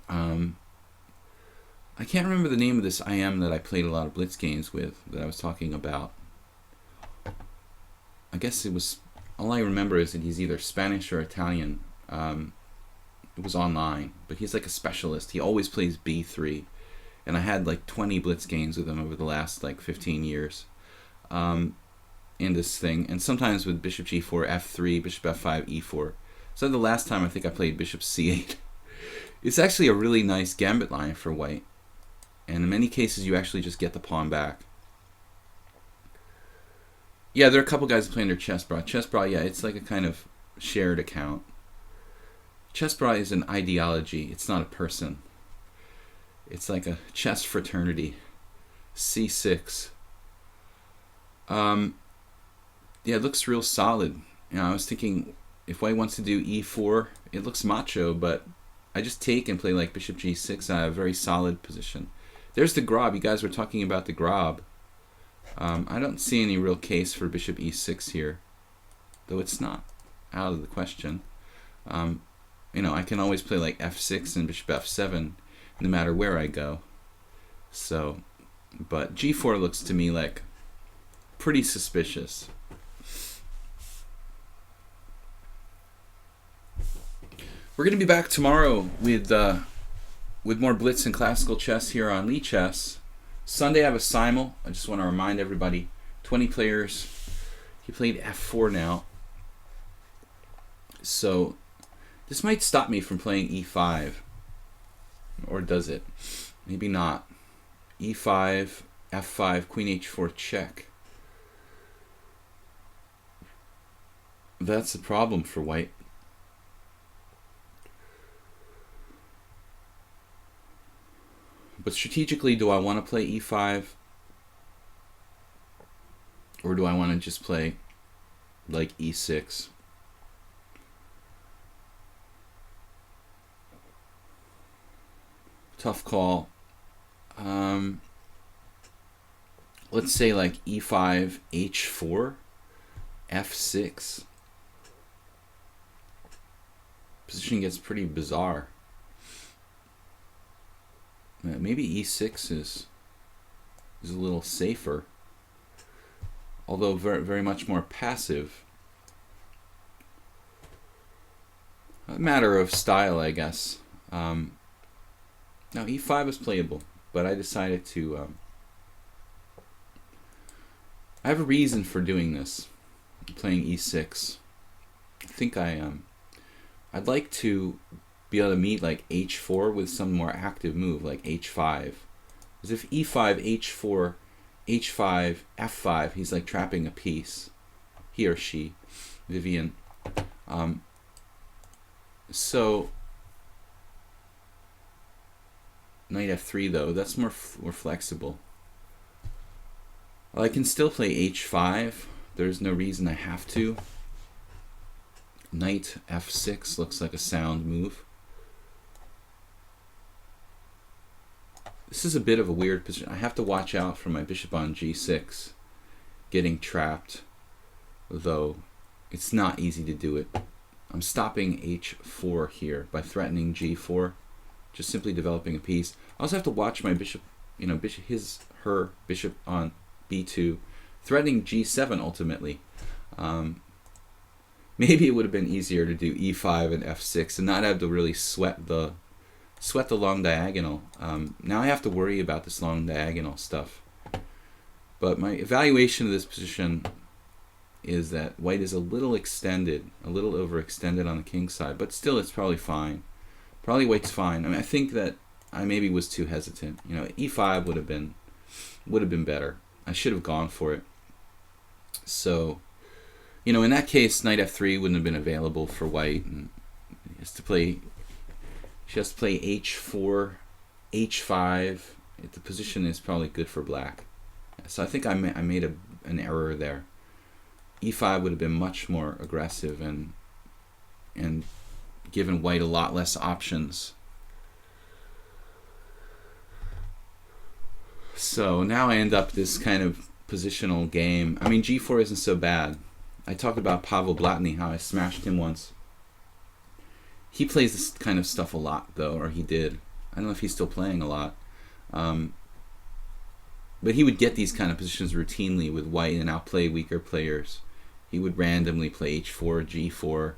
I can't remember the name of this IM that I played a lot of blitz games with that I was talking about. I guess it was, all I remember is that he's either Spanish or Italian. It was online, but he's like a specialist. He always plays b3, and I had like 20 blitz games with him over the last like 15 years in this thing, and sometimes with bishop g4, f3, bishop f5, e4. So the last time I think I played bishop c8. It's actually a really nice gambit line for white, and in many cases you actually just get the pawn back. Yeah, there are a couple guys playing their Chessbra. Chessbra, yeah, it's like a kind of shared account. Chessbra is an ideology. It's not a person. It's like a chess fraternity. c6. Yeah, it looks real solid. You know, I was thinking if white wants to do e4, it looks macho, but I just take and play like bishop g6. I have a very solid position. There's the Grob. You guys were talking about the Grob. I don't see any real case for bishop e6 here, though it's not out of the question. You know, I can always play like f6 and bishop f7 no matter where I go. So, but g4 looks to me like pretty suspicious. We're going to be back tomorrow with more blitz and classical chess here on lichess. Sunday I have a simul. I just want to remind everybody, 20 players. He played f4 now. So this might stop me from playing e5. Or does it? Maybe not. e5, f5, queen h4 check. That's the problem for white. But strategically, do I want to play e5? Or do I want to just play like e6? Tough call. Let's say like e5, h4, f6. Position gets pretty bizarre. Maybe e6 is a little safer, although very, very much more passive. A matter of style, I guess. Now e5 is playable, but I decided to. I have a reason for doing this. Playing e6. I think I'd like to be able to meet like h4 with some more active move, like h5. Because if e5, h4, h5, f5, he's like trapping a piece. He or she, Vivian. So knight f3 though, that's more flexible. Well, I can still play h5. There's no reason I have to. Knight f6 looks like a sound move. This is a bit of a weird position. I have to watch out for my bishop on g6 getting trapped, though it's not easy to do it. I'm stopping h4 here by threatening g4, just simply developing a piece. I also have to watch my bishop, her bishop on b2, threatening g7 ultimately. Maybe it would have been easier to do e5 and f6 and not have to really sweat the long diagonal. Now I have to worry about this long diagonal stuff. But my evaluation of this position is that white is a little extended, a little overextended on the king side, but still it's probably fine. Probably white's fine. I mean, I think that I maybe was too hesitant. E5 would have been better. I should have gone for it. So, in that case, knight f3 wouldn't have been available for white, and she has to play h4, h5. The position is probably good for black. So I think I made an error there. e5 would have been much more aggressive and given white a lot less options. So now I end up this kind of positional game. I mean, g4 isn't so bad. I talked about Pavel Blatny, how I smashed him once. He plays this kind of stuff a lot, though, or he did. I don't know if he's still playing a lot. But he would get these kind of positions routinely with white and outplay weaker players. He would randomly play h4, g4,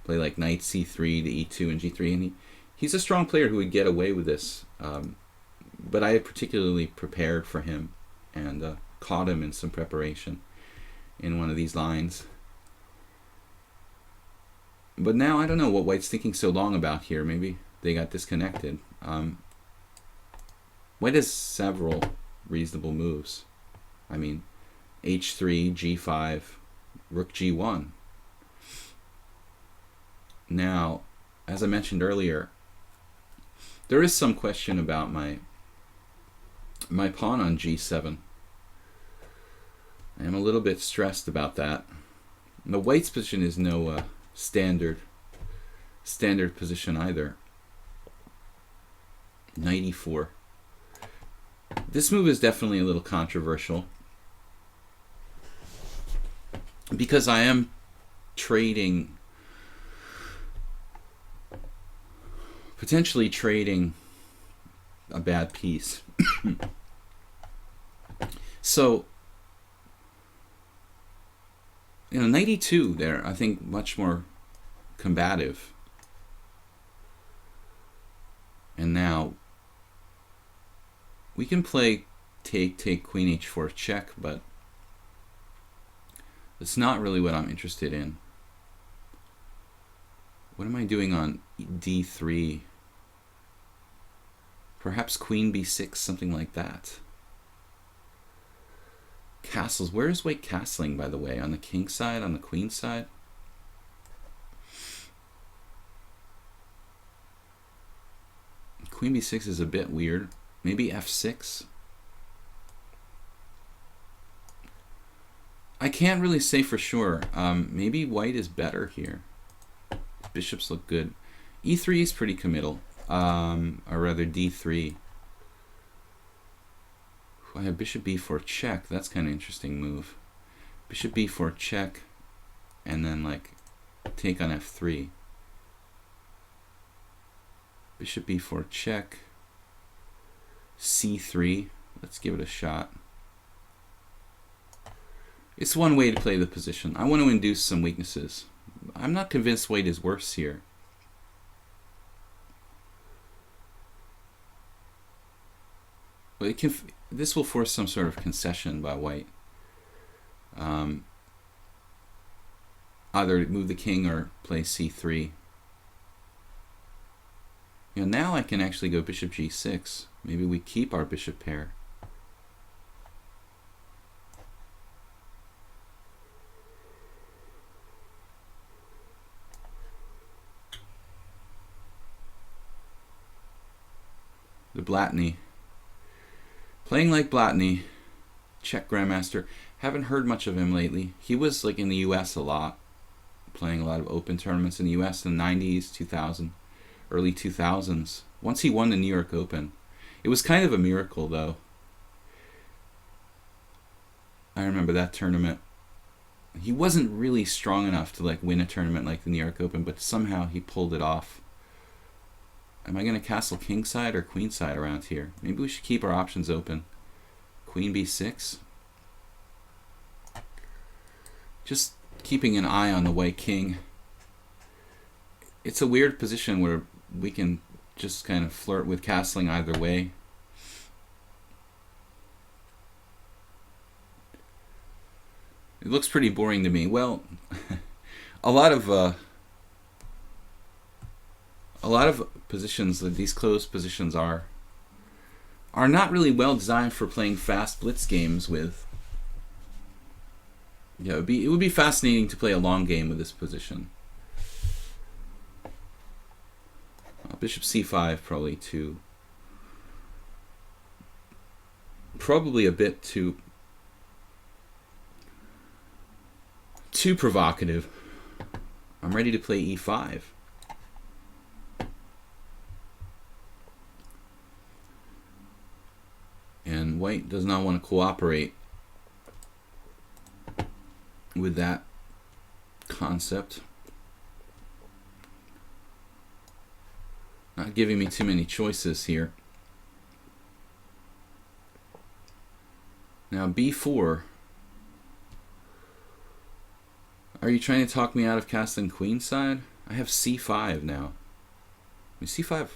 play like knight c3 to e2 and g3, and he's a strong player who would get away with this. But I had particularly prepared for him and caught him in some preparation in one of these lines. But now I don't know what white's thinking so long about here. Maybe they got disconnected. White has several reasonable moves. I mean, h3, g5, rook g1. Now, as I mentioned earlier, there is some question about my pawn on g7. I am a little bit stressed about that. The white's position is no standard position either. Knight e4. This move is definitely a little controversial because I am potentially trading a bad piece. So, knight e2 there, I think much more combative. And now we can play take queen h4 check, but it's not really what I'm interested in. What am I doing on d3? Perhaps queen b6, something like that. Castles. Where is white castling, by the way? On the king side, on the queen side? Queen b6 is a bit weird. Maybe f6? I can't really say for sure. Maybe white is better here. Bishops look good. e3 is pretty committal. Or rather d3. I have bishop b4 check. That's kind of interesting move. Bishop b4 check, and then like take on f3. Bishop b4 check. c3. Let's give it a shot. It's one way to play the position. I want to induce some weaknesses. I'm not convinced white is worse here. But it can, this will force some sort of concession by white. Either move the king or play c3. You know, now I can actually go bishop g6. Maybe we keep our bishop pair. The Blatny. Playing like Blatny, Czech Grandmaster. Haven't heard much of him lately. He was like in the US a lot, playing a lot of open tournaments in the US in the 90s, 2000, early 2000s. Once he won the New York Open. It was kind of a miracle though. I remember that tournament. He wasn't really strong enough to like win a tournament like the New York Open, but somehow he pulled it off. Am I going to castle kingside or queenside around here? Maybe we should keep our options open. Queen b6. Just keeping an eye on the white king. It's a weird position where we can just kind of flirt with castling either way. It looks pretty boring to me. Well, a lot of positions, these closed positions are not really well designed for playing fast blitz games with. Yeah, it would be fascinating to play a long game with this position. Bishop c5 probably a bit too provocative. I'm ready to play e5. And white does not want to cooperate with that concept. Not giving me too many choices here. Now b4. Are you trying to talk me out of castling queenside? I have c5 now. I mean, c5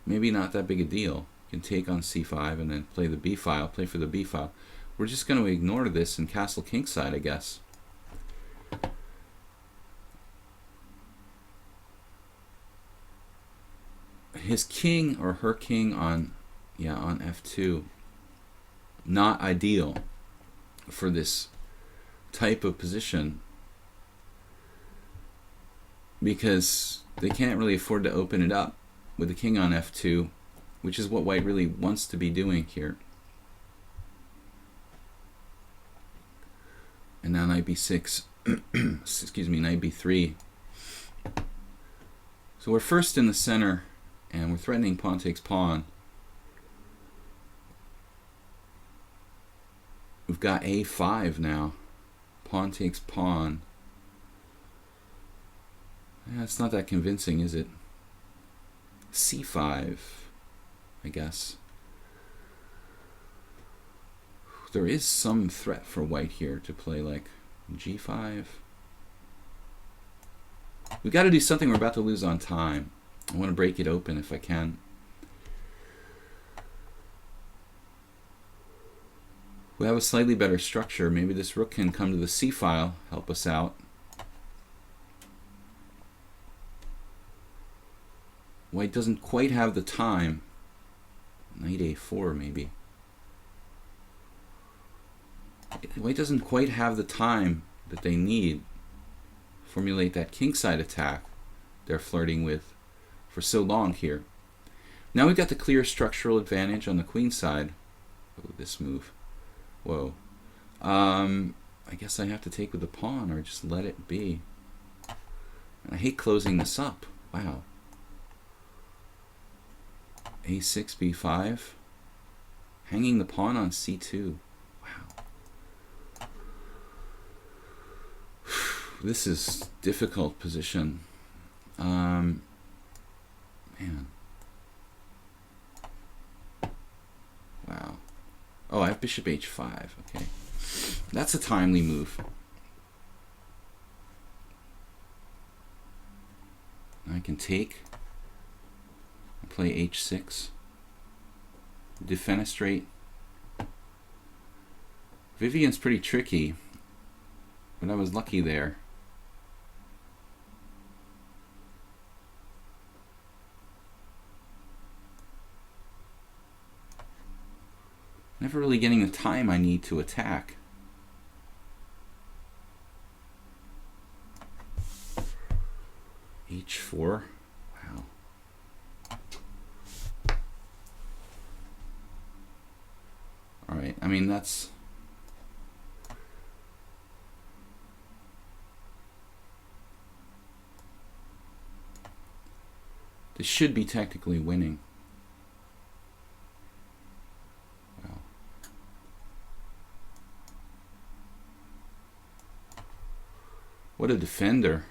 maybe not that big a deal. You can take on c5 and then play the b file, play for the b file. We're just going to ignore this and castle kingside, I guess. His king or her king on f2. Not ideal for this type of position because they can't really afford to open it up with the king on f2, which is what white really wants to be doing here. And now knight b6, excuse me, knight b3. So we're first in the center, and we're threatening pawn takes pawn. We've got a5 now. Pawn takes pawn. Yeah, it's not that convincing, is it? c5, I guess. There is some threat for white here to play like g5. We've got to do something. We're about to lose on time. I want to break it open if I can. We have a slightly better structure. Maybe this rook can come to the c file, help us out. White doesn't quite have the time. Knight a4 maybe. White doesn't quite have the time that they need to formulate that kingside attack they're flirting with for so long here. Now we've got the clear structural advantage on the queen side. Oh, this move. Whoa. I guess I have to take with the pawn or just let it be. And I hate closing this up. Wow. a6, b5. Hanging the pawn on c2. Wow. This is difficult position. Man. Wow. Oh, I have bishop h5. Okay. That's a timely move. I can take and play h6. Defenestrate. Vivian's pretty tricky, but I was lucky there. Never really getting the time I need to attack. h4. Wow. Alright, I mean that's... This should be technically winning. Wow. What a defender.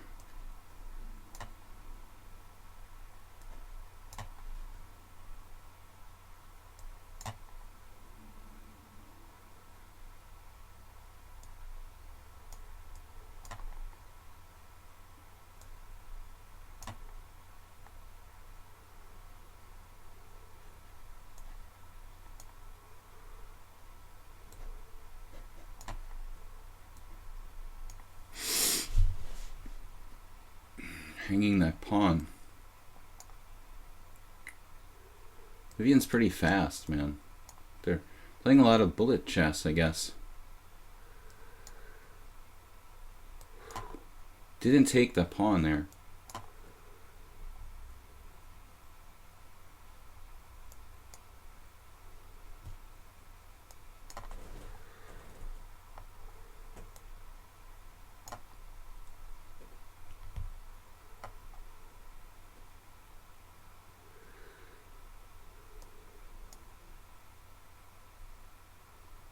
Hanging that pawn. Vivian's pretty fast, man. They're playing a lot of bullet chess, I guess. Didn't take the pawn there.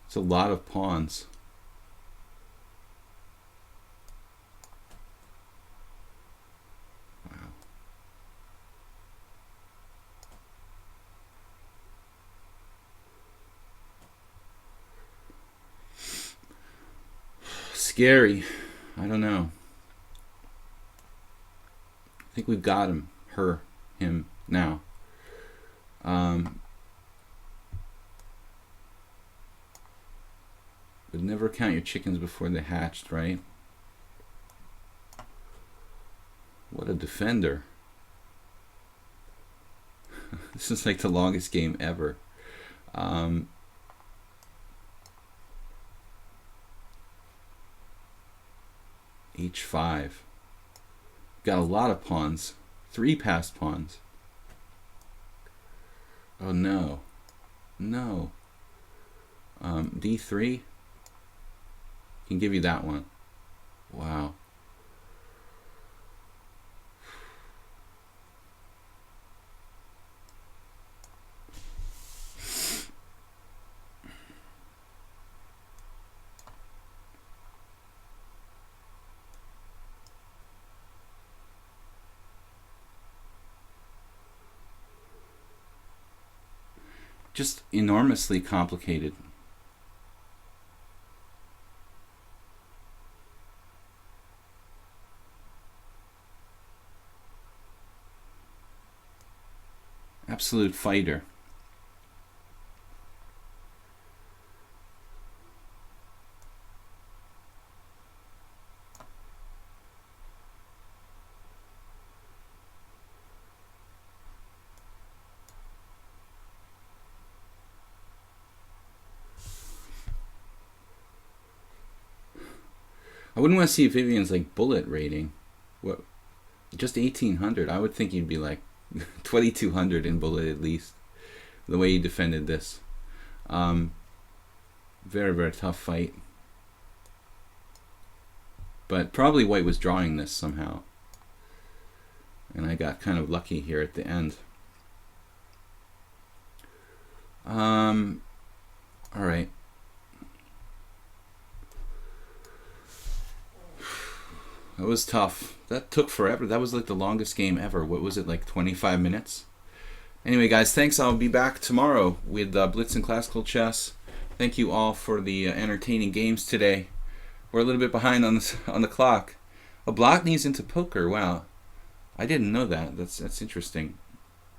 It's a lot of pawns. Wow. Scary. I don't know. I think we've got him, her, him now. But never count your chickens before they hatched, right? What a defender. This is like the longest game ever. h5. Got a lot of pawns. 3 passed pawns. Oh no. No. d3. Can give you that one. Wow. Just enormously complicated. Absolute fighter. I wouldn't want to see Vivian's like bullet rating. What? Just 1800. I would think he'd be like 2200 in bullet at least. The way he defended this. Very, very tough fight. But probably White was drawing this somehow. And I got kind of lucky here at the end. Alright. That was tough. That took forever. That was like the longest game ever. What was it, like 25 minutes? Anyway, guys, thanks. I'll be back tomorrow with Blitz and Classical Chess. Thank you all for the entertaining games today. We're a little bit behind on the clock. Oblotny's into poker. Wow, I didn't know that. That's interesting.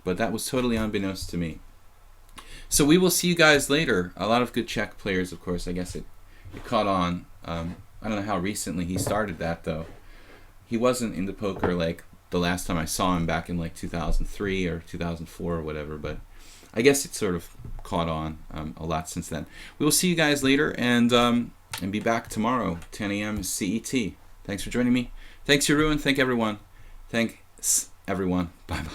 But that was totally unbeknownst to me. So we will see you guys later. A lot of good Czech players, of course. I guess it caught on. I don't know how recently he started that though. He wasn't into poker like the last time I saw him back in like 2003 or 2004 or whatever, but I guess it sort of caught on a lot since then. We will see you guys later and be back tomorrow, 10 a.m. CET. Thanks for joining me. Thanks, Jeroen. Thank everyone. Thanks, everyone. Bye-bye.